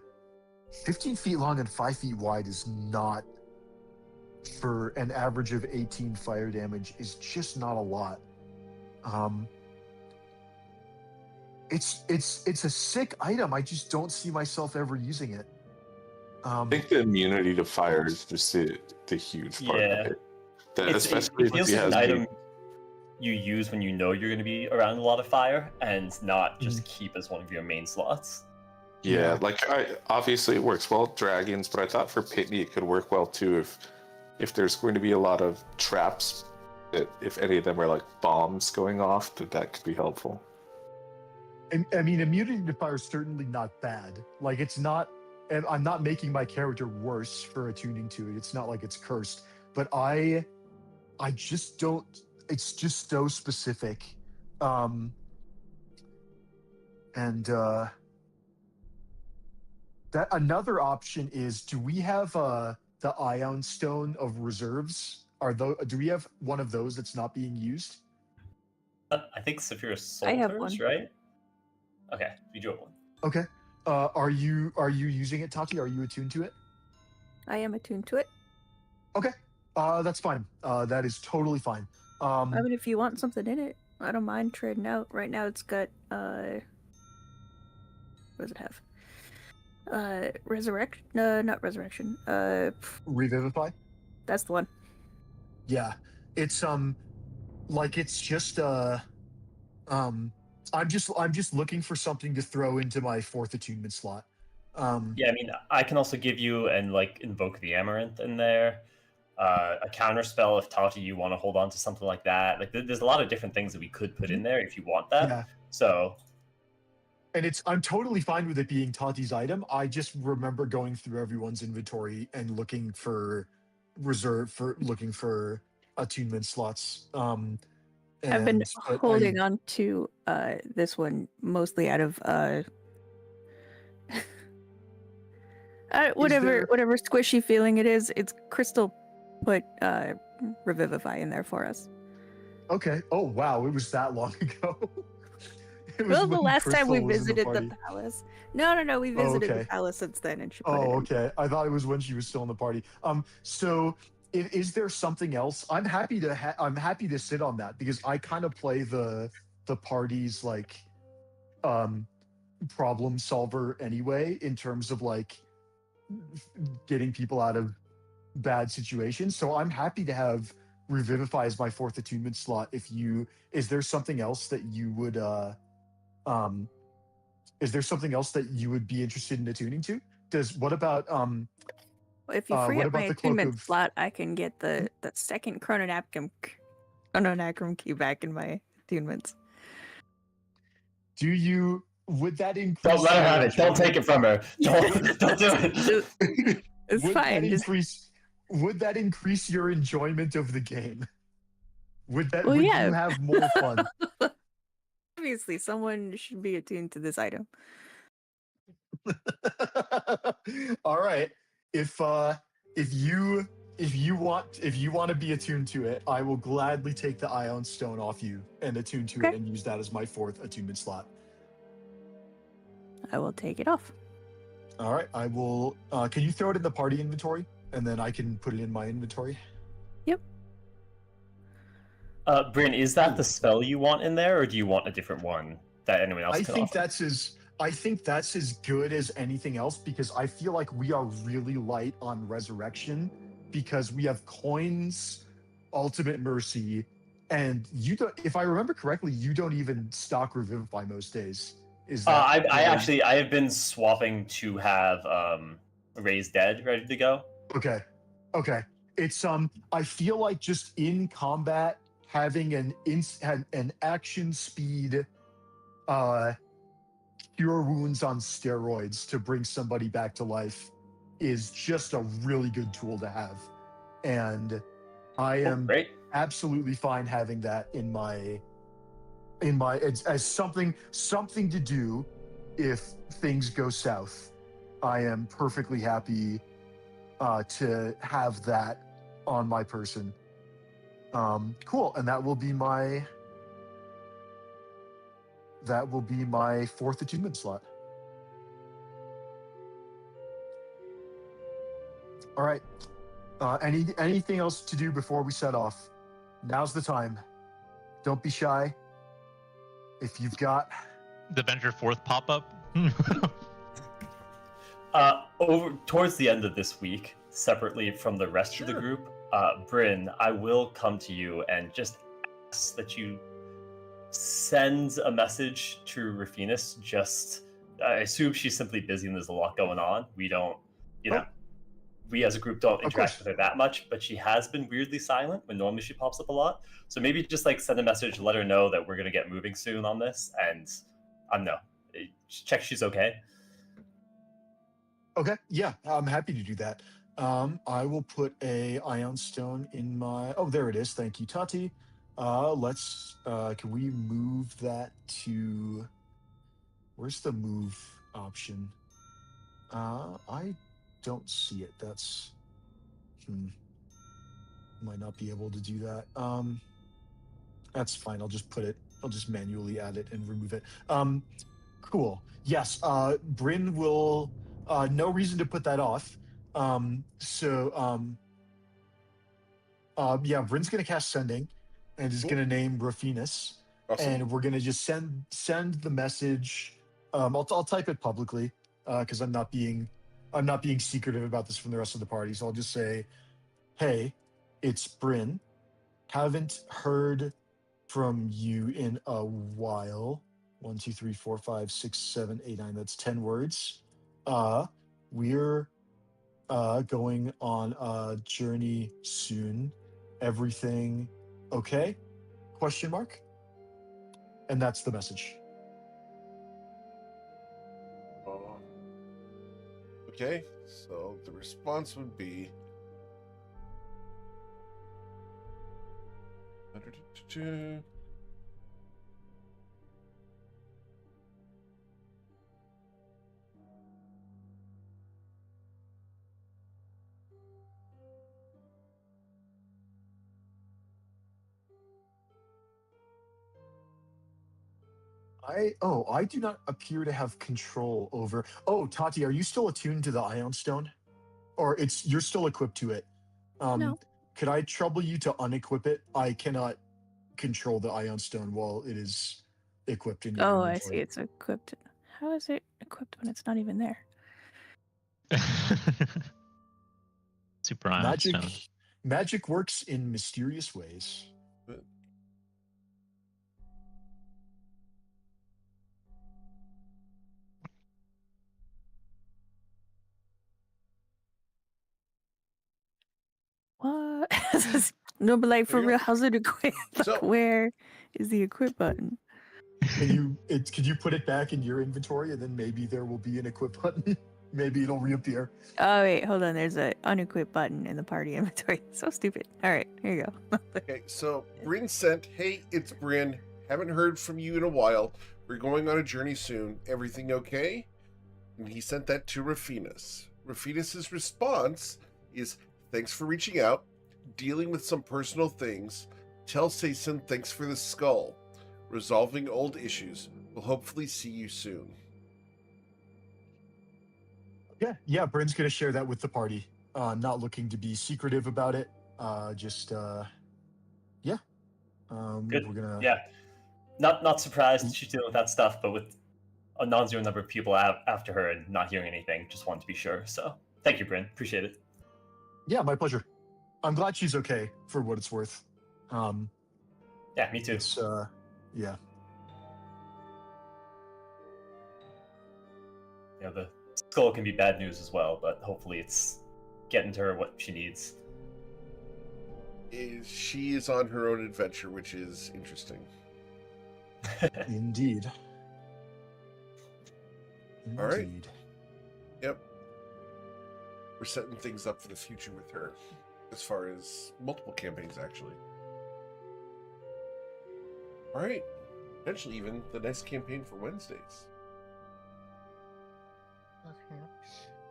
15 feet long and 5 feet wide is not, for an average of 18 fire damage, is just not a lot. It's a sick item. I just don't see myself ever using it. I think the immunity to fire is just the huge part of it. It feels like an item you use when you know you're going to be around a lot of fire, and not just keep as one of your main slots. Yeah, like obviously it works well with dragons, but I thought for Pitney it could work well too if there's going to be a lot of traps. That if any of them are like bombs going off, that could be helpful. I mean, immunity to fire is certainly not bad. Like, it's not, and I'm not making my character worse for attuning to it. It's not like it's cursed, but I just don't. It's just so specific, and that another option is: do we have the Ion Stone of Reserves? Do we have one of those that's not being used? I think Saphira sold I have hers, one. right? Okay, you do have one. Okay. Are you using it, Tati? Are you attuned to it? I am attuned to it. Okay. That's fine. That is totally fine. I mean, if you want something in it, I don't mind trading out. Right now, it's got what does it have? Resurrect? No, not resurrection. Revivify. That's the one. Yeah. It's like it's just I'm just looking for something to throw into my 4th attunement slot. Yeah, I mean, I can also give you and like invoke the Amaranth in there. A counter spell if Tati you want to hold on to something like that. Like there's a lot of different things that we could put in there if you want that. Yeah. So And I'm totally fine with it being Tati's item. I just remember going through everyone's inventory and looking for attunement slots. I've been But holding on to this one mostly out of whatever squishy feeling it is. It's Crystal put Revivify in there for us. Okay. Oh wow, it was that long ago. It was Well, the when last time we Crystal was in visited the party. palace. No, we visited okay. the palace since then, and she put it Oh, in. okay. I thought it was when she was still in the party. So is there something else? I'm happy to sit on that because I kind of play the party's like problem solver anyway in terms of like getting people out of bad situations. So I'm happy to have Revivify as my 4th attunement slot. Is there something else that you would be interested in attuning to? What about If you free what up my about the cloak attunement of slot, I can get the second chrononacrum key back in my attunements. would that increase don't let her your have it. Don't take it from her. Don't do it. It's fine. Would that increase your enjoyment of the game? Would Well, you yeah. have more fun? Obviously, someone should be attuned to this item. All right. If you want to be attuned to it, I will gladly take the Ion Stone off you and attune to it and use that as my 4th attunement slot. I will take it off. All right. I will. Can you throw it in the party inventory, and then I can put it in my inventory? Yep. Bryn, is that the spell you want in there, or do you want a different one that anyone else can offer? I think that's as good as anything else because I feel like we are really light on resurrection because we have coins, ultimate mercy, and you don't. If I remember correctly, you don't even stock Revivify most days. Is that? I have been swapping to have Raise Dead ready to go. Okay. It's I feel like just in combat having an action speed cure wounds on steroids to bring somebody back to life is just a really good tool to have. And I am absolutely fine having that in my as something to do if things go south. I am perfectly happy to have that on my person. Cool, and that will be my 4th attunement slot. All right. Anything else to do before we set off? Now's the time. Don't be shy. If you've got the Avenger 4th pop-up. Over towards the end of this week, separately from the rest of the group, Bryn, I will come to you and just ask that you send a message to Rafinis. I assume she's simply busy and there's a lot going on. We don't, we as a group don't interact with her that much, but she has been weirdly silent when normally she pops up a lot. So maybe just like send a message, let her know that we're going to get moving soon on this, and check she's okay. Okay, yeah, I'm happy to do that. I will put a Ion Stone in my... Oh, there it is. Thank you, Tati. Can we move that to... Where's the move option? I don't see it. That's... Might not be able to do that. That's fine. I'll just put it I'll just manually add it and remove it. Cool. Yes. Bryn will. No reason to put that off. Yeah, Bryn's gonna cast Sending, and is gonna name Rafinus, Awesome. and we're gonna just send the message. I'll type it publicly because I'm not being secretive about this from the rest of the party. So I'll just say, "Hey, it's Bryn. Haven't heard from you in a while. 1, 2, 3, 4, 5, 6, 7, 8, 9. That's 10 words. We're going on a journey soon. Everything okay? Question mark. And that's the message. Okay, so the response would be I do not appear to have control over. Oh, Tati, are you still attuned to the Ion Stone? Or you're still equipped to it? No. Could I trouble you to unequip it? I cannot control the Ion Stone while it is equipped in your Oh, inventory. I see. It's equipped. How is it equipped when it's not even there? Super Ion Stone. Magic works in mysterious ways. What? No, but like for There you go. real, how's it equipped? Like, So- where is the equip button? Could you put it back in your inventory, and then maybe there will be an equip button? Maybe it'll reappear. Oh wait, hold on. There's a unequip button in the party inventory. So stupid. All right, here you go. Okay, so Bryn sent, "Hey, it's Bryn. Haven't heard from you in a while. We're going on a journey soon. Everything okay?" And he sent that to Rafinus. Rafinus's response is, "Thanks for reaching out. Dealing with some personal things. Tell Sason thanks for the skull. Resolving old issues. We'll hopefully see you soon." Yeah. Bryn's gonna share that with the party. Not looking to be secretive about it. Yeah. Good. We're gonna. Yeah. Not surprised she's dealing with that stuff, but with a non-zero number of people after her and not hearing anything, just wanted to be sure. So thank you, Bryn. Appreciate it. Yeah, my pleasure. I'm glad she's okay for what it's worth. Yeah, me too. It's yeah. You know, the skull can be bad news as well, but hopefully it's getting to her what she needs. She is on her own adventure, which is interesting. Indeed. All right. Indeed. Yep. We're setting things up for the future with her, as far as multiple campaigns, actually. All right. Potentially even the next campaign for Wednesdays.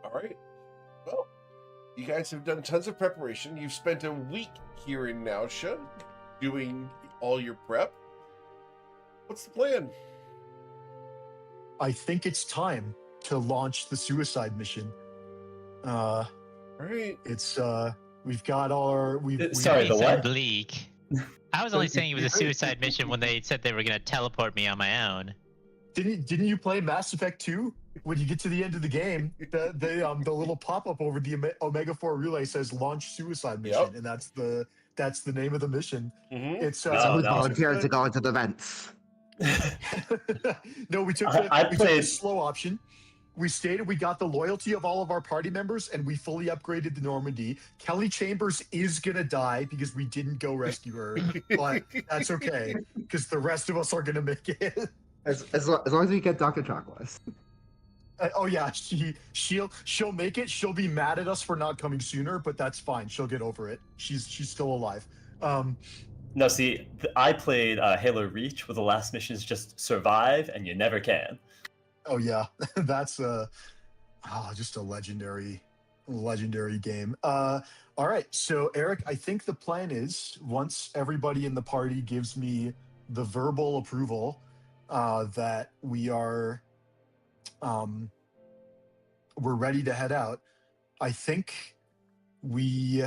All right. Well, you guys have done tons of preparation. You've spent a week here in Nausea doing all your prep. What's the plan? I think it's time to launch the suicide mission. All right. It's we've got our Sorry, Hey, the so what? bleak. I was only saying it was a suicide mission when they said they were gonna teleport me on my own. Didn't you play Mass Effect 2? When you get to the end of the game, the little pop-up over the Omega 4 relay says launch suicide mission, Yep. and that's the name of the mission. Mm-hmm. It's No, So who no. volunteered to go into the vents? No, we took I the played- slow option. We got the loyalty of all of our party members, and we fully upgraded the Normandy. Kelly Chambers is gonna die because we didn't go rescue her, but that's okay because the rest of us are gonna make it. As long as we get Dr. Chocolates. Oh yeah, she'll make it. She'll be mad at us for not coming sooner, but that's fine. She'll get over it. She's still alive. No, see, I played Halo Reach, where the last mission is just survive, and you never can. Oh yeah, that's just a legendary game. All right, so Eric, I think the plan is once everybody in the party gives me the verbal approval that we are we're ready to head out, I think we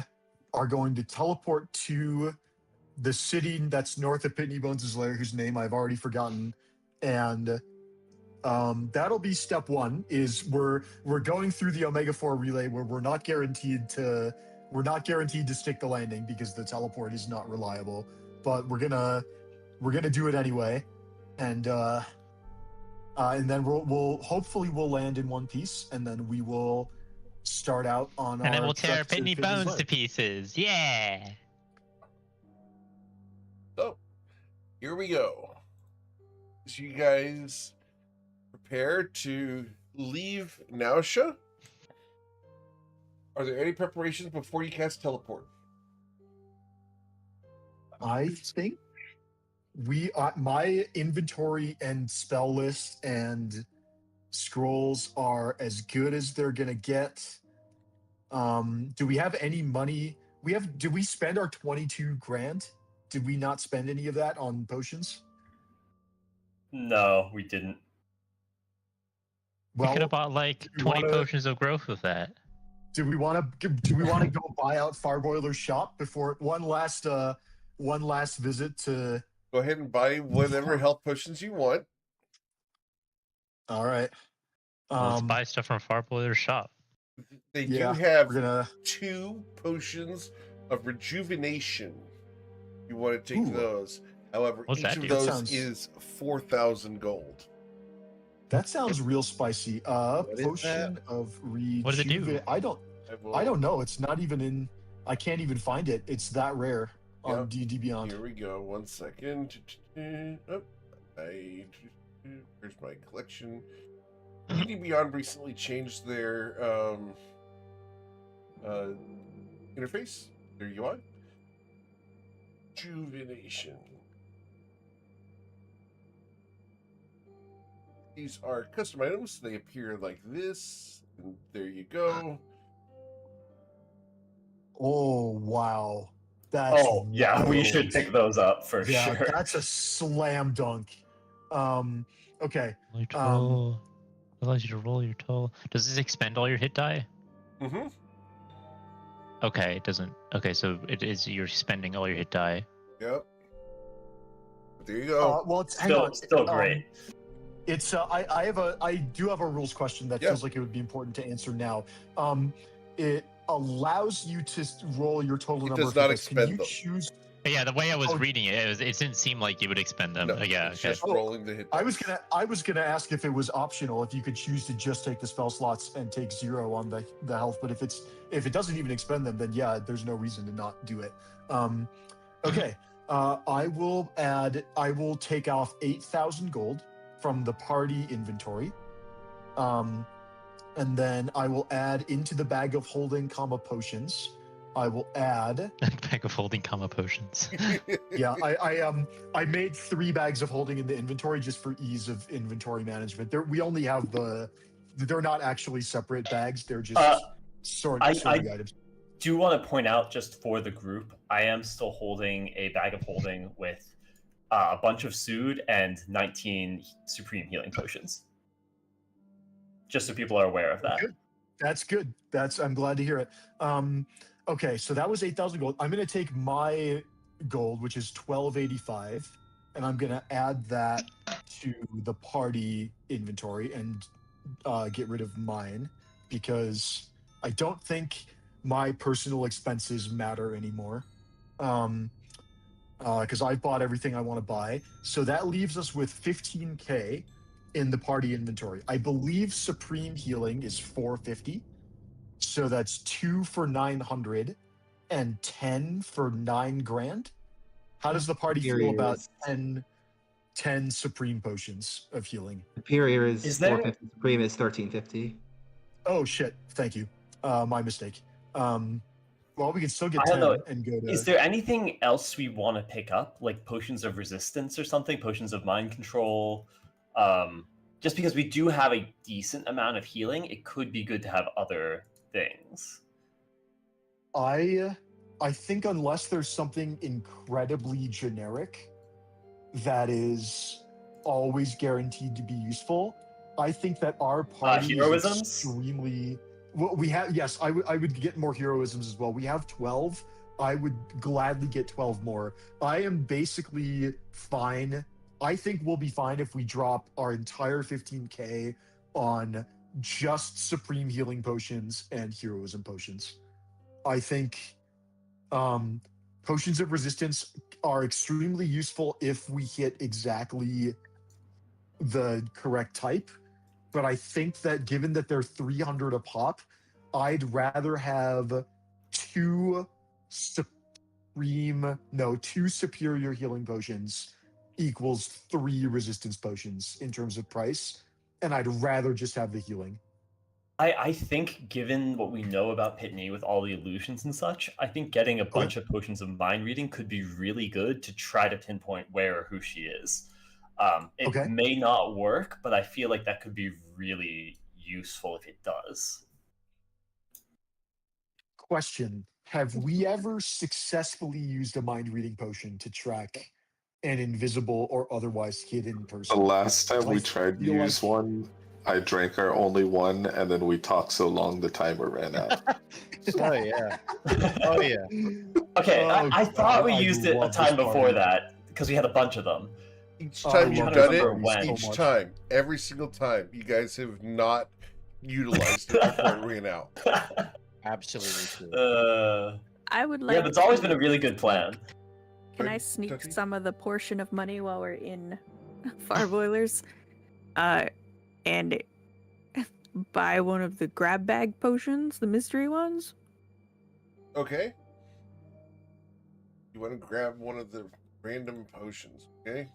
are going to teleport to the city that's north of Pitney Bones' lair, whose name I've already forgotten, and that'll be step one. Is we're going through the Omega 4 relay where we're not guaranteed to stick the landing because the teleport is not reliable, but we're gonna do it anyway, and then we'll hopefully land in one piece, and then we will start out on And then our we'll tear trek to Pitney Pitney's Bones lair. to pieces. Yeah. So, here we go. So you guys prepare to leave Nausha? Are there any preparations before you cast teleport? I think my inventory and spell list and scrolls are as good as they're gonna get. Do we have any money? Did we spend our 22 grand? Did we not spend any of that on potions? No, we didn't. We could Well, have bought like do we 20 wanna- potions of growth with that. do we want to go buy out Farboiler's shop before one last visit to? Go ahead and buy whatever health potions you want. All right. Let's buy stuff from Farboiler's shop. They Yeah, do have we're gonna. 2 potions of rejuvenation. You want to take Ooh. those. However, What's each that of do? those Sounds- is 4,000 gold. That sounds real spicy. What is Potion of rejuvenation. What does it do? I don't know. It's not even in. I can't even find it. It's that rare on Yep. D&D Beyond. Here we go. 1 second. Oh, where's my collection? D&D Beyond recently changed their interface, their UI. Rejuvenation. These are custom items. They appear like this. And there you go. Oh wow, that's Oh yeah, we should wild. pick those up for Yeah, sure. that's a slam dunk. Okay. Roll your toll. Allows you to roll your toll. Does this expend all your hit die? Mm-hmm. Okay, it doesn't. Okay, so it is you're spending all your hit die. Yep. There you go. Well, hang on. Still great. It's I do have a rules question that Yeah. feels like it would be important to answer now. It allows you to roll your total It number does of not hit dice. Can expend you them. choose? But yeah, the way I was Oh. reading it, it didn't seem like you would expend them. No, Yeah, it's okay. just rolling the hit. I was dice. gonna ask if it was optional, if you could choose to just take the spell slots and take 0 on the health. But if it doesn't even expend them, then yeah, there's no reason to not do it. Okay. I will take off 8,000 gold from the party inventory. And then I will add into the bag of holding, potions. I will add. Bag of holding, potions. Yeah, I made 3 bags of holding in the inventory just for ease of inventory management. We only have they're not actually separate bags. They're just sorting items. Do want to point out, just for the group, I am still holding a bag of holding with a bunch of Sood and 19 Supreme Healing Potions. Just so people are aware of that. Good. That's good. I'm glad to hear it. Okay, so that was 8,000 gold. I'm going to take my gold, which is 1285, and I'm going to add that to the party inventory and get rid of mine because I don't think my personal expenses matter anymore. Because I've bought everything I want to buy. So that leaves us with 15k in the party inventory. I believe Supreme Healing is 450. So that's 2 for 900 and 10 for 9 grand. How does the party feel Superior about is- 10 Supreme Potions of healing? Superior is Is there- 450. Supreme is 1350. Oh shit! Thank you. My mistake. Well, we can still get I don't 10 know. and go to. Is there anything else we want to pick up, like potions of resistance or something, potions of mind control? Just because we do have a decent amount of healing, it could be good to have other things. I think unless there's something incredibly generic, that is always guaranteed to be useful. I think that our party is heroisms? extremely. Well, we have, yes, I would get more heroisms as well. We have 12. I would gladly get 12 more. I am basically fine. I think we'll be fine if we drop our entire 15k on just supreme healing potions and heroism potions. I think potions of resistance are extremely useful if we hit exactly the correct type. But I think that given that they're 300 a pop, I'd rather have two superior healing potions equals 3 resistance potions in terms of price. And I'd rather just have the healing. I think, given what we know about Pitney with all the illusions and such, I think getting a bunch of potions of mind reading could be really good to try to pinpoint where or who she is. It may not work, but I feel like that could be really useful if it does. Question: have we ever successfully used a mind reading potion to track an invisible or otherwise hidden person? The last time we tried to use one, I drank our only one, and then we talked so long the timer ran out. Oh yeah. Oh yeah. Okay, I thought we used it a time before that because we had a bunch of them. Each time you've done when. it, each time, every single time, you guys have not utilized it before it ran out. Absolutely true. I would like. Yeah, but it's always been a really good plan. Can I sneak some of the portion of money while we're in Far Boilers? And buy one of the grab bag potions, the mystery ones? Okay. You want to grab one of the random potions, okay?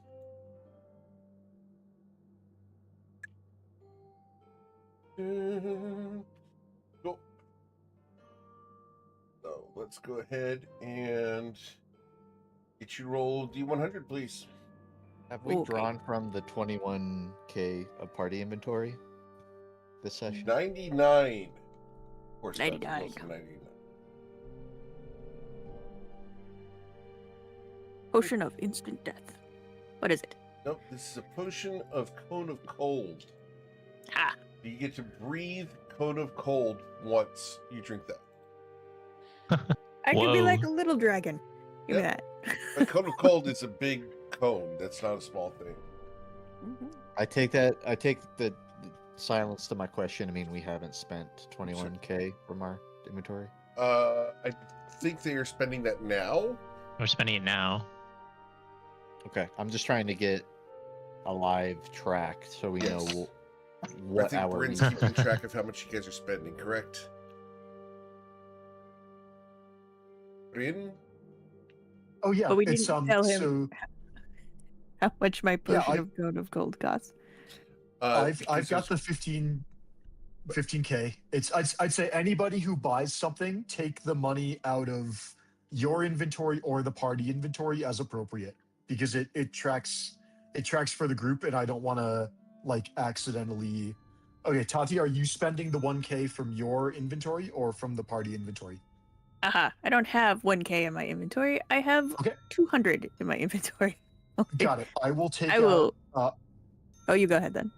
Cool. So let's go ahead and get you roll D100, please. Have we drawn from the 21k of party inventory this session? 99. Of course, 99. 99. Potion of instant death. What is it? Nope, this is a potion of Cone of Cold. Ah. You get to breathe Cone of Cold once you drink that. I could be like a little dragon. Give me that. A Cone of Cold is a big cone. That's not a small thing. Mm-hmm. I take the silence to my question. I mean, we haven't spent 21k from our inventory. I think they are spending that now. We're spending it now. Okay, I'm just trying to get a live track so we know I what think our Bryn's keeping track of how much you guys are spending, correct? Bryn? Oh yeah, But we it's didn't tell him so how much my potion of Cone of Gold costs. I've got the 15k. It's I'd say anybody who buys something, take the money out of your inventory or the party inventory as appropriate, because it tracks for the group, and I don't want to like accidentally. Okay, Tati, are you spending the 1k from your inventory or from the party inventory? I don't have 1k in my inventory. I have 200 in my inventory. Got it. I will take. I will. Oh, you go ahead then.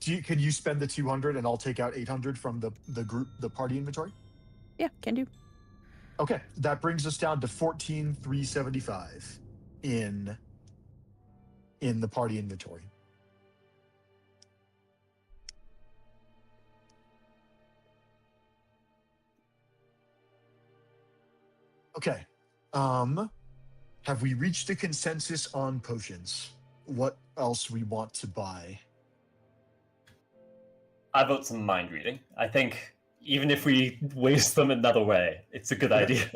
Can you spend the 200 and I'll take out 800 from the party inventory? Yeah, can do. Okay, that brings us down to 14,375 in the party inventory. Okay. Have we reached a consensus on potions? What else we want to buy? I vote some mind reading. I think even if we waste them another way, it's a good idea.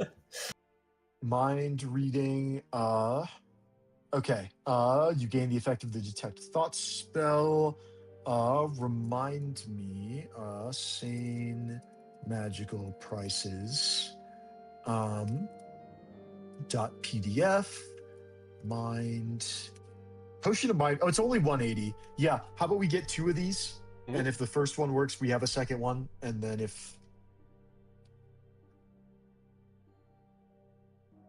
Mind reading. Okay. You gain the effect of the detect thoughts spell. Remind me. Sane magical prices. .pdf. Mind. Potion of mind. Oh, it's only 180. Yeah. How about we get 2 of these? And if the first one works, we have a second one. And then if...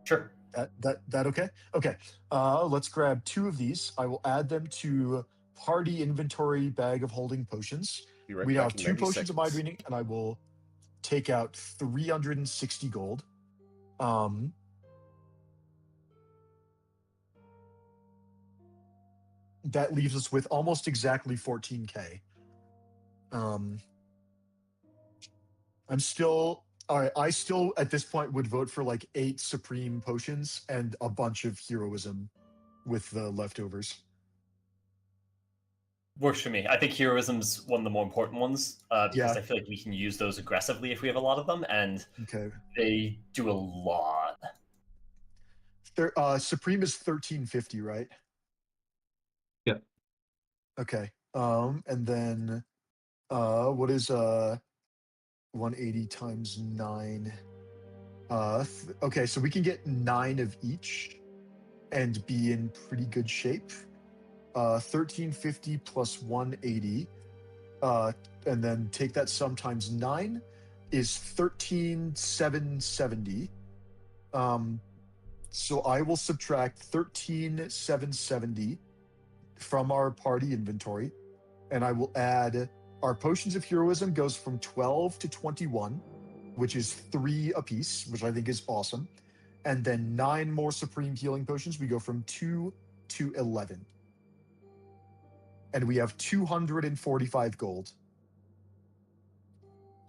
Sure. That okay? Okay. Let's grab 2 of these. I will add them to party inventory bag of holding potions. Be right We now back have in 2 90 potions of mind seconds. reading, and I will take out 360 gold. That leaves us with almost exactly 14k. I'm still all right. I still at this point would vote for like 8 supreme potions and a bunch of heroism with the leftovers. Works for me. I think heroism's one of the more important ones because Yeah. I feel like we can use those aggressively if we have a lot of them, and Okay. they do a lot. Supreme is 1350, right? Yeah. Okay. And then what is 180 times 9? Okay, so we can get 9 of each and be in pretty good shape. 1350 plus 180, and then take that sum times 9 is 13,770. So I will subtract 13,770 from our party inventory, and I will add our potions of heroism goes from 12 to 21, which is 3 apiece, which I think is awesome. And then 9 more supreme healing potions. We go from 2 to 11. And we have 245 gold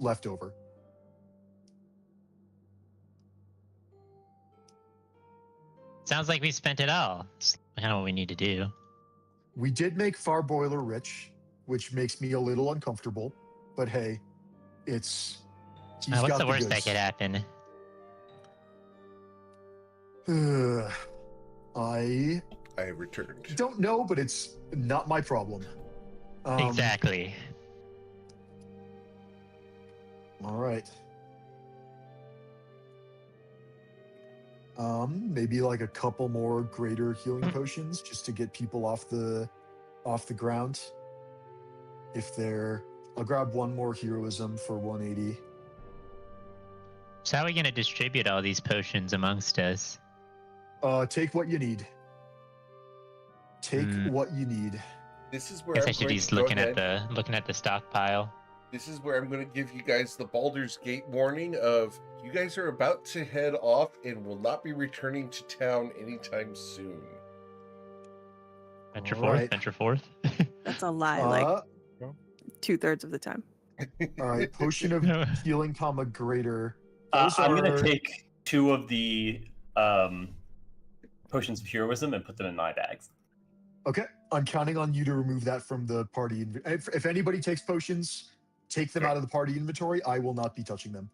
left over. Sounds like we spent it all. It's kind of what we need to do. We did make Farboiler rich, which makes me a little uncomfortable. But hey, he's What's got the worst that goods. could happen? I have returned. don't know, but it's not my problem. Exactly. All right. Maybe like a couple more greater healing potions just to get people off the ground. I'll grab 1 more heroism for 180. So how are we going to distribute all these potions amongst us? Take what you need. Take what you need. This is where Guess I I'm should going be to go looking ahead. at the stockpile. This is where I'm going to give you guys the Baldur's Gate warning of you guys are about to head off and will not be returning to town anytime soon. Venture All forth, right. venture forth. That's a lie, like 2/3 of the time. All right, potion of healing, greater. I'm going to take 2 of the potions of heroism and put them in my bags. Okay, I'm counting on you to remove that from the party. If anybody takes potions, take them out of the party inventory. I will not be touching them.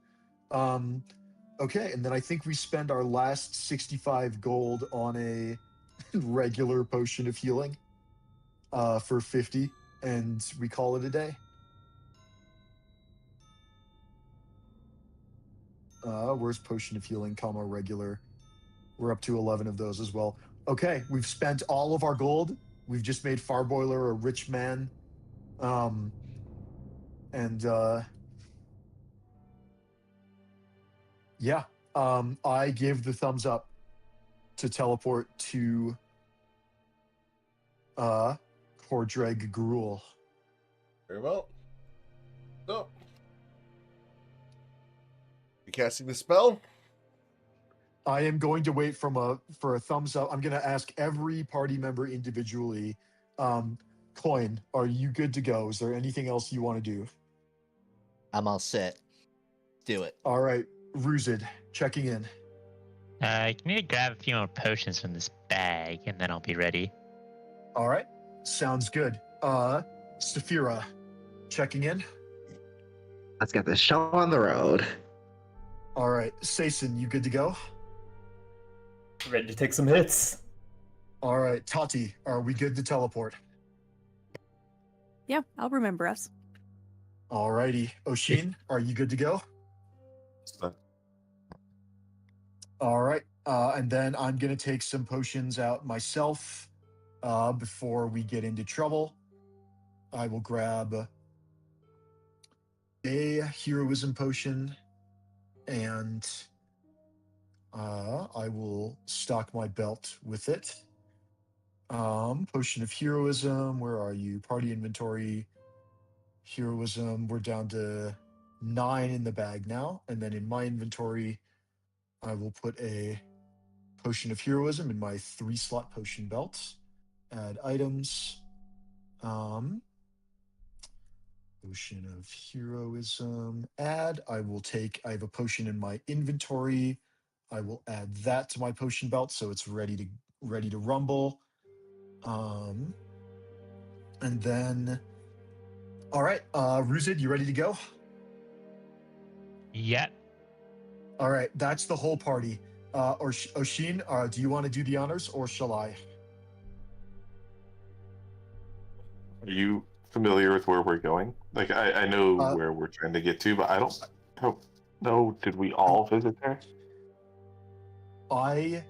Okay, and then I think we spend our last 65 gold on a regular potion of healing for 50, and we call it a day. Where's potion of healing, regular? We're up to 11 of those as well. Okay, we've spent all of our gold. We've just made Farboiler a rich man. Yeah, I give the thumbs up to teleport to Cordreg Gruel. Very well. So, you casting the spell? I am going to wait for a thumbs up. I'm going to ask every party member individually. Coin, are you good to go? Is there anything else you want to do? I'm all set. Do it. All right, Ruzid, checking in. I need to grab a few more potions from this bag, and then I'll be ready. All right, sounds good. Saphira, checking in. Let's get this show on the road. All right, Sason, you good to go? Ready to take some hits. All right, Tati, are we good to teleport? Yeah, I'll remember us. All righty, Oshin, are you good to go? All right, and then I'm gonna take some potions out myself before we get into trouble. I will grab a heroism potion, and I will stock my belt with it. Potion of heroism. Where are you? Party inventory. Heroism. We're down to 9 in the bag now, and then in my inventory, I will put a potion of heroism in my 3-slot potion belt. Add items. Potion of heroism. Add. I have a potion in my inventory. I will add that to my potion belt so it's ready to rumble. And then, all right, Ruzid, you ready to go? Yeah. All right, that's the whole party. Oshin, do you want to do the honors or shall I? Are you familiar with where we're going? Like, I know where we're trying to get to, but I don't know. Did we all visit there? I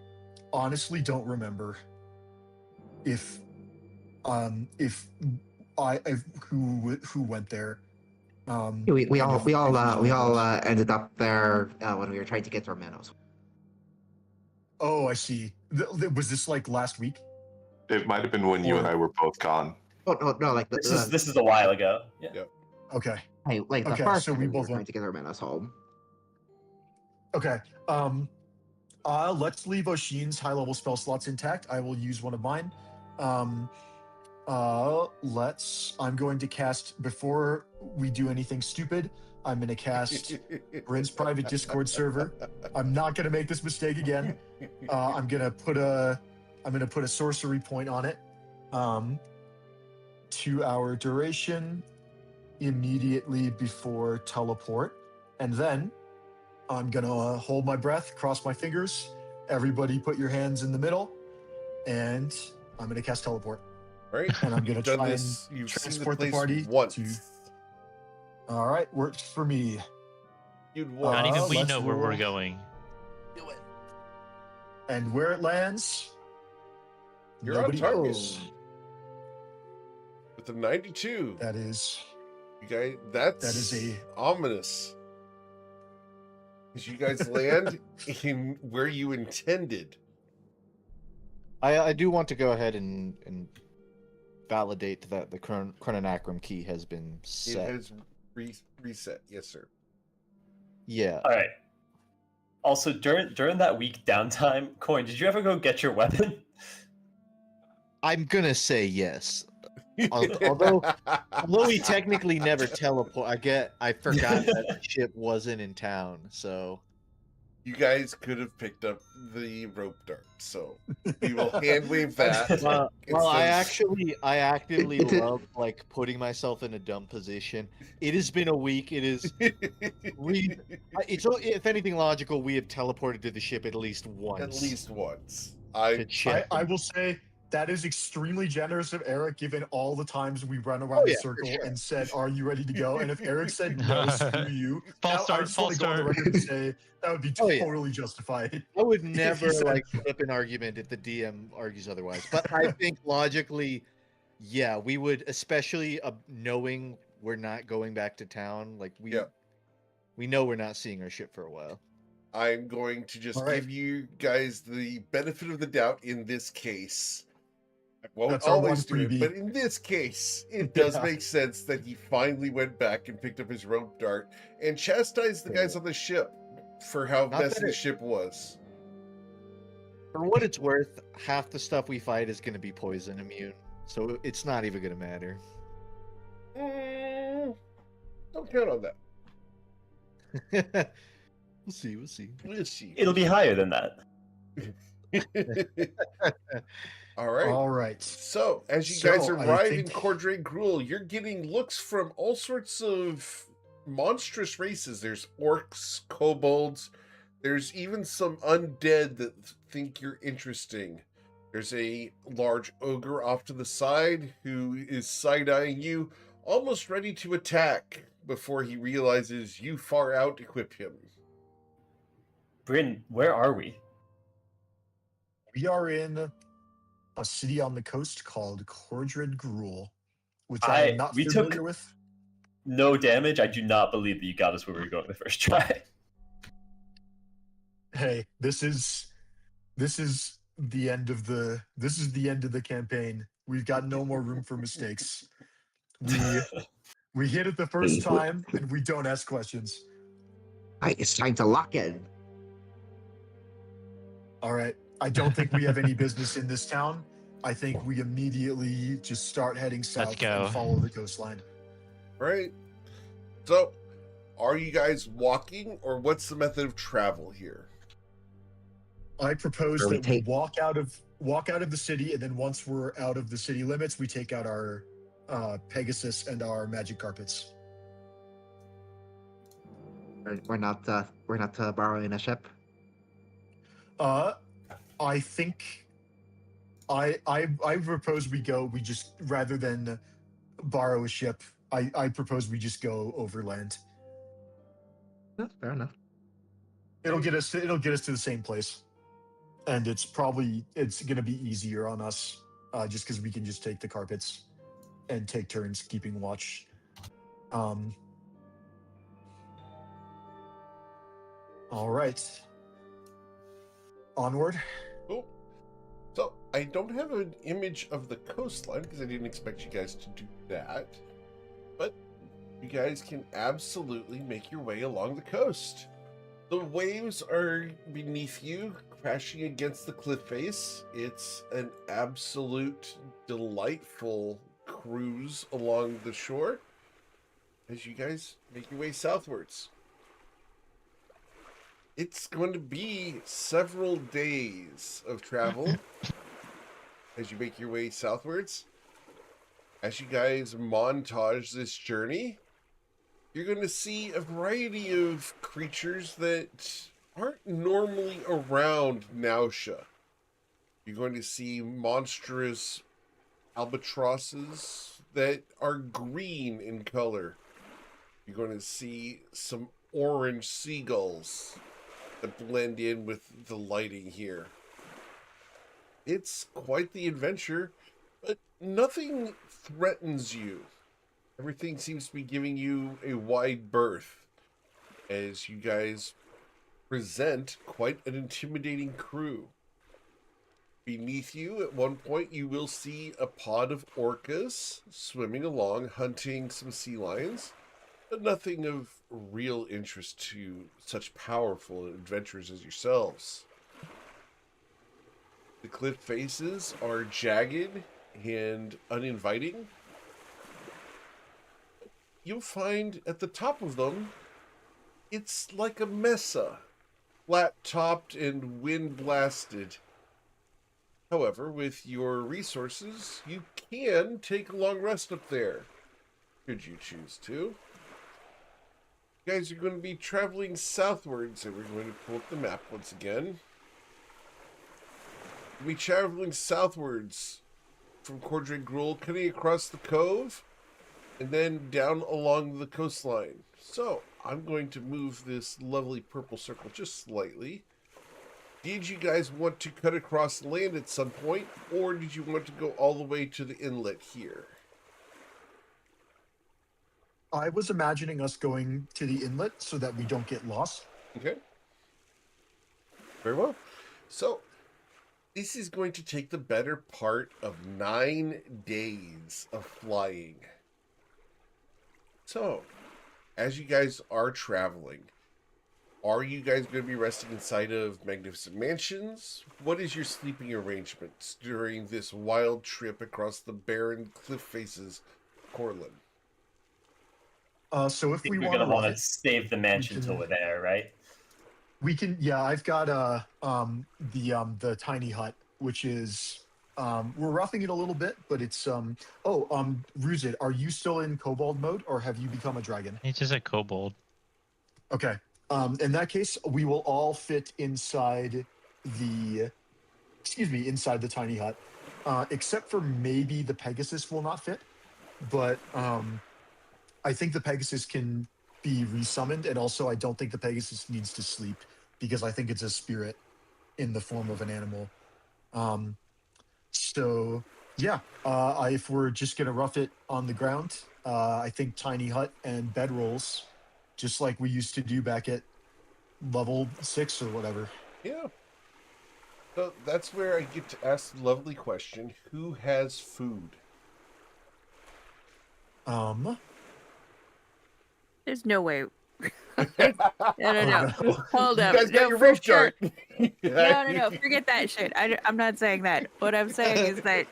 honestly don't remember if who went there. We all ended up there when we were trying to get our minnows. Oh, I see. Was this like last week? It might have been when you and I were both gone. Oh no! Like this is a while ago. Yeah. Yep. Okay. Hey, like the Okay, first so time we we were both trying went. to get our minnows home. Okay. Let's leave Oshin's high-level spell slots intact. I will use one of mine. I'm going to cast, before we do anything stupid, I'm going to cast Bryn's private Discord server. I'm not going to make this mistake again. I'm going to put a sorcery point on it. 2-hour duration immediately before teleport. And then I'm going to hold my breath, cross my fingers. Everybody put your hands in the middle. And I'm going to cast teleport. Right. And I'm going to try and You've transport seen the party once. to... All right, works for me. You'd Not want. even we let's know where we're roll. going. Do it. And where it lands, You're nobody on target. knows. With a 92. That is... You guys, that's That is a... ominous. As you guys land in where you intended. I do want to go ahead and validate that the chrononacrum key has been set. It has reset. Yes, sir. Yeah. All right. Also, during that week downtime, Coin, did you ever go get your weapon? I'm gonna say yes. Although we technically never teleport, I forgot that the ship wasn't in town, so You guys could have picked up the rope dart, so we will hand wave that. well, I instead actively love like putting myself in a dumb position. It has been a week. It is it's if anything logical, we have teleported to the ship at least once. At least once. to check. I will say that is extremely generous of Eric, given all the times we run around the yeah, for circle sure. and said, "Are you ready to go?" And if Eric said no, screw you. False Now, I start, just want false to go on the start. record and say that would be Oh, yeah. totally justified. I would he never said- like flip an argument if the DM argues otherwise. But I think logically, yeah, we would, especially knowing we're not going back to town. Like we know we're not seeing our ship for a while. I'm going to just All right. give you guys the benefit of the doubt in this case. I won't That's our always do one it, freebie. but in this case, it does Yeah. make sense that he finally went back and picked up his rope dart and chastised the guys on the ship for how Not messy that the it- ship was. For what it's worth, half the stuff we fight is going to be poison immune, so it's not even going to matter. Don't count on that. We'll see. We'll see. We'll see. It'll be higher than that. All right. All right. So, as you guys So, I arrive in think- Cordray Gruel, you're getting looks from all sorts of monstrous races. There's orcs, kobolds, there's even some undead that think you're interesting. There's a large ogre off to the side who is side-eyeing you, almost ready to attack before he realizes you far out-equip him. Bryn, where are we? We are in a city on the coast called Cordred Gruel, which I am not we familiar took- with. No damage. I do not believe that you got us where we were going the first try. Hey, this is the end of the campaign. We've got no more room for mistakes. We hit it the first time, and we don't ask questions. All right, it's time to lock in. All right. I don't think we have any business in this town. I think we immediately just start heading south go. and follow the coastline. Right. So, are you guys walking, or what's the method of travel here? I propose Or we that we take- walk out of the city, and then once we're out of the city limits, we take out our Pegasus and our magic carpets. We're not borrowing a ship. I think I propose we just rather than borrow a ship, I propose we just go overland. No, fair enough. It'll get us to the same place, and it's gonna be easier on us, just because we can just take the carpets and take turns keeping watch. All right, onward. Cool. So, I don't have an image of the coastline because I didn't expect you guys to do that. But you guys can absolutely make your way along the coast. The waves are beneath you, crashing against the cliff face. It's an absolute delightful cruise along the shore as you guys make your way southwards. It's going to be several days of travel as you make your way southwards. As you guys montage this journey, you're going to see a variety of creatures that aren't normally around Nausea. You're going to see monstrous albatrosses that are green in color. You're going to see some orange seagulls that blend in with the lighting here. It's quite the adventure, but nothing threatens you. Everything seems to be giving you a wide berth as you guys present quite an intimidating crew. Beneath you, at one point, you will see a pod of orcas swimming along, hunting some sea lions, but nothing of real interest to such powerful adventurers as yourselves. The cliff faces are jagged and uninviting. You'll find at the top of them, it's like a mesa, flat-topped and wind-blasted. However, with your resources, you can take a long rest up there, should you choose to. You guys are going to be traveling southwards, and we're going to pull up the map once again. We'll be traveling southwards from Cordray Gruel, cutting across the cove, and then down along the coastline. So, I'm going to move this lovely purple circle just slightly. Did you guys want to cut across land at some point, or did you want to go all the way to the inlet here? I was imagining us going to the inlet so that we don't get lost. Okay. Very well. So, this is going to take the better part of 9 days of flying. So, as you guys are traveling, are you guys going to be resting inside of magnificent mansions? What is your sleeping arrangements during this wild trip across the barren cliff faces of Corlin? So if we We're want gonna want to to save the mansion till we're there, right? we can. Yeah, I've got the tiny hut, which is we're roughing it a little bit, but it's Ruzid, are you still in kobold mode, or have you become a dragon? It's just a kobold. Okay. In that case, we will all fit inside the tiny hut, except for maybe the Pegasus will not fit, but I think the Pegasus can be resummoned, and also I don't think the Pegasus needs to sleep because I think it's a spirit in the form of an animal. So yeah, if we're just gonna rough it on the ground, I think tiny hut and bedrolls, just like we used to do back at level 6 or whatever. Yeah. So that's where I get to ask the lovely question: who has food? There's no way. No. Hold You up. guys got No, your for rope sure. chart. No. Forget that shit. I'm not saying that. What I'm saying is that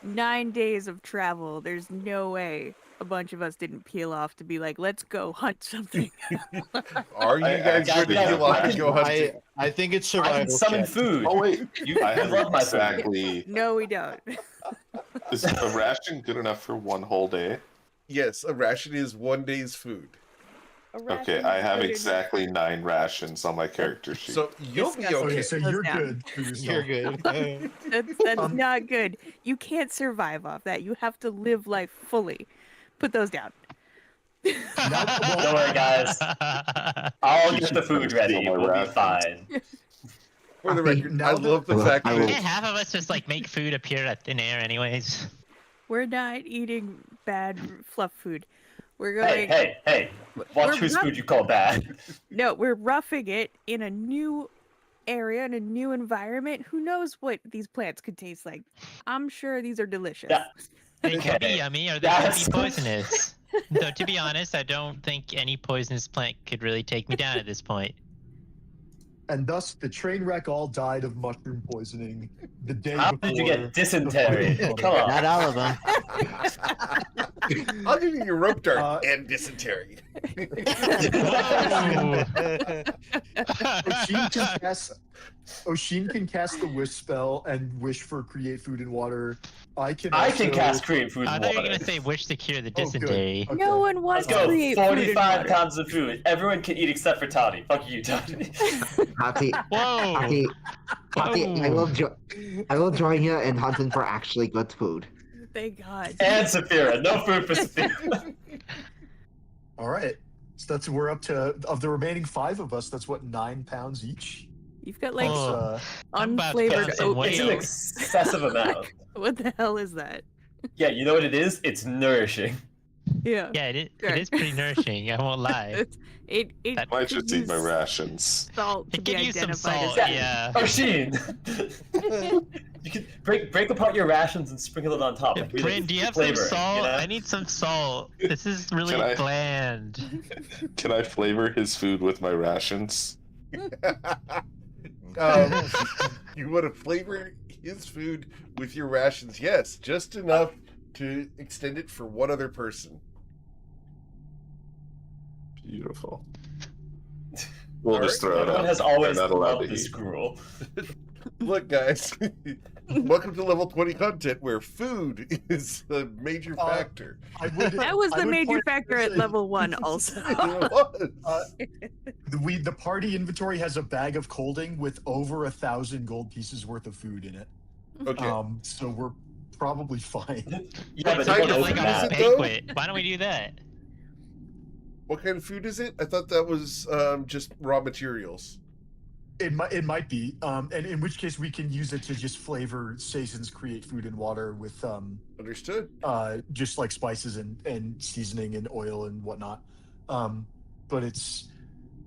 9 days of travel, there's no way a bunch of us didn't peel off to be like, let's go hunt something. Are you I guys going to actually- peel off I and go hunting? I think it's I survival. can summon check. food. Oh wait, You I have love my food. exactly. No, we don't. Is a ration good enough for one whole day? Yes, a ration is 1 day's food. Okay, I have exactly 9 rations on my character sheet. So you'll be Disgusting. okay. Okay, so Goes you're down. good for yourself. You're good. That's not good. You can't survive off that. You have to live life fully. Put those down. Don't worry, guys. I'll get the food ready. Steal my We'll be rations. fine. For the Okay, record, now I that- love the I fact will- that Can't half of us just like make food appear at thin air, anyways? We're not eating bad fluff food. We're Hey, going. hey! we're Watch whose rough- food you call bad. No, we're roughing it in a new area, in a new environment. Who knows what these plants could taste like? I'm sure these are delicious. Yeah. They could be Okay. yummy or they could That's- be poisonous. Though, to be honest, I don't think any poisonous plant could really take me down at this point. And thus, the train wreck all died of mushroom poisoning the day How before. did you get dysentery? Come on. Not all of them. I'll give you your rope dart Uh, and dysentery. Oshin can cast the wish spell and wish for create food and water. I can I can also- cast create food I and thought you were water. gonna say wish to cure the Oh, good. dysentery. Okay. No one wants Let's to go. create food and 45 water. pounds of food. Everyone can eat except for Toddy. Fuck you, Toddy. Hati, Whoa! Hati, Hati, Whoa. I will join you in hunting for actually good food. Thank God. And Saphira. No food for Saphira. All right. So that's we're up to of the remaining 5 of us. That's what 9 pounds each. You've got like Oh. Uh, I'm about to unflavored put some weight It's an oatmeal. excessive amount. What the hell is that? Yeah, you know what it is? It's nourishing. Yeah. Yeah, it Sure. is pretty nourishing. I won't lie. It That- Might could just eat my use rations. salt to It be could use some identified salt. as Yeah. Oh, Sheen! You can break apart your rations and sprinkle it on top. Like, really Bryn, do you have flavor, some salt? you know? I need some salt. This is really Can I- bland. Can I flavor his food with my rations? You want to flavor his food with your rations? Yes, just enough to extend it for one other person. Beautiful. We'll just Alright. throw it Everyone out. has always They're not allowed loved to this eat. gruel. Look, guys, welcome to level 20 content where food is a major factor. I would, That was I the would major point factor out at that level 1 also. It was. the party inventory has a bag of colding with over 1,000 gold pieces worth of food in it. Okay. So we're probably fine. Yeah, but type don't of open food is that. it, though? banquet. Why don't we do that? What kind of food is it? I thought that was just raw materials. It might be, and in which case we can use it to just flavor Sason's create food and water with Understood. just like spices and seasoning and oil and whatnot. But it's,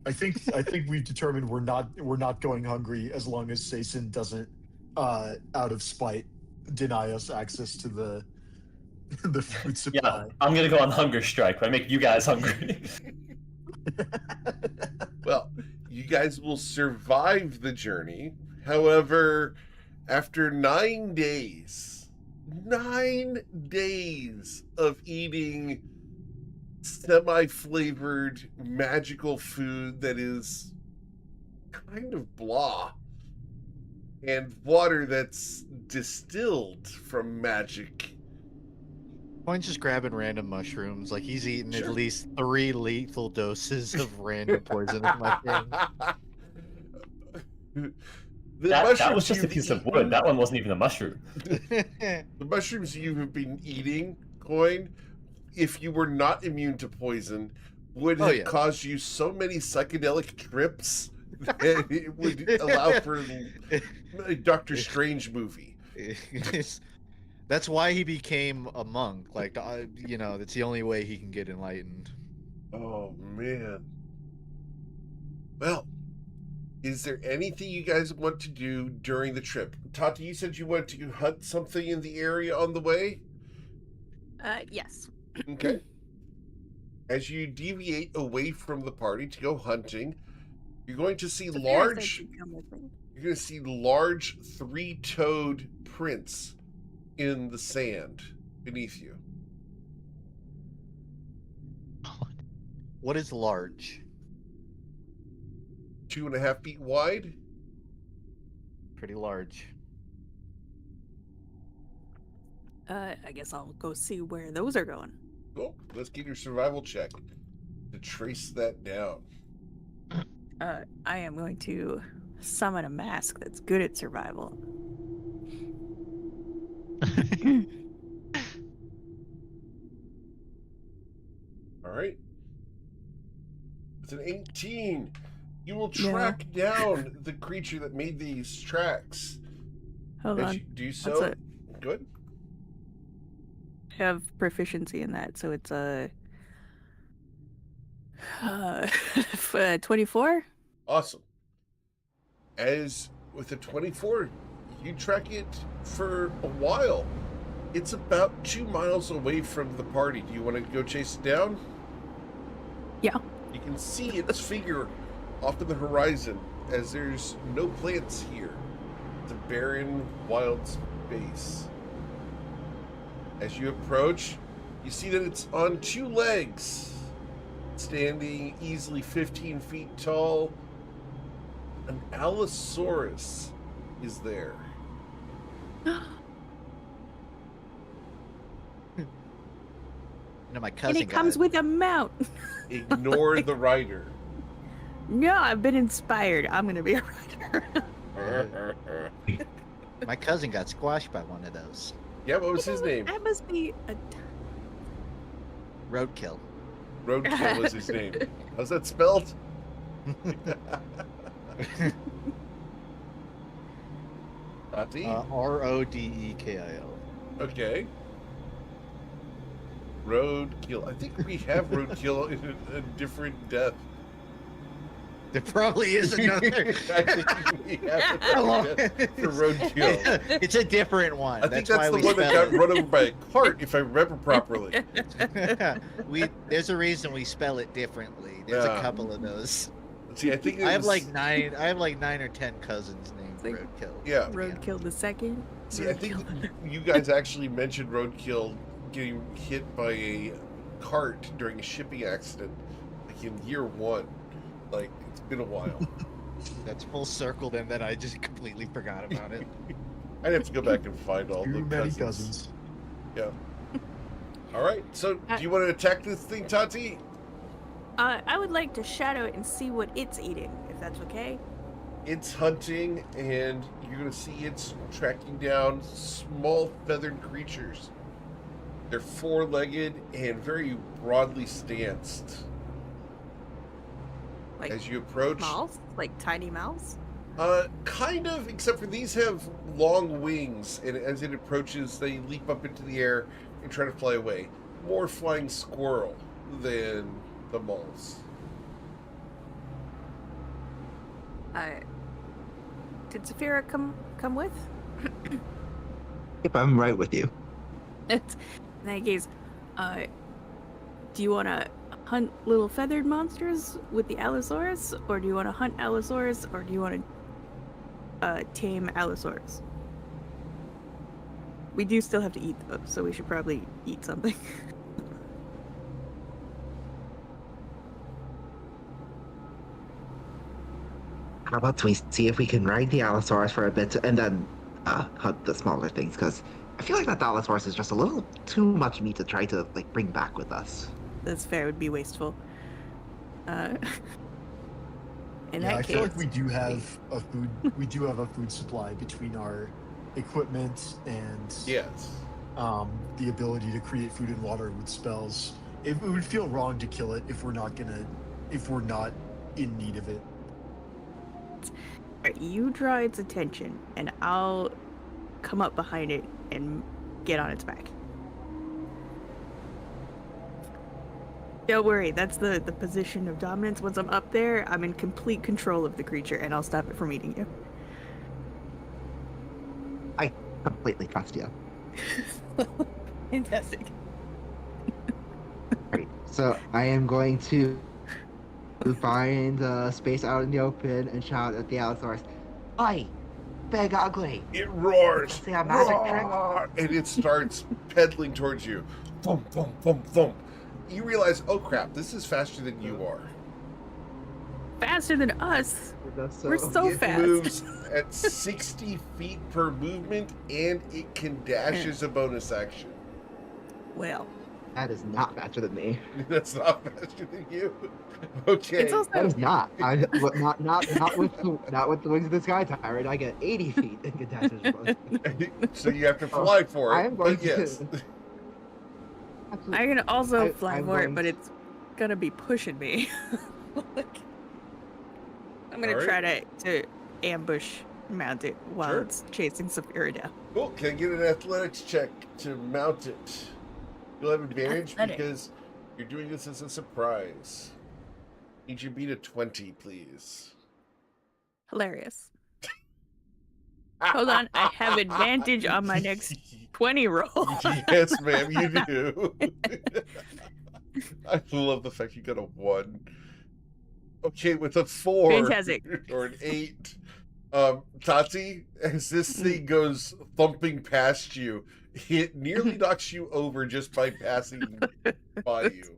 I think we've determined we're not going hungry as long as Sason doesn't, out of spite, deny us access to the food supply. Yeah, I'm gonna go on hunger strike. I make you guys hungry. Well, you guys will survive the journey. However, after 9 days of eating semi-flavored magical food that is kind of blah, and water that's distilled from magic. Point's just grabbing random mushrooms. Like he's eaten Sure. at least 3 lethal doses of random poisonous mushrooms. That was just a you've piece of eaten- wood. That one wasn't even a mushroom. The mushrooms you have been eating, Coin, if you were not immune to poison, would Oh, have yeah. caused you so many psychedelic trips that it would allow for a Doctor Strange movie. That's why he became a monk. Like, that's the only way he can get enlightened. Oh, man. Well, Is there anything you guys want to do during the trip? Tati, you said you wanted to hunt something in the area on the way? Yes. Okay. As you deviate away from the party to go hunting, you're going to see Sophia said large. she'd come with me. You're going to see large three-toed prints in the sand beneath you. What is large? 2.5 feet wide. Pretty large. I guess I'll go see where those are going. Cool. Let's get your survival check to trace that down. I am going to summon a mask that's good at survival. All right. With an 18, you will track down the creature that made these tracks. Hold As on. you do so, good. Have proficiency in that, so it's a 24. Awesome. As with a 24, you track it for a while. It's about 2 miles away from the party. Do you want to go chase it down? Yeah. You can see its figure off in the horizon, as there's no plants here. It's a barren, wild space. As you approach, you see that it's on 2 legs, standing easily 15 feet tall. An Allosaurus is there. No, my cousin. And it comes with a mount. Ignore the rider. No, I've been inspired. I'm gonna be a rider. My cousin got squashed by one of those. Yeah, what was his name? That must be a. Roadkill. Roadkill was his name. How's that spelled? Tati? Rodekil. Okay. Roadkill. I think we have Roadkill in a different death. There probably is another. I think we have another death for Roadkill. It's a different one. I think that's the one that got run over by a cart, if I remember properly. There's a reason we spell it differently. There's a couple of those. See, I think I have like 9 or 10 cousins named Roadkill. Yeah. Roadkill the second. See, I think you guys actually mentioned Roadkill getting hit by a cart during a shipping accident, like in year 1. Like, it's been a while. That's full circle then that I just completely forgot about it. I'd have to go back and find all Too the many cousins. cousins. Yeah. All right. So, do you want to attack this thing, Tati? I would like to shadow it and see what it's eating, if that's okay. It's hunting, and you're going to see it's tracking down small feathered creatures. They're 4-legged and very broadly stanced. Like as you approach, mouse, like tiny mouse. Kind of, except for these have long wings, and as it approaches, they leap up into the air and try to fly away. More flying squirrel than the moles. Did Saphira come with? Yep, I'm right with you. In that case, do you want to hunt little feathered monsters with the Allosaurus, or do you want to hunt Allosaurus, or do you want to tame Allosaurus? We do still have to eat though, so we should probably eat something. How about we see if we can ride the Allosaurus for a bit and then hunt the smaller things? Because I feel like that Allosaurus is just a little too much meat to try to like bring back with us. That's fair. It would be wasteful. In that I case, feel like we do have a food supply between our equipment and Yes. the ability to create food and water with spells. It would feel wrong to kill it if we're not in need of it. you draw its attention, and I'll come up behind it and get on its back. Don't worry, that's the position of dominance. Once I'm up there, I'm in complete control of the creature, and I'll stop it from eating you. I completely trust you. Fantastic. Great. So I am going to find space out in the open and shout at the Allosaurus, "Oi, big ugly!" It roars. See a magic trick? Roar, and it starts pedaling towards you. Thump, thump, thump, thump. You realize, oh crap, this is faster than you are. Faster than us. That's We're so It fast. moves at 60 feet per movement, and it can dash as a bonus action. Well, That is not faster than me. That's not faster than you. Okay. it's also That is not. Not with the wings of the sky tyrant. I get 80 feet and get dashes. So you have to fly for it. I am going but yes. I can also I- fly I'm for it, going but to- it's gonna be pushing me. Like, I'm gonna Alright. try to ambush mount it while Sure. it's chasing Saphira down. Cool. Can I get an athletics check to mount it? You'll have advantage Athletics. because you're doing this as a surprise. Need you beat a 20, please. Hilarious. Hold on, I have advantage on my next 20 roll. Yes, ma'am, you do. I love the fact you got a 1. Okay, with a 4 Fantastic. or an 8, Tati, as this thing goes thumping past you, it nearly knocks you over just by passing by you.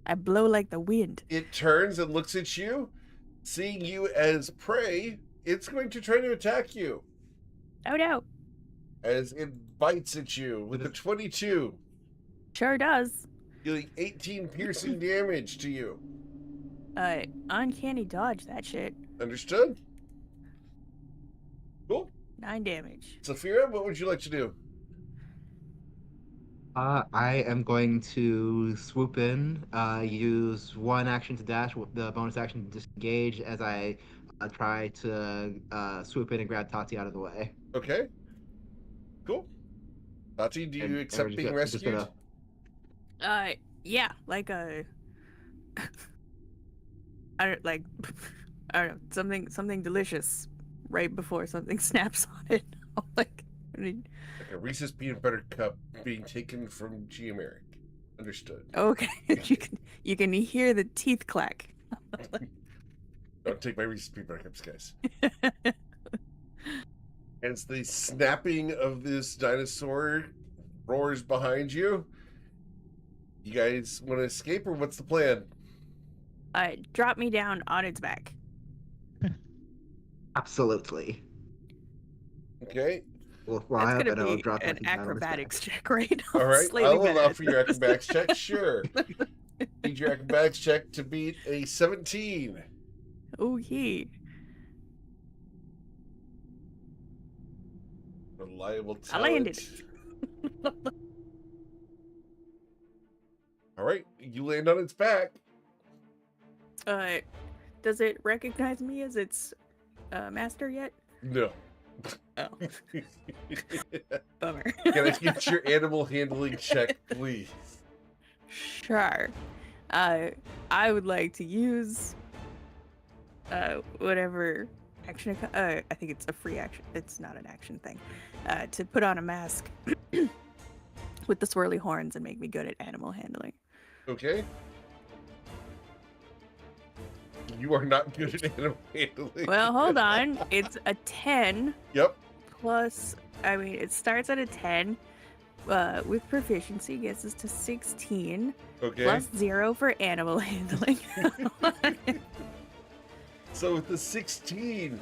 I blow like the wind. It turns and looks at you, seeing you as prey. It's going to try to attack you Oh no, as it bites at you with a 22, sure does. dealing 18 piercing damage to you. Uncanny dodge that shit. Understood? Cool. 9 damage. Saphira, what would you like to do? I am going to swoop in, use one action to dash, with the bonus action to disengage as I try to swoop in and grab Tati out of the way. Okay. Cool. Tati, do you And accept just being gonna- just rescued? Yeah, like I don't like, I don't know, something delicious right before something snaps on it. Like, I mean, Like a Reese's peanut butter cup being taken from G-Americ. Understood. okay, you can hear the teeth clack. Don't take my Reese's peanut butter cups, guys. As the snapping of this dinosaur roars behind you, you guys want to escape, or what's the plan? Drop me down on its back. Absolutely. Okay. We'll That's fly up gonna and I'll be drop an Tati down on his back. acrobatics check, right? All right. Slaving I'll allow minutes. for your acrobatics check. Sure. Need your acrobatics check to beat a 17. Okay. Reliable I talent. landed. All right. You land on its back. Does it recognize me as its master yet? No. Oh, bummer. Can I get your animal handling check, please? Sure. I would like to use whatever action. I think it's a free action. It's not an action thing. To put on a mask with the swirly horns and make me good at animal handling. Okay. You are not good at animal handling. Well, hold on. It's a 10 Yep. plus. I mean, it starts at a 10. With proficiency, gets us to 16. Okay. Plus 0 for animal handling. So with the 16,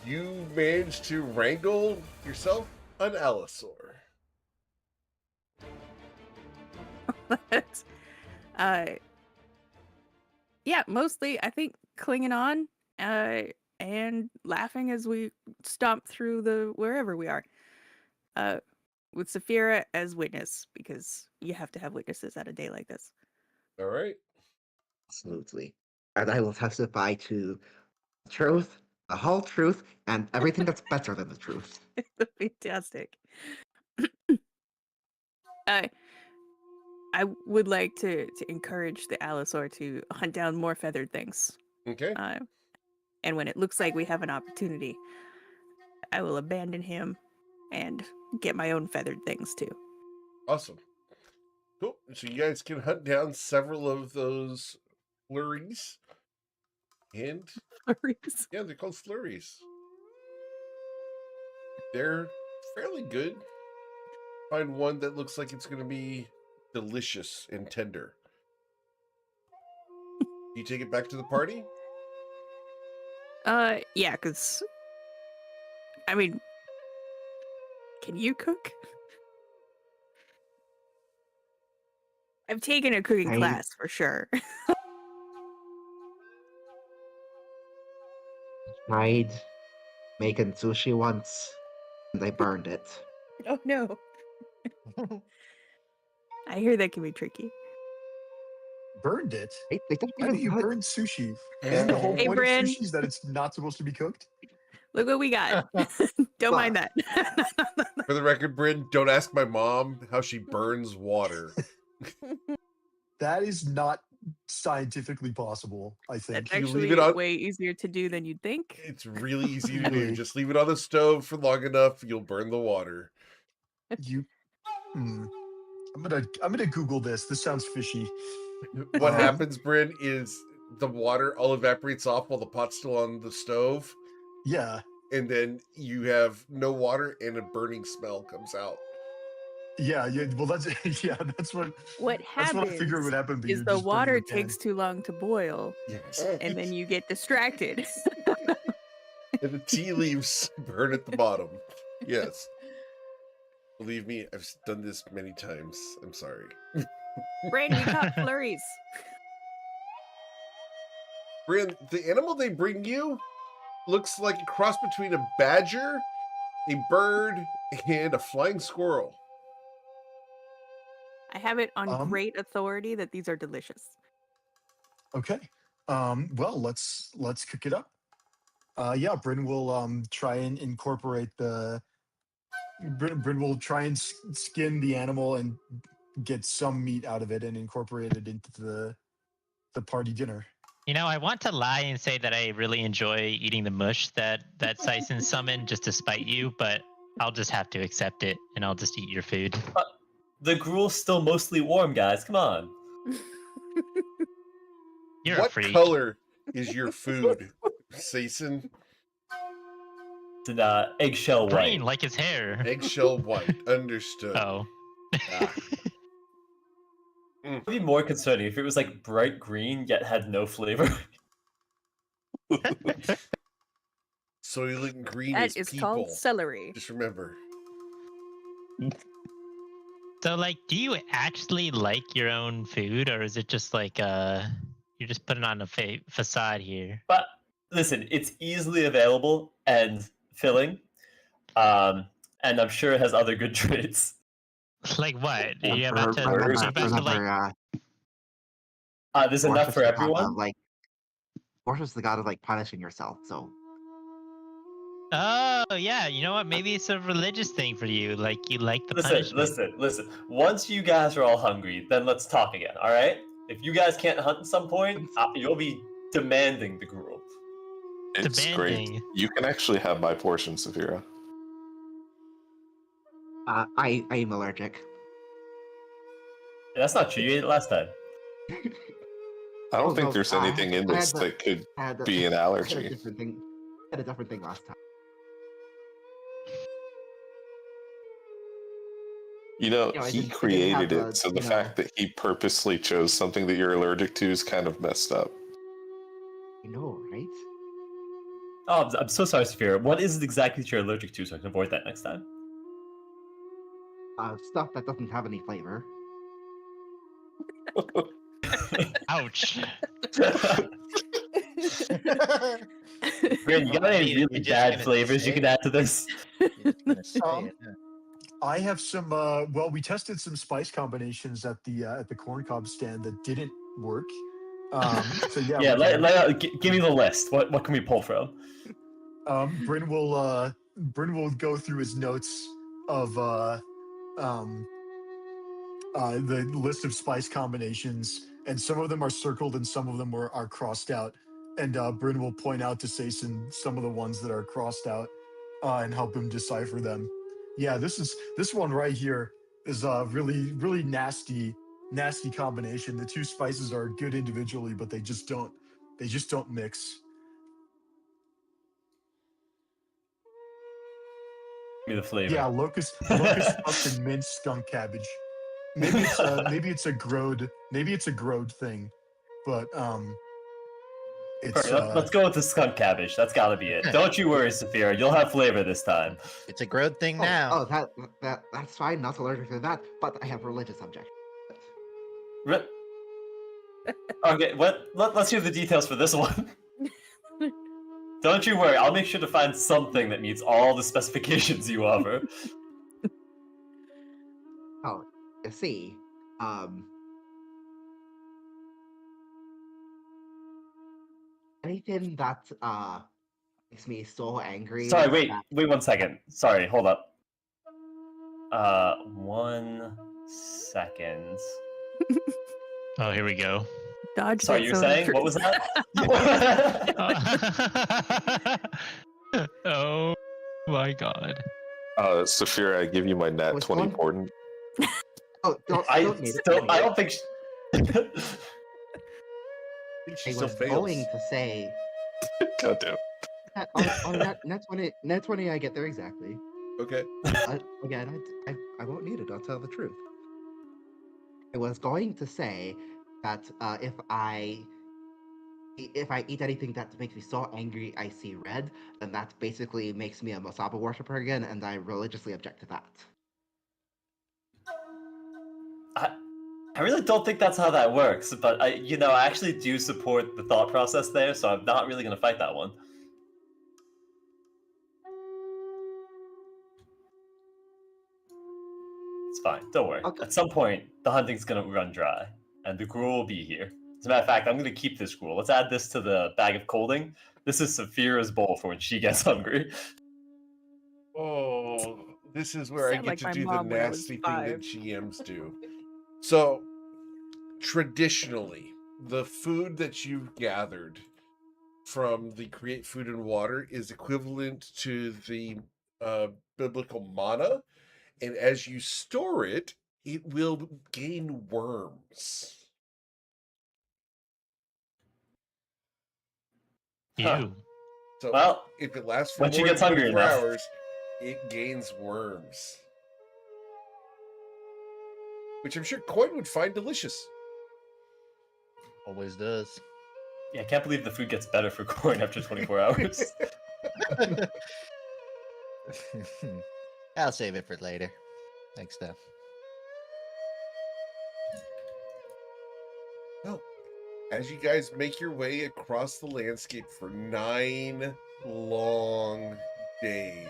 you managed to wrangle yourself an allosaur. But, yeah, mostly I think clinging on and laughing as we stomp through the wherever we are. With Saphira as witness, because you have to have witnesses at a day like this. All right. Absolutely. And I will testify to the truth, the whole truth, and everything that's better than the truth. Fantastic. I would like to encourage the Allosaur to hunt down more feathered things. Okay. And when it looks like we have an opportunity, I will abandon him and get my own feathered things too. Awesome. Cool. So you guys can hunt down several of those flurries. And Flurries. yeah, they're called flurries. They're fairly good. Find one that looks like it's going to be delicious and tender. You take it back to the party? Yeah, because I mean, can you cook? I've taken a cooking class for sure. Tried making sushi once, and I burned it. Oh no. I hear that can be tricky. Burned it? They don't How do even you put- burn sushi? Isn't the whole Hey, point of Bryn. sushi is that it's not supposed to be cooked? Look what we got. Don't mind that. For the record, Bryn, don't ask my mom how she burns water. That is not scientifically possible, I think. That's You leave actually it on- way easier to do than you'd think. It's really easy to do. Really? Just leave it on the stove for long enough, you'll burn the water. You I'm gonna Google this. This sounds fishy. What Um, happens, Bryn, is the water all evaporates off while the pot's still on the stove, Yeah. and then you have no water and a burning smell comes out. Yeah, well that's that's what What that's what I happens figured would happen, but is you're the just burning water the pan. takes too long to boil, Yes. and then you get distracted. And the tea leaves burn at the bottom. Yes. Believe me, I've done this many times. I'm sorry. Brain, we caught flurries. Bryn, the animal they bring you looks like a cross between a badger, a bird, and a flying squirrel. I have it on Um, great authority that these are delicious. Okay. Well, let's cook it up. Yeah, Bryn will try and incorporate Bryn will try and skin the animal and get some meat out of it and incorporate it into the party dinner. You know, I want to lie and say that I really enjoy eating the mush that Syson summoned just to spite you, but I'll just have to accept it and I'll just eat your food. The gruel's still mostly warm, guys. Come on. You're a What freak. color is your food, Sason? It's an eggshell white. Green, like his hair. Eggshell white. Understood. Oh. Ah. It'd be more concerning if it was like bright green yet had no flavor. Soylent Green That is people. called celery. Just remember. So, like, do you actually like your own food, or is it just like you're just putting on a facade here? But listen, it's easily available and filling, and I'm sure it has other good traits. Like what? Are you Remember- about to? remember- Are you about to like? remember, There's enough Orpheus for the god everyone. of, like, Orpheus is the god of like punishing yourself. So Oh yeah, you know what? Maybe it's a religious thing for you. Like you like the Listen, punishment. listen. Once you guys are all hungry, then let's talk again. All right? If you guys can't hunt at some point, you'll be demanding the gruel. It's great. Demanding. You can actually have my portion, Saphira. I am allergic. That's not true. You ate it last time. I don't Oh, think no, there's I anything had- in I had this the- that could I had a- be an I had a allergy. different thing. I had a different thing last time. You know, You know, I he didn't have created the, it, so the you know- fact that he purposely chose something that you're allergic to is kind of messed up. You know, right? Oh, I'm so sorry, Saphira. What is it exactly that you're allergic to so I can avoid that next time? Stuff that doesn't have any flavor. Ouch. Grant, you got any You're really just bad gonna flavors you say can add to this? You're just gonna say Um, it, huh? I have some. Well, we tested some spice combinations at the corn cob stand that didn't work. So yeah, Yeah, we can- give me the list. What can we pull from? Bryn will go through his notes of the list of spice combinations, and some of them are circled and some of them are crossed out. And Bryn will point out to Sason some of the ones that are crossed out and help him decipher them. Yeah, this one right here is a really nasty combination. The two spices are good individually, but they just don't mix. Give me the flavor. Yeah, locust puff and minced skunk cabbage. Maybe it's a growed thing, but it's Perfect. Let's go with the skunk cabbage. That's got to be it. Don't you worry, Saphira. You'll have flavor this time. It's a growth thing now. Oh, that's fine. Not allergic to that, but I have religious objections. Okay, let's hear the details for this one. Don't you worry. I'll make sure to find something that meets all the specifications you offer. Oh, you see, anything that makes me so angry. Sorry, wait 1 second. Sorry, hold up. 1 second. Oh, here we go. Dodge. Sorry, you're saying? What was that? Oh my god. Saphira, I give you my nat Which 20 one? important. Oh, I don't need it. don't think. I think I she still was fails. going to say Goddamn. on net 20, I get there exactly. Okay. Again, I won't need it. I'll tell the truth. I was going to say that if I eat anything that makes me so angry I see red, then that basically makes me a Masaba worshiper again, and I religiously object to that. I really don't think that's how that works, but I actually do support the thought process there, so I'm not really going to fight that one. It's fine. Don't worry. Okay. At some point, the hunting's going to run dry, and the gruel will be here. As a matter of fact, I'm going to keep this gruel. Let's add this to the bag of colding. This is Saphira's bowl for when she gets hungry. Oh, this is where I Sound get like to my do the mom when I was nasty thing that 5. GMs do. So, traditionally, the food that you've gathered from the Create Food and Water is equivalent to the biblical mana, and as you store it, it will gain worms. Ew. Huh. So, Well, if it lasts for when she more gets than hungry 24 enough. hours, it gains worms. Which I'm sure Coin would find delicious. Always does. Yeah, I can't believe the food gets better for corn after 24 hours. I'll save it for later. Thanks, Steph. Well, as you guys make your way across the landscape for 9 long days,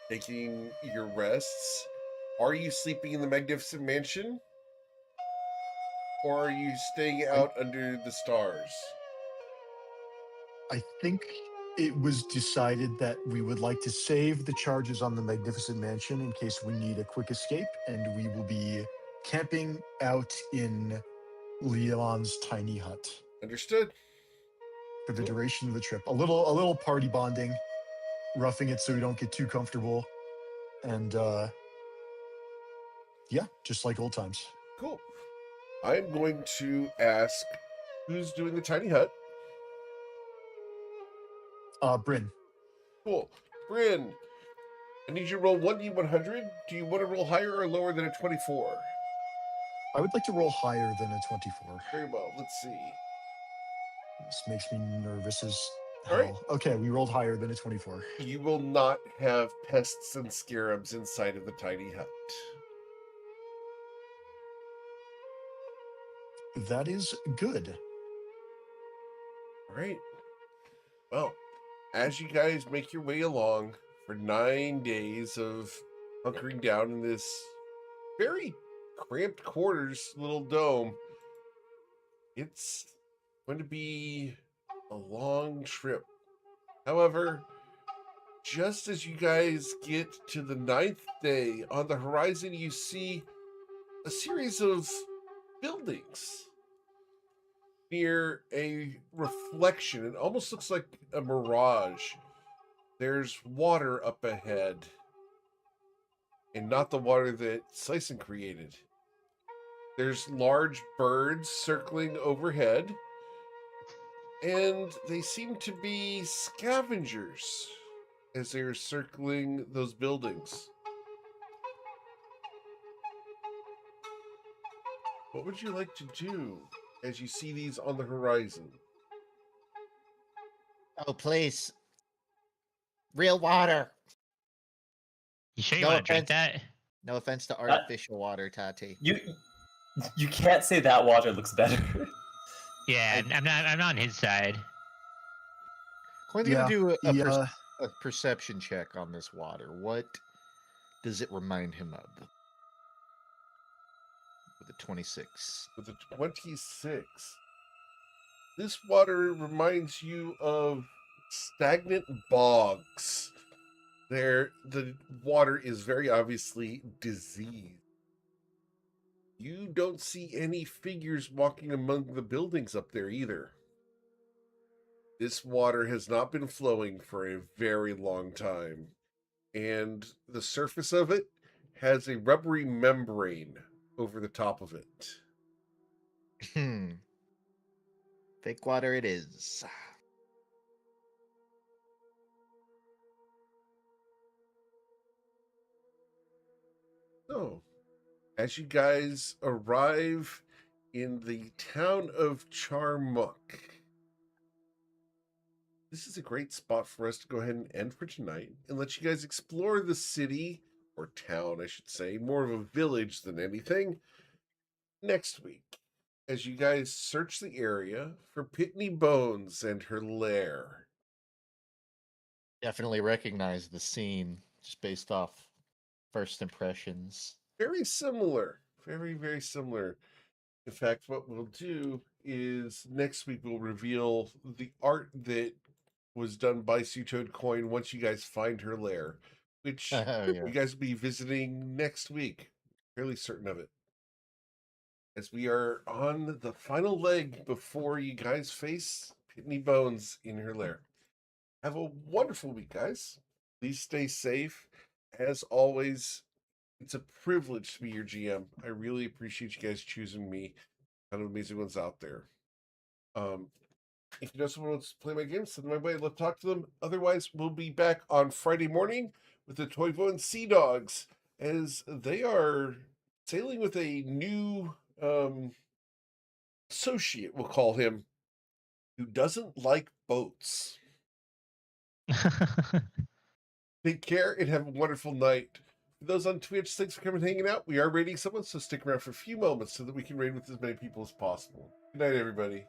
taking your rests, are you sleeping in the Magnificent Mansion? Or are you staying out under the stars? I think it was decided that we would like to save the charges on the Magnificent Mansion in case we need a quick escape, and we will be camping out in Leon's tiny hut Understood. for the duration of the trip. A little party bonding, roughing it so we don't get too comfortable, and yeah, just like old times. Cool. I'm going to ask who's doing the tiny hut. Bryn. Cool. Bryn, I need you to roll 1d100. Do you want to roll higher or lower than a 24? I would like to roll higher than a 24. Very well. Let's see. This makes me nervous as All hell. right. Okay, we rolled higher than a 24. You will not have pests and scarabs inside of the tiny hut. That is good. All right. Well, as you guys make your way along for 9 days of hunkering down in this very cramped quarters little dome, it's going to be a long trip. However, just as you guys get to the 9th day, on the horizon you see a series of buildings near a reflection. It almost looks like a mirage. There's water up ahead, and not the water that Sison created. There's large birds circling overhead, and they seem to be scavengers as they're circling those buildings. What would you like to do as you see these on the horizon? Oh, please. Real water. You sure you No want to drink offense. that? No offense to artificial water, Tati. You can't say that water looks better. Yeah, I'm not on his side. Coin's Yeah, gonna do he, a perception check on this water. What does it remind him of? With a 26. With a 26, this water reminds you of stagnant bogs. The water is very obviously diseased. You don't see any figures walking among the buildings up there either. This water has not been flowing for a very long time, and the surface of it has a rubbery membrane over the top of it. Fake water it is. So, as you guys arrive in the town of Charmuk, this is a great spot for us to go ahead and end for tonight and let you guys explore the city, or town, I should say, more of a village than anything, next week, as you guys search the area for Pitney Bones and her lair. Definitely recognize the scene just based off first impressions. Very similar. Very, very similar. In fact, what we'll do is next week we'll reveal the art that was done by Sutoad Coin once you guys find her lair, which you guys will be visiting next week. Fairly certain of it. As we are on the final leg before you guys face Pitney Bones in her lair. Have a wonderful week, guys. Please stay safe. As always, it's a privilege to be your GM. I really appreciate you guys choosing me. Kind of amazing ones out there. If you know someone wants to play my game, send them my way. Let's talk to them. Otherwise, we'll be back on Friday morning with the Toivoan Sea Dogs, as they are sailing with a new associate, we'll call him, who doesn't like boats. Take care and have a wonderful night. For those on Twitch, thanks for coming and hanging out. We are raiding someone, so stick around for a few moments so that we can raid with as many people as possible. Good night, everybody.